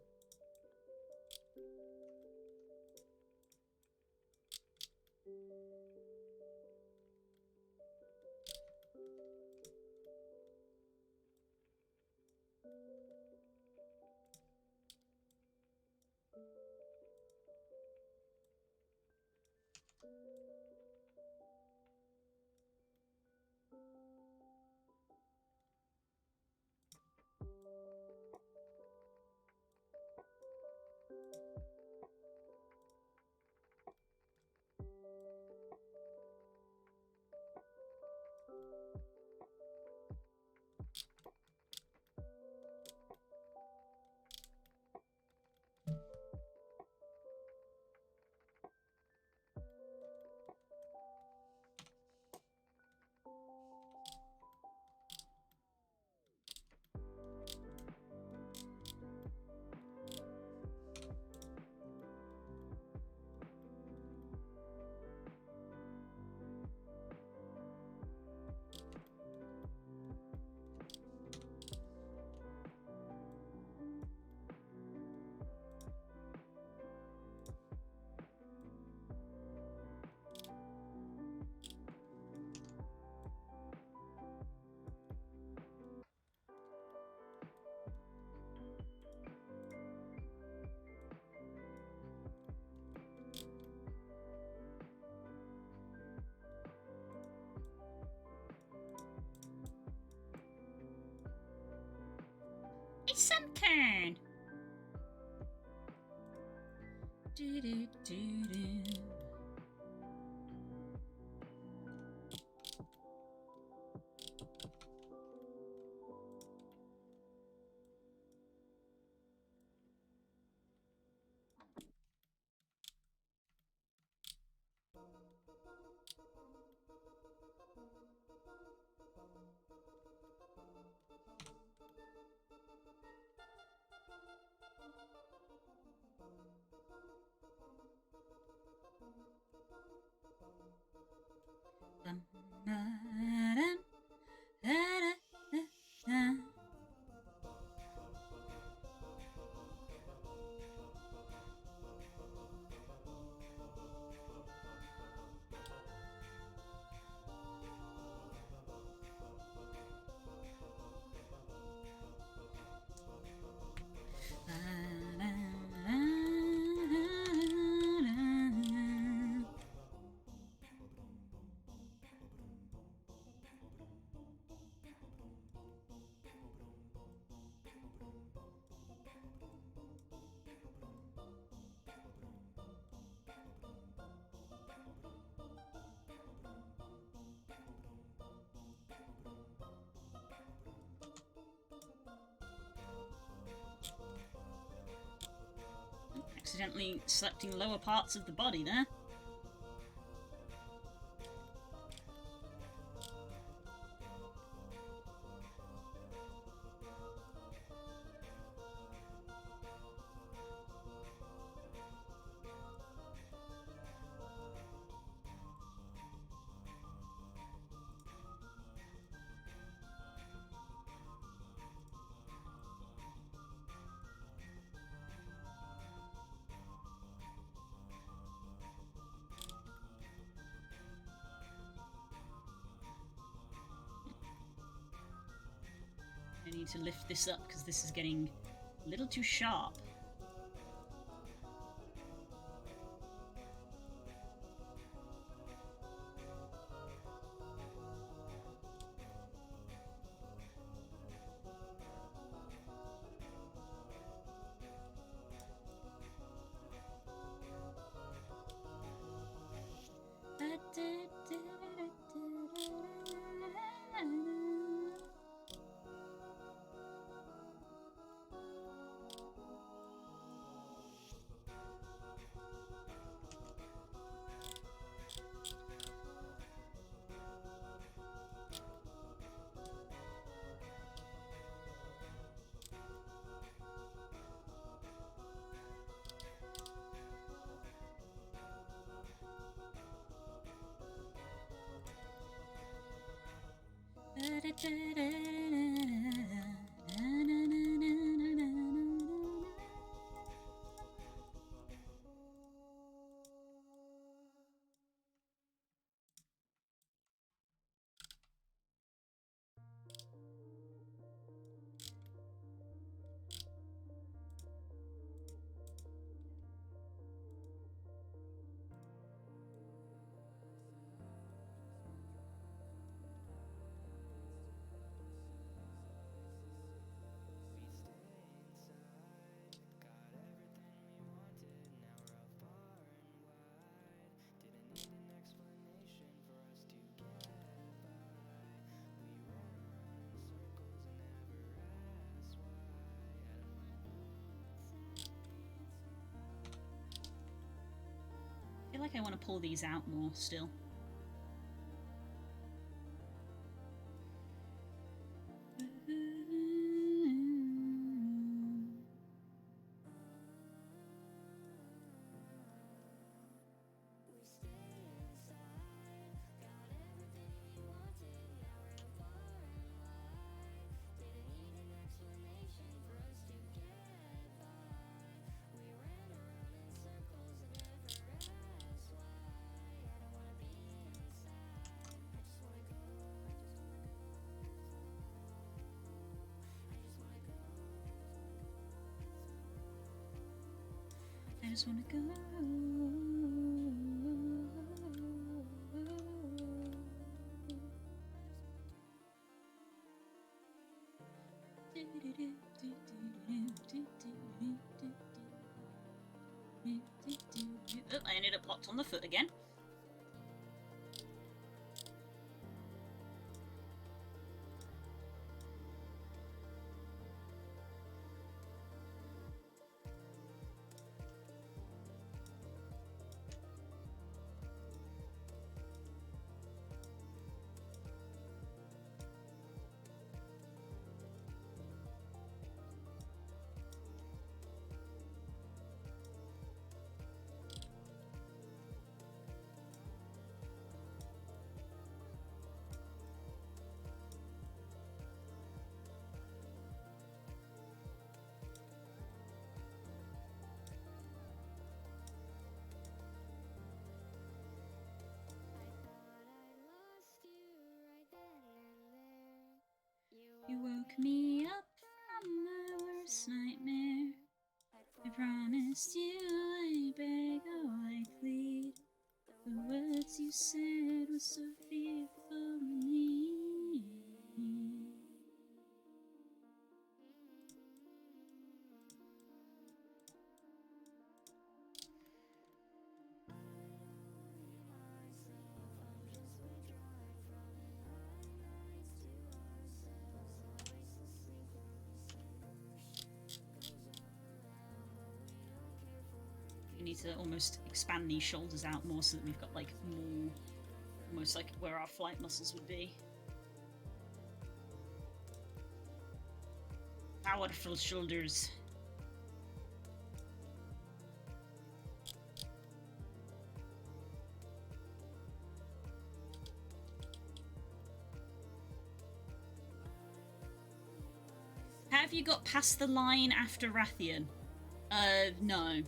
turn. Do, do, do, do. Dum, da, dum, da, da, da, da. Accidentally selecting lower parts of the body there. I need to lift this up because this is getting a little too sharp. I feel like I want to pull these out more still. I just wanna go. Do, do, do, do, do, do, do. Oh, I ended up locked on the foot again. You woke me up from my worst nightmare. I promised you I'd beg, oh I'd plead. The words you said were so fearfully. We need to almost expand these shoulders out more so that we've got like more, almost like where our flight muscles would be. Powerful shoulders. Have you got past the line after Rathian? No.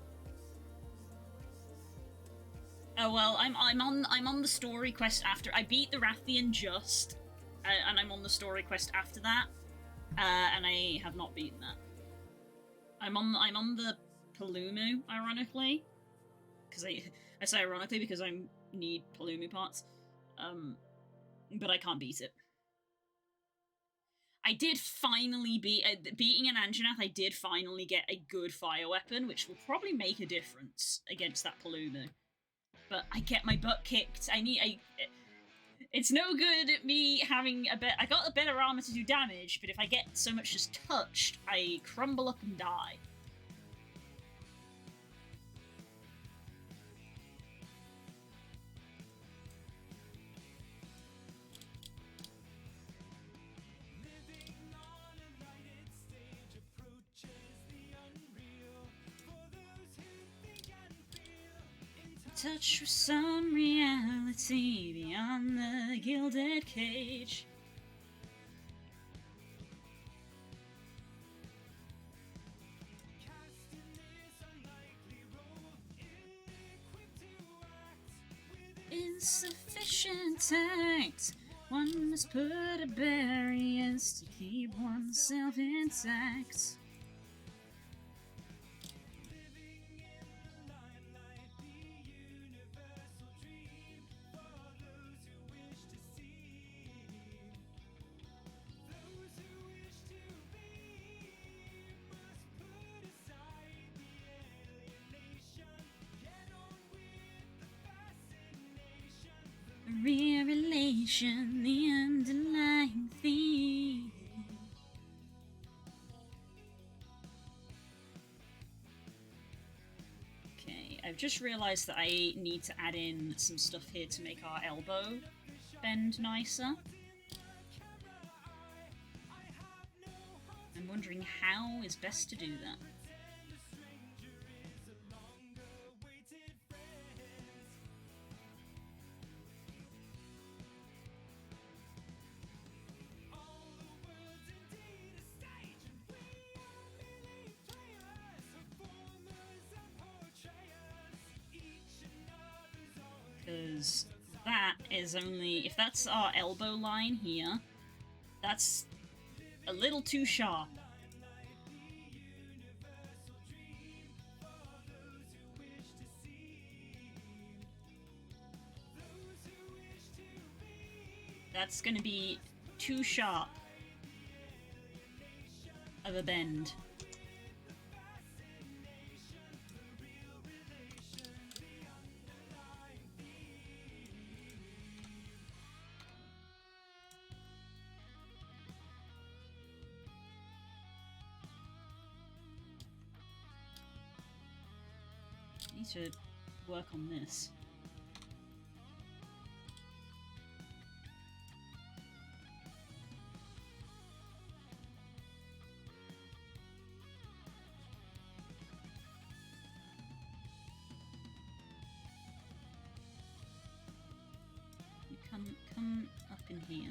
Oh well, I'm on the story quest after I beat the Rathian just, and I'm on the story quest after that, and I have not beaten that. I'm on the Palumu, ironically, because I say ironically because I need Palumu parts, but I can't beat it. I did finally beating an Anjanath. I did finally get a good fire weapon, which will probably make a difference against that Palumu. But I get my butt kicked. It's no good at me having I got a better armor to do damage, but if I get so much as touched, I crumble up and die. Touch with some reality beyond the gilded cage. Insufficient tact. One must put a barriers to keep oneself intact. Revelation, the underlying theme. Okay, I've just realised that I need to add in some stuff here to make our elbow bend nicer. I'm wondering how is best to do that. Because that is only, if that's our elbow line here, that's a little too sharp. That's gonna be too sharp of a bend. Need to work on this. You come up in here.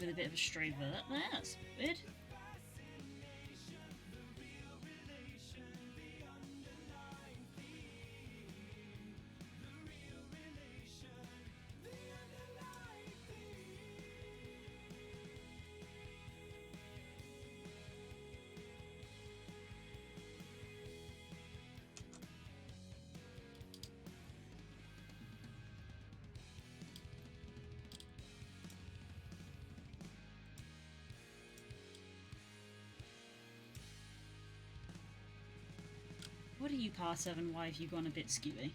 With a bit of a stray vert there, that's weird. What are you, Par 7? Why have you gone a bit skewy?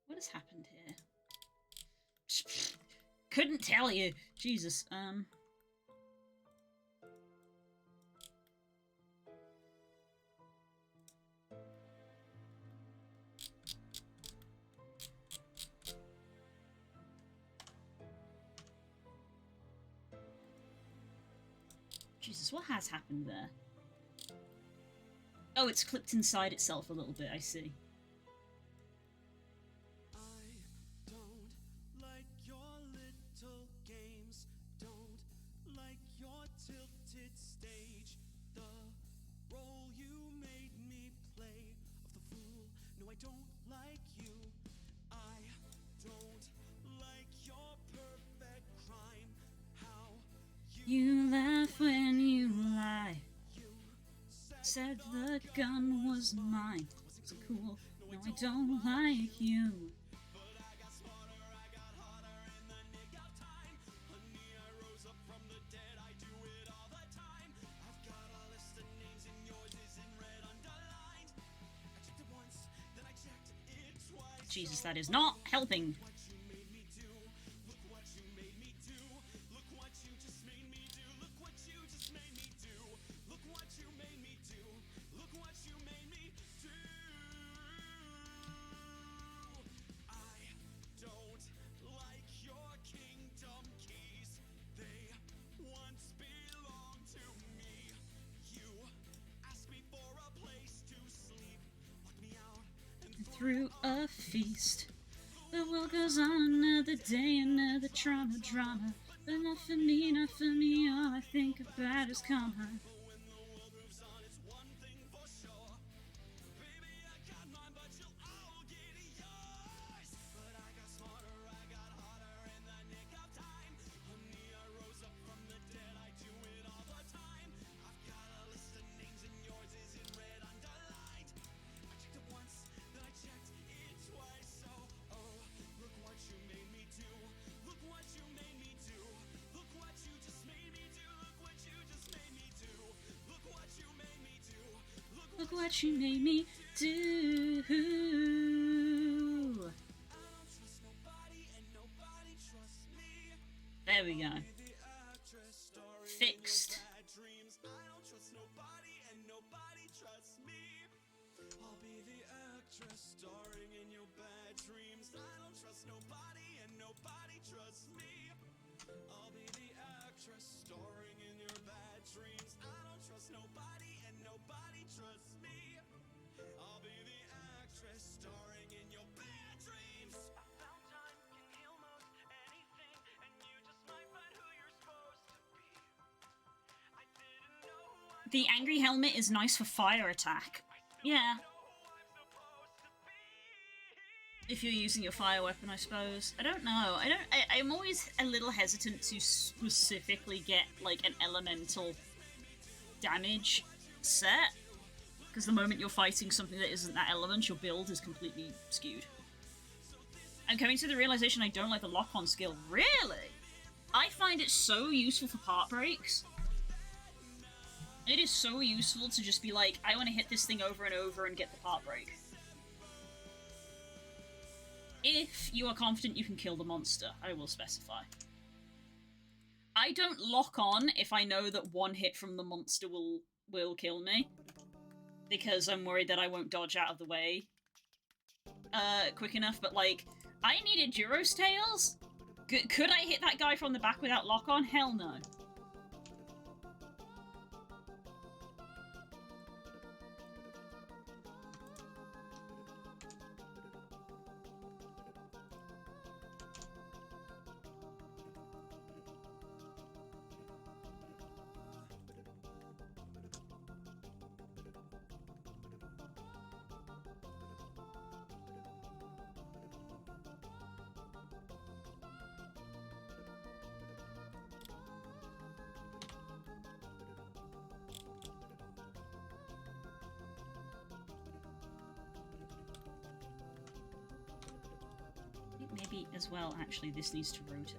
What has happened here? Couldn't tell you. Jesus. Jesus, what has happened there? Oh, it's clipped inside itself a little bit, I see. I don't like your little games, don't like your tilted stage, the role you made me play of the fool. No, I don't like you. I don't like your perfect crime. How You laugh when you lie. Said the gun was mine. It's cool. No, I don't like you. Jesus, that is not helping. Through a feast, the world goes on, another day, another drama. But not for me, all I think about is karma. Look what you made me do. There we go. Fixed. I'll be the actress starring in your bad dreams. I don't trust nobody and nobody trusts me. I'll be the actress starring in your bad dreams. I don't trust nobody and nobody trusts me. I'll be the actress starring in your bad dreams. I found time can heal most anything, and you just might find who you're supposed to be. I didn't know who The angry helmet is nice for fire attack. Yeah. if you're using your fire weapon, I suppose. I don't know. I'm always a little hesitant to specifically get, like, an elemental damage set. Because the moment you're fighting something that isn't that element, your build is completely skewed. I'm coming to the realization I don't like the lock-on skill. Really? I find it so useful for part breaks. It is so useful to just be like, I want to hit this thing over and over and get the part break. If you are confident you can kill the monster, I will specify. I don't lock on if I know that one hit from the monster will kill me. Because I'm worried that I won't dodge out of the way quick enough, but like, I needed Duro's Tails? Could I hit that guy from the back without lock-on? Hell no. Maybe as well, actually, this needs to rotate.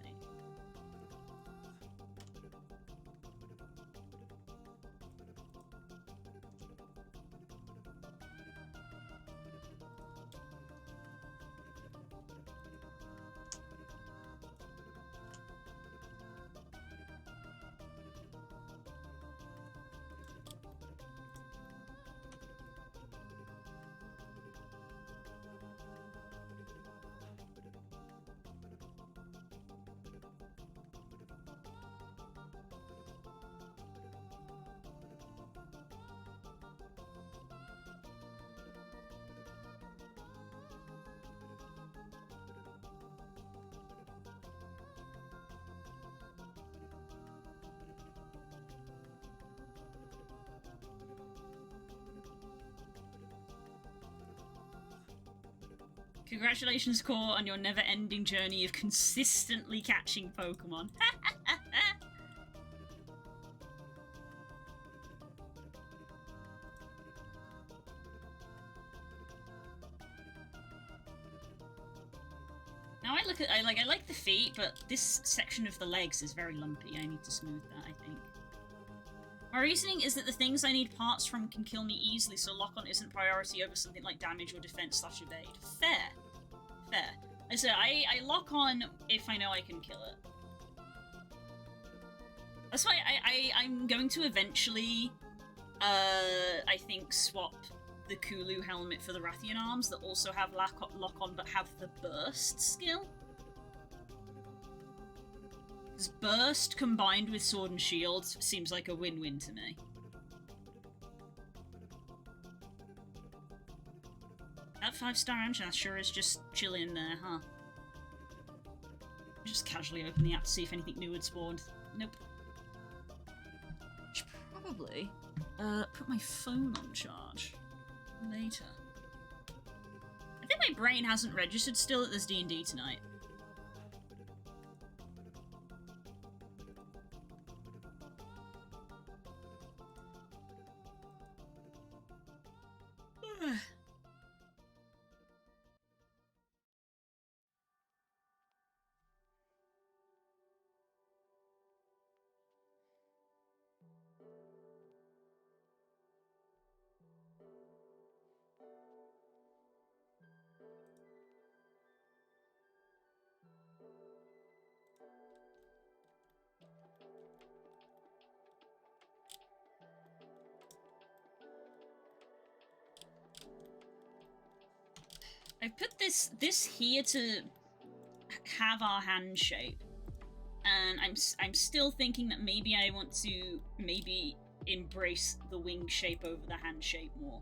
Congratulations, Core, on your never-ending journey of consistently catching Pokemon. Now I like the feet, but this section of the legs is very lumpy. I need to smooth that, I think. My reasoning is that the things I need parts from can kill me easily, so lock-on isn't priority over something like damage or defense/evade. Fair. Fair. I said I lock on if I know I can kill it. That's why I'm going to eventually, I think, swap the Kulu helmet for the Rathian arms that also have lock-on but have the burst skill. Because burst combined with sword and shield seems like a win-win to me. That 5-star engine sure is just chilling there, huh? Just casually open the app to see if anything new had spawned. Nope. Should probably put my phone on charge later. I think my brain hasn't registered still that there's D&D tonight. I've put this here to have our hand shape, and I'm still thinking that maybe I want to embrace the wing shape over the hand shape more.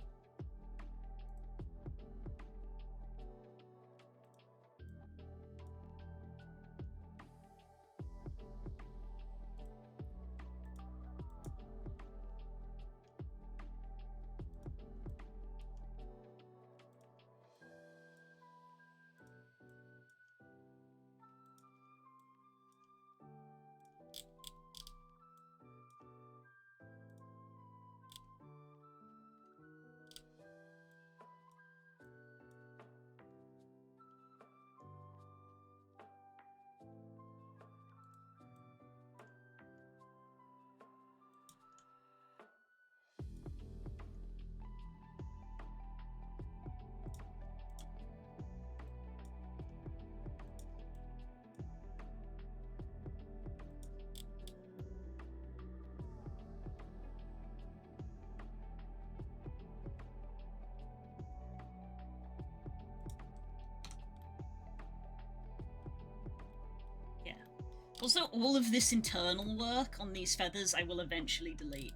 Also, all of this internal work on these feathers I will eventually delete.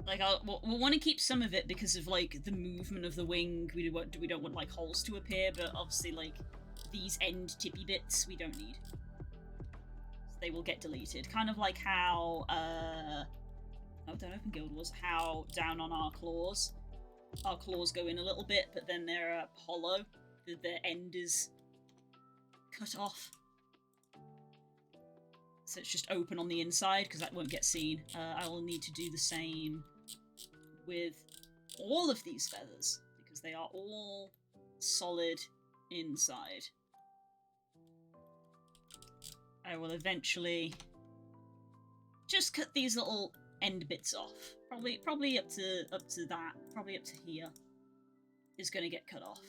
Like, we'll want to keep some of it because of, like, the movement of the wing. We don't want, like, holes to appear, but obviously, like, these end tippy bits we don't need. So they will get deleted. Kind of like how, oh, don't open Guild Wars. How down on our claws go in a little bit, but then they're hollow. The end is cut off. So it's just open on the inside, because that won't get seen. I will need to do the same with all of these feathers, because they are all solid inside. I will eventually just cut these little end bits off. Probably up to that. Probably up to here is going to get cut off.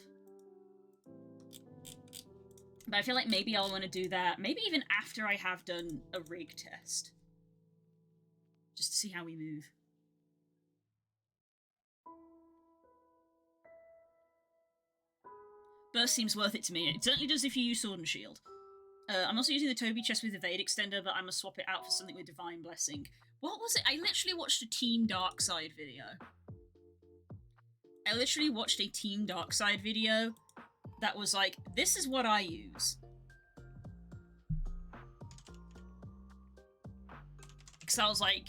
But I feel like maybe I'll want to do that, maybe even after I have done a rig test. Just to see how we move. Burst seems worth it to me. It certainly does if you use Sword and Shield. I'm also using the Toby chest with Evade Extender, but I must swap it out for something with Divine Blessing. What was it? I literally watched a Team Darkside video. That was like, this is what I use. Because I was like,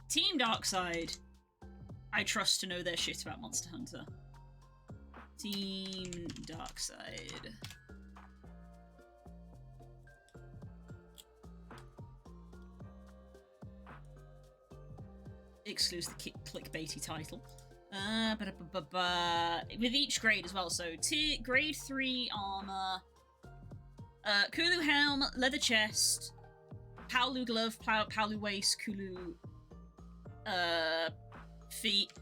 Team Darkside, I trust to know their shit about Monster Hunter. Team Darkside. Excludes the clickbaity title. With each grade as well, so grade 3 armor, Kulu helm, leather chest, Paolu glove, Paolu waist, Kulu feet.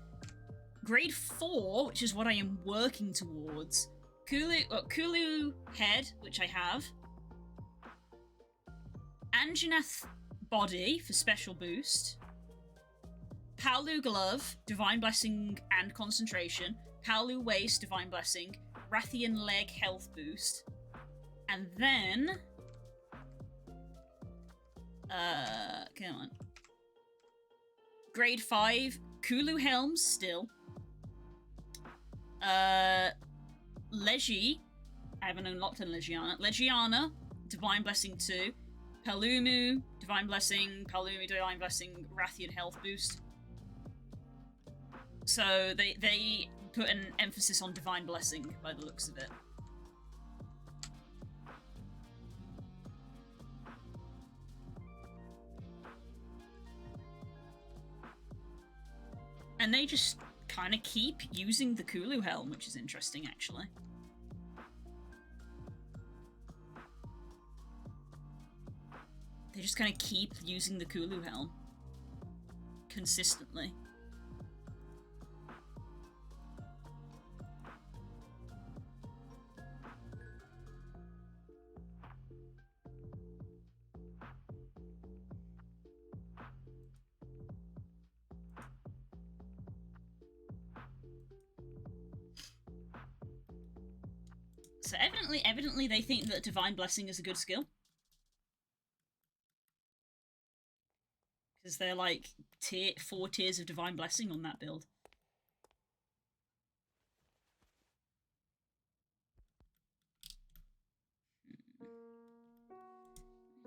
Grade 4, which is what I am working towards, Kulu head, which I have, Anjanath body for special boost, Paolu glove, Divine Blessing and Concentration, Paolu waist, Divine Blessing, Rathian leg health boost, and then come on. Grade 5, Kulu helms still. Legi, I haven't unlocked on Legiana. Legiana, Divine Blessing 2, Palumu, Divine Blessing, Palumu, Divine Blessing, Rathian health boost. So they put an emphasis on Divine Blessing by the looks of it. And they just kind of keep using the Kulu helm, which is interesting, actually. They just kind of keep using the Kulu helm consistently. So evidently they think that Divine Blessing is a good skill. Because they're like 4 tiers of Divine Blessing on that build.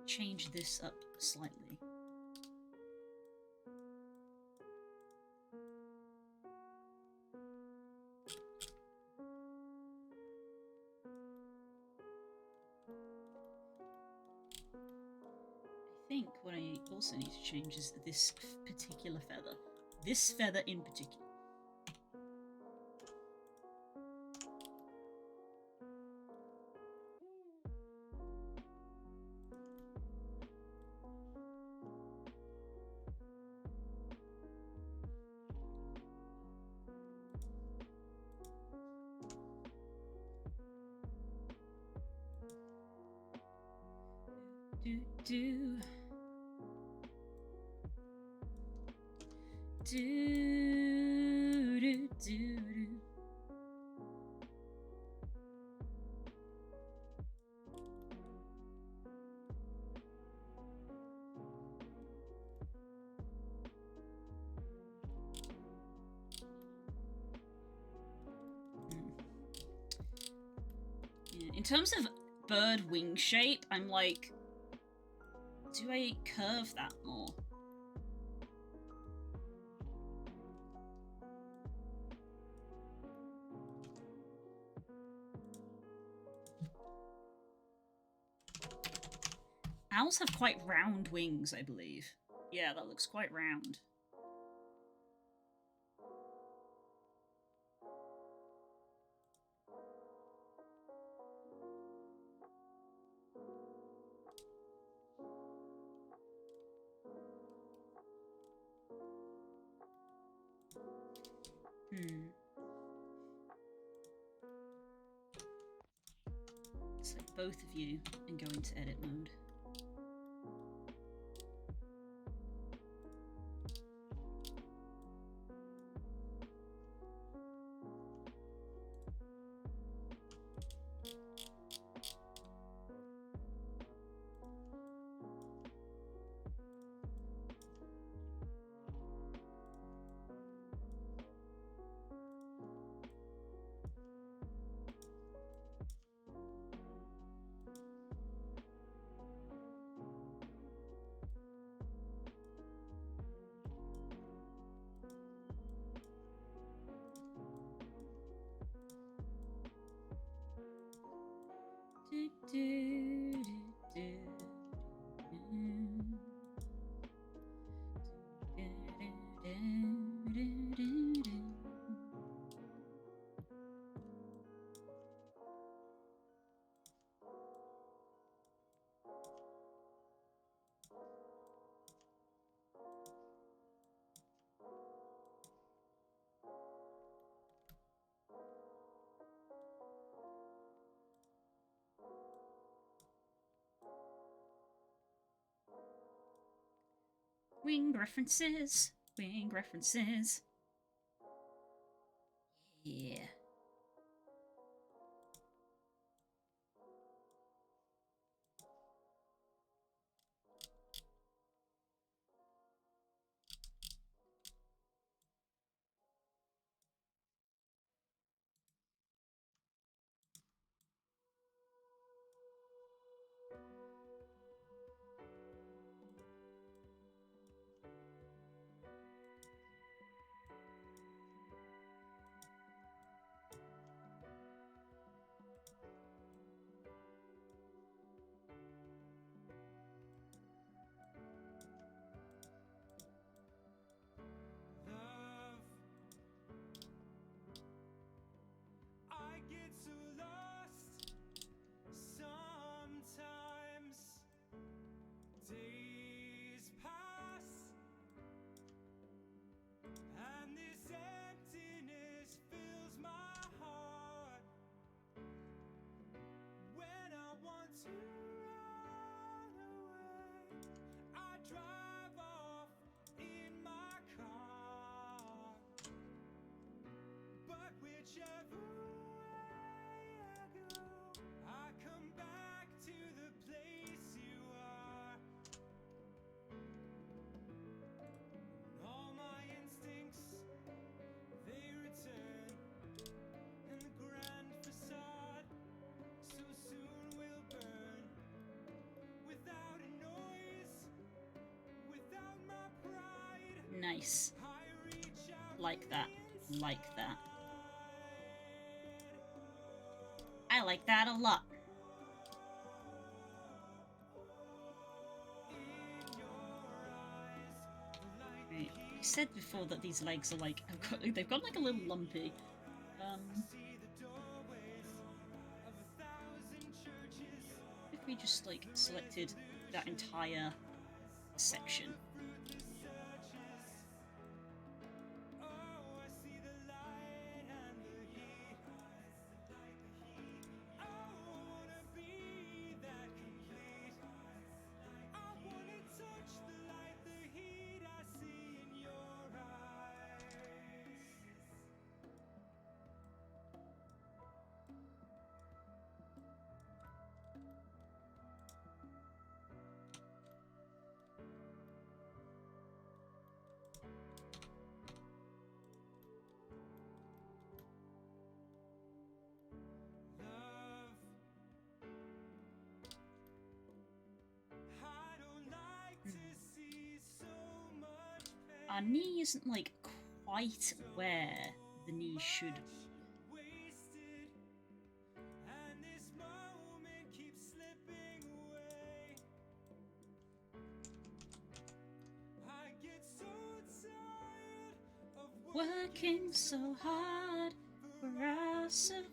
Change this up slightly. I think what I also need to change is this particular feather. This feather in particular. In terms of bird wing shape, I'm like, do I curve that more? Owls have quite round wings, I believe. Yeah, that looks quite round. Select both of you and go into edit mode. Wing references. Wing references. Yeah. Love, I get so lost sometimes. Days pass, and this emptiness fills my heart. When I want to run away, I drive off in my car. But whichever way I go, I come back to the place you are. All my instincts, they return, and the grand facade so soon will burn. Without a noise, without my pride, Nice. I reach out Like from that. the Like that. inside. I like that a lot. In your eyes, the light Right. I said before that these legs are like, they've got like a little lumpy. see the doorways of 1,000 churches. If we just like selected that entire section. Fruitless searches. Oh, I see the light and the heat. Oh, I wanna be that complete. I wanna touch the light, the heat I see in your eyes. our knee isn't like quite where the knee should be. wasted, and this moment keeps slipping away. I get so tired of Working so hard for our survival.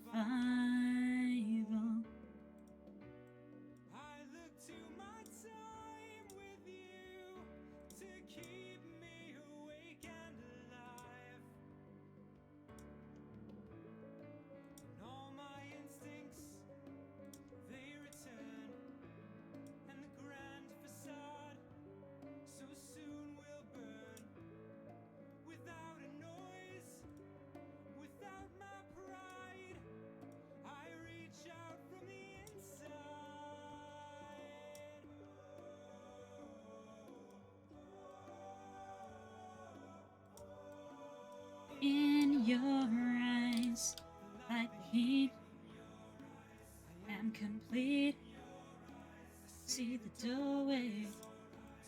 I look to my time with you to keep me awake and alive. And all my instincts, they return, and the grand facade so soon will burn. Without a noise, without my pride, I reach out from the inside. In your eyes, like the heat, I am complete. See the doorway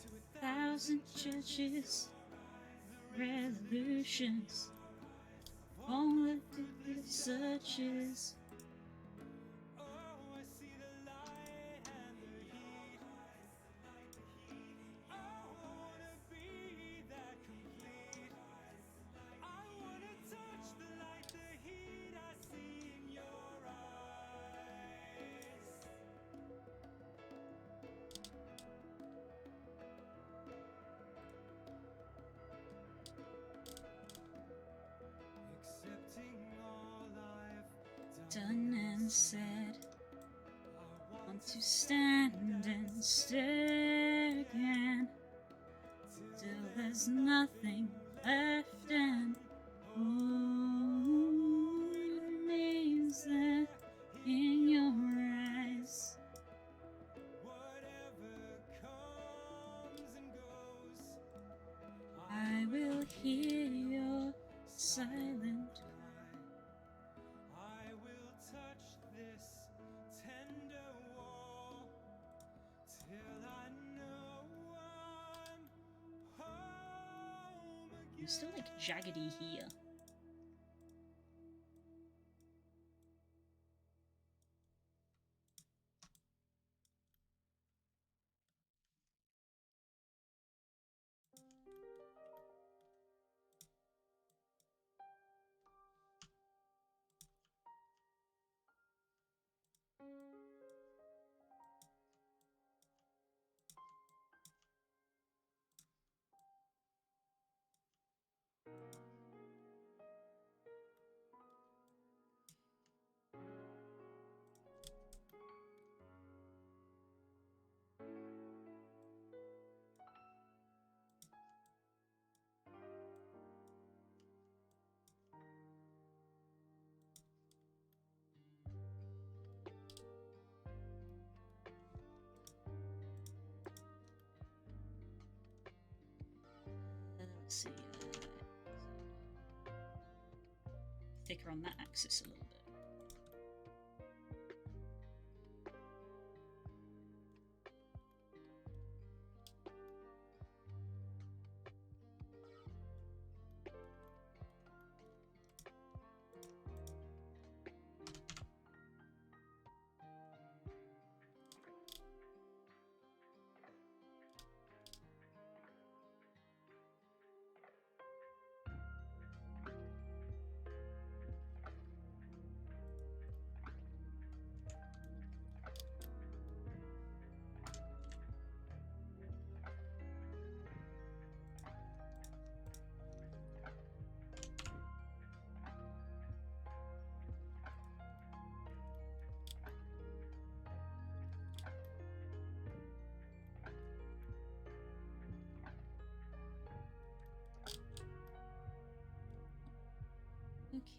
to 1,000 churches, revolutions, formulative searches. Oh, I see the light and the heat. I wanna be that complete. I wanna touch the light, the heat I see in your eyes. Accepting all I've Done and said, I want to stand and stare again. Till there's nothing left and all remains there in your eyes. whatever comes and goes. I will hear your silent cry. I will touch this tender wall till I know I'm home again. I'm still like jaggedy here. Let's see. Thicker on that axis a little bit.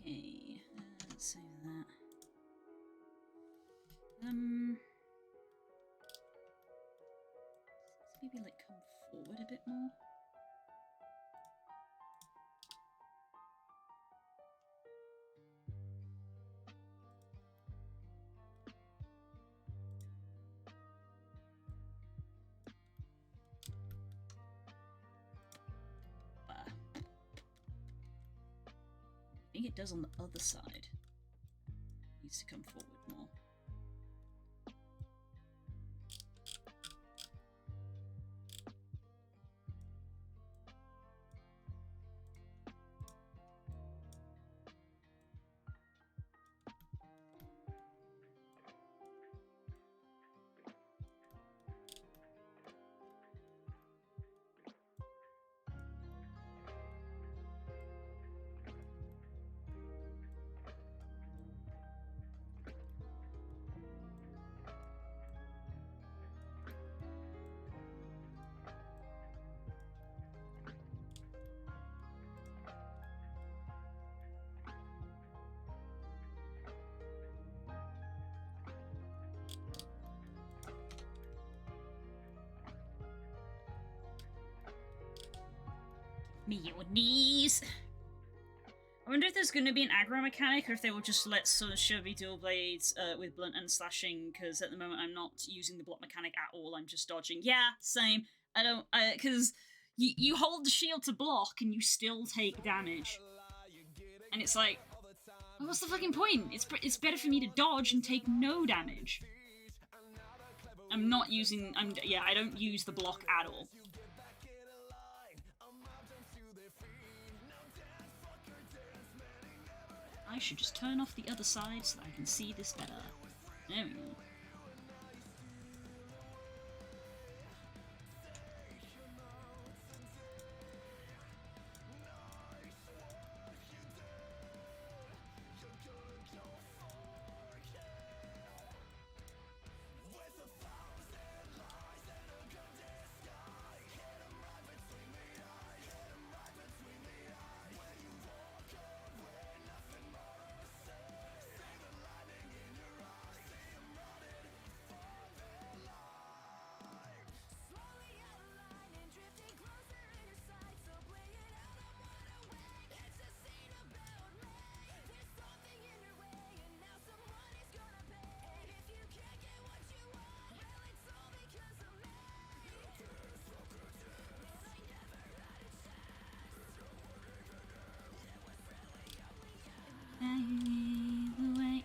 Okay, let's save that. Let's maybe like come forward a bit more. think it does on the other side. Needs to come forward more. Me your knees. I wonder if there's going to be an aggro mechanic, or if they will just let sort of Shovey dual blades with blunt and slashing. Because at the moment I'm not using the block mechanic at all. I'm just dodging. Yeah, same. I don't because you hold the shield to block and you still take damage, and it's like, well, what's the fucking point? It's better for me to dodge and take no damage. I'm not using. I don't use the block at all. I should just turn off the other side so that I can see this better. There we go.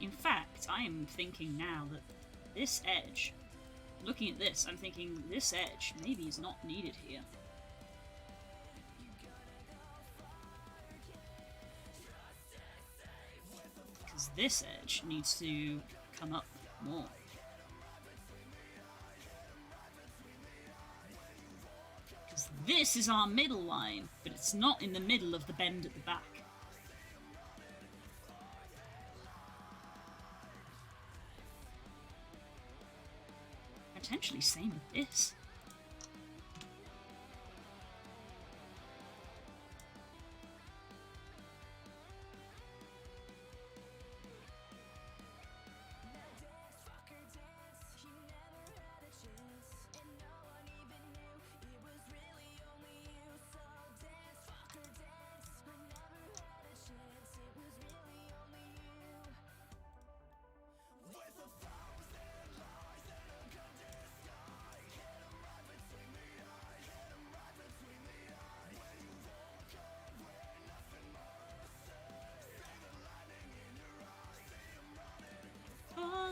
In fact, I'm thinking now that this edge, looking at this, I'm thinking this edge maybe is not needed here. Because this edge needs to come up more. Because this is our middle line, but it's not in the middle of the bend at the back. Potentially same with this.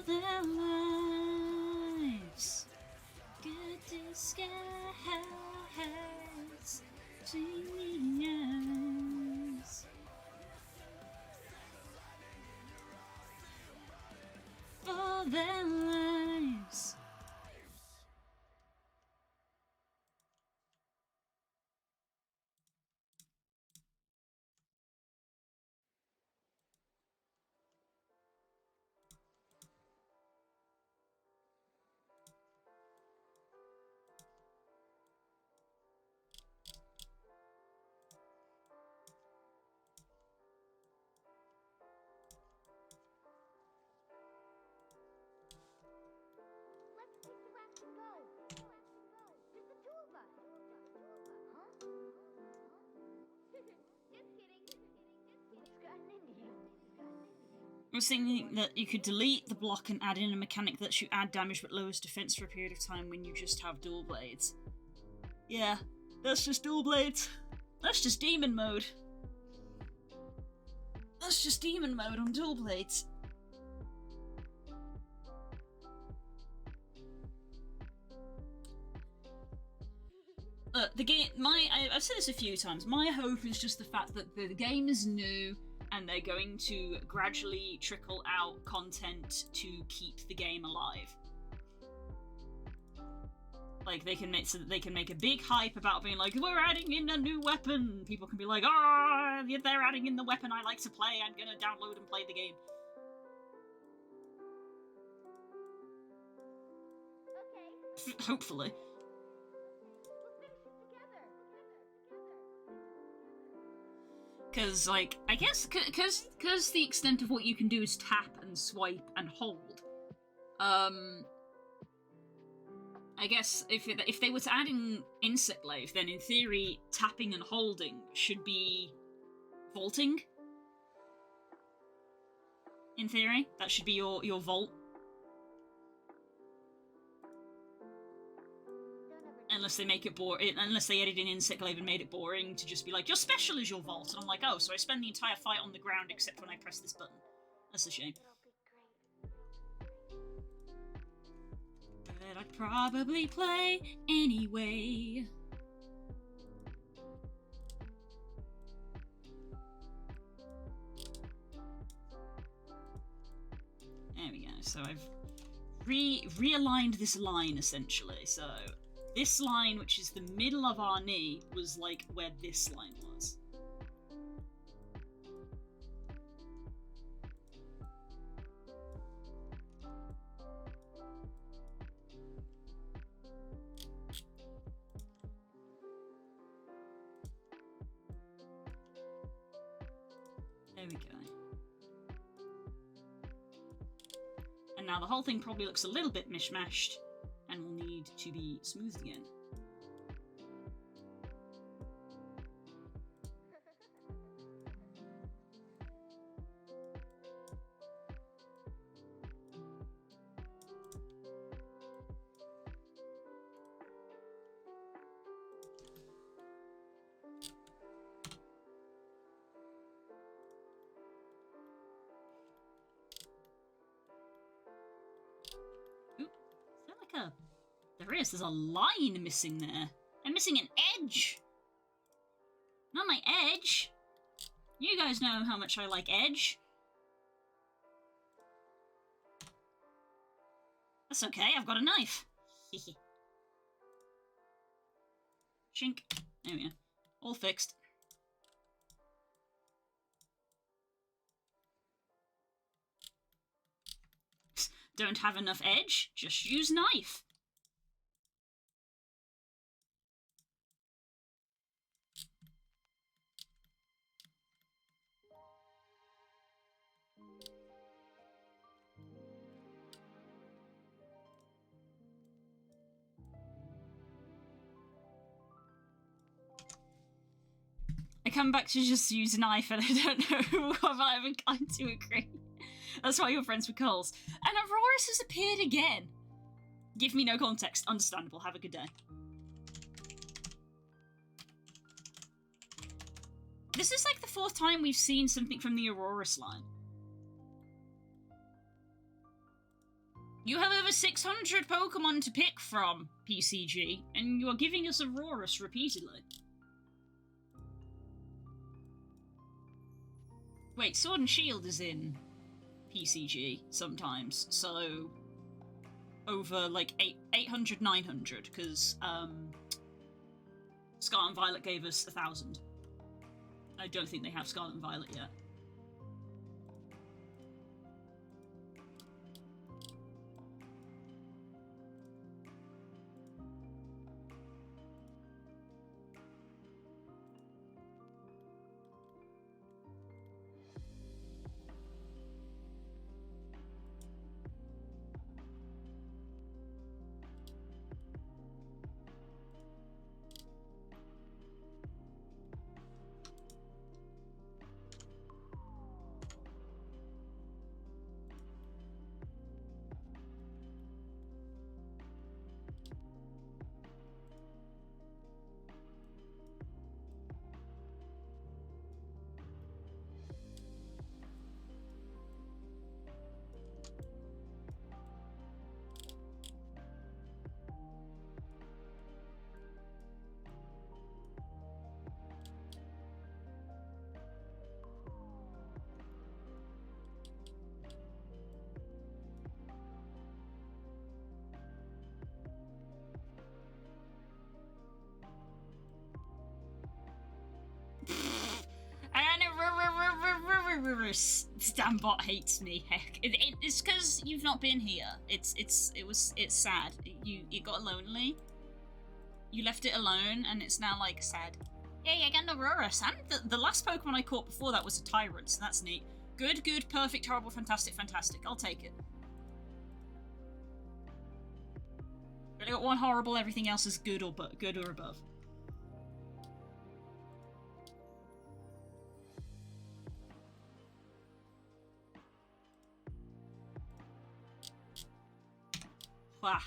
Their lives, good disguise, genius. For their lives. I was thinking that you could delete the block and add in a mechanic that lets you add damage but lowers defense for a period of time when you just have dual blades. Yeah, that's just dual blades. That's just demon mode. That's just demon mode on dual blades. The game, I've said this a few times, my hope is just the fact that the game is new and they're going to gradually trickle out content to keep the game alive. Like, they can make a big hype about being like, we're adding in a new weapon! People can be like, oh, they're adding in the weapon I like to play, I'm gonna download and play the game. Okay. Hopefully. Because, like, I guess, because the extent of what you can do is tap and swipe and hold, I guess if they were to add in Insect Glaive, then in theory, tapping and holding should be vaulting. In theory, that should be your vault. Unless they make it unless they added in Insect Glaive and made it boring to just be like, your special is your vault, and I'm like, oh, so I spend the entire fight on the ground except when I press this button. That's a shame. But I'd probably play anyway. There we go. So I've realigned this line essentially. So this line, which is the middle of our knee, was like where this line was. There we go. And now the whole thing probably looks a little bit mishmashed and will need to be smoothed again. There's a line missing there. I'm missing an edge. Not my edge. You guys know how much I like edge. That's okay, I've got a knife. Shink. There we go. All fixed. Don't have enough edge? Just use knife. I come back to just use a knife and I don't know if I'm inclined to agree. That's why you're friends with Coles. And Auroras has appeared again. Give me no context. Understandable. Have a good day. This is like the 4th time we've seen something from the Auroras line. You have over 600 Pokemon to pick from, PCG, and you are giving us Auroras repeatedly. Wait, Sword and Shield is in PCG sometimes, so over like 800, 900, because Scarlet and Violet gave us 1,000. I don't think they have Scarlet and Violet yet. This damn bot hates me. Heck, it's because you've not been here. It's sad. It got lonely. You left it alone, and it's now like sad. Yay, I got an Aurora. And the last Pokemon I caught before that was a Tyrant, so that's neat. Good, good, perfect, horrible, fantastic, fantastic. I'll take it. I got one horrible. Everything else is good or above. Wow.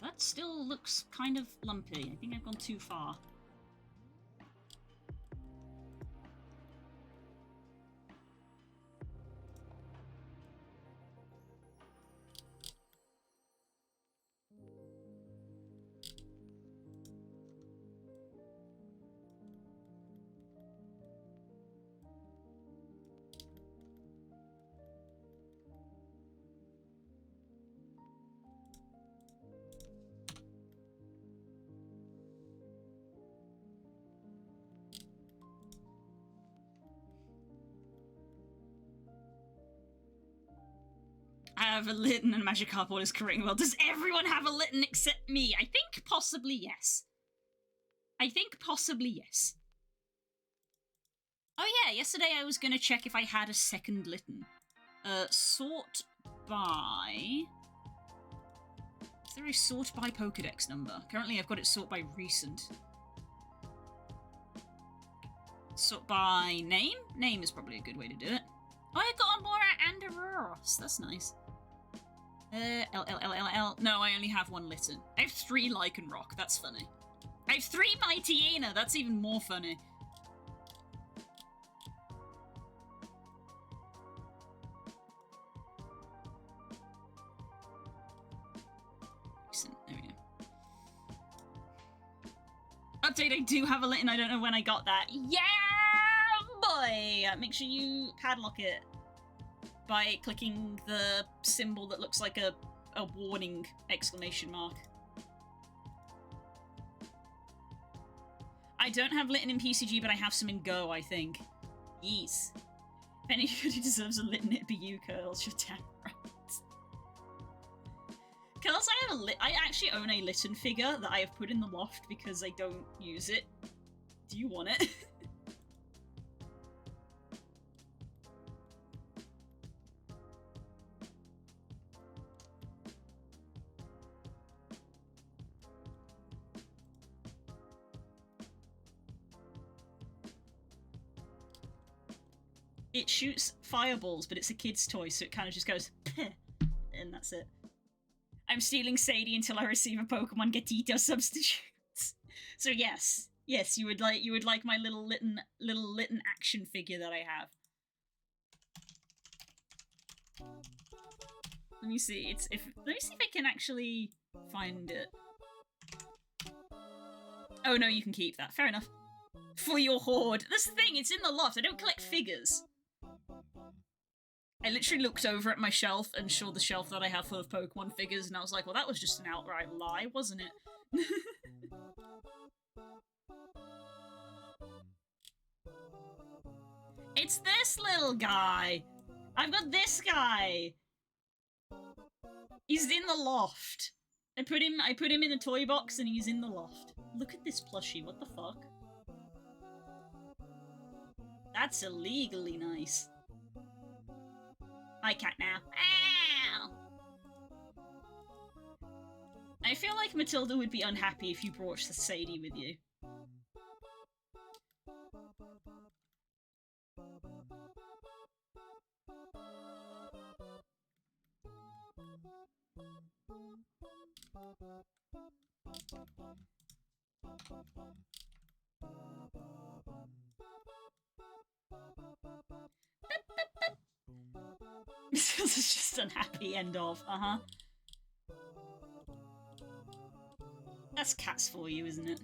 That still looks kind of lumpy. I think I've gone too far. I have a Litten and Magikarp is correct. Well, does everyone have a Litten except me? I think possibly yes. Oh yeah, yesterday I was gonna check if I had a second Litten. Sort by... Is there a sort by Pokedex number? Currently I've got it sort by recent. Sort by name? Name is probably a good way to do it. Oh, I got on Mora and Auroros. That's nice. L. No, I only have one Litten. I have 3 Lycanroc. That's funny. I have 3 Mightyena. That's even more funny. There we go. Update, I do have a Litten. I don't know when I got that. Yeah, boy! Make sure you padlock it by clicking the symbol that looks like a warning exclamation mark. I don't have Litten in PCG, but I have some in Go, I think. Yes. If anybody deserves a Litten, it'd be you, Curls. You're damn right. Curls, I actually own a Litten figure that I have put in the loft because I don't use it. Do you want it? It shoots fireballs, but it's a kid's toy, so it kind of just goes, Peh, and that's it. I'm stealing Sadie until I receive a Pokemon Gatito substitutes. So yes, you would like my little Litten action figure that I have. Let me see. Let me see if I can actually find it. Oh no, you can keep that. Fair enough. For your hoard. That's the thing. It's in the loft. I don't collect figures. I literally looked over at my shelf and saw the shelf that I have full of Pokemon figures, and I was like, well, that was just an outright lie, wasn't it? It's this little guy! I've got this guy! He's in the loft. I put him in a toy box and he's in the loft. Look at this plushie, what the fuck? That's illegally nice. Hi, cat now. Ow! I feel like Matilda would be unhappy if you brought Sadie with you. This is just unhappy end of, That's cats for you, isn't it?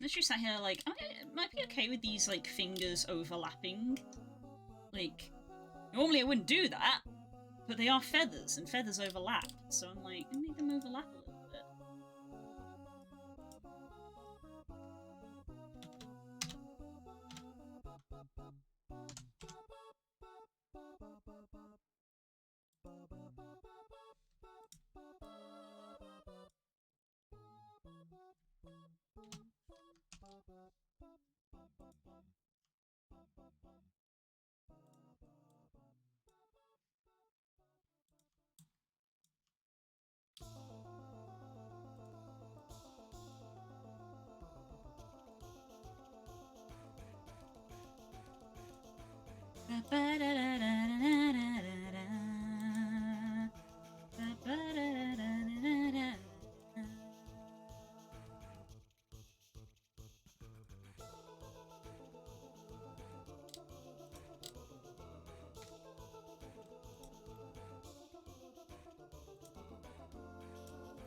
Literally sat here like, I might be okay with these like fingers overlapping. Like, normally I wouldn't do that, but they are feathers, and feathers overlap, so I'm like, I'll make them overlap a little bit.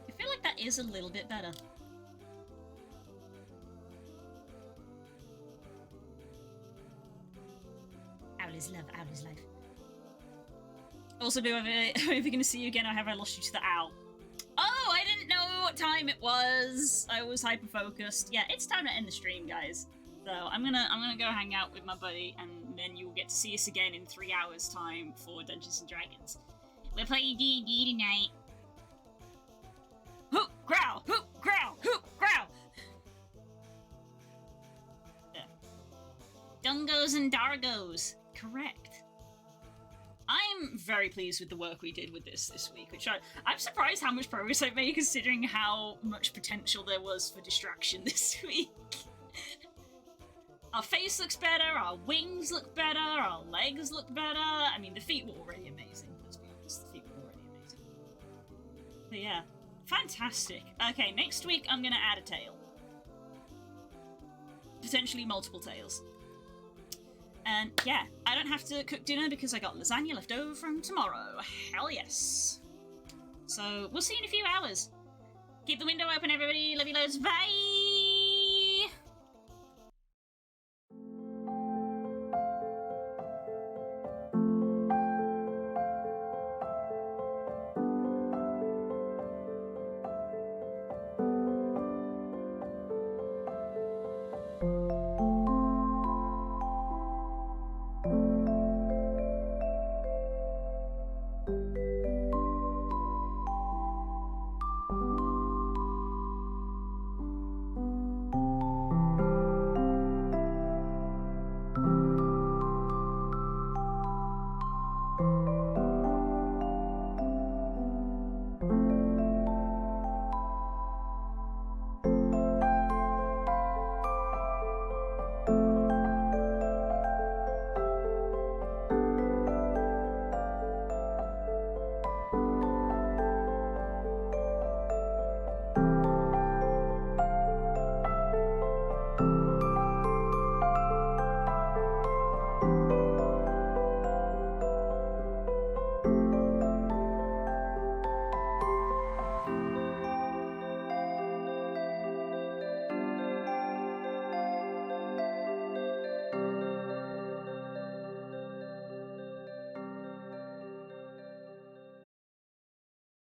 I feel like that is a little bit better. Owl is love, owl is life. Also, do if you're going to see you again, or have I lost you to the owl? Oh, I didn't know what time it was. I was hyper focused. Yeah, it's time to end the stream, guys. So I'm gonna go hang out with my buddy, and then you'll get to see us again in 3 hours' time for Dungeons and Dragons. We're playing D&D tonight. Hoop, growl, hoop, growl, hoop, growl. Yeah. Dungos and Dargos. Correct. I'm very pleased with the work we did with this week, which I'm surprised how much progress I've made considering how much potential there was for distraction this week. Our face looks better, our wings look better, our legs look better. I mean, the feet were already amazing, let's be honest. The feet were already amazing. But yeah, fantastic. Okay, next week I'm gonna add a tail. Potentially multiple tails. And yeah, I don't have to cook dinner because I got lasagna left over from tomorrow. Hell yes. So we'll see you in a few hours. Keep the window open, everybody. Love you loads. Bye!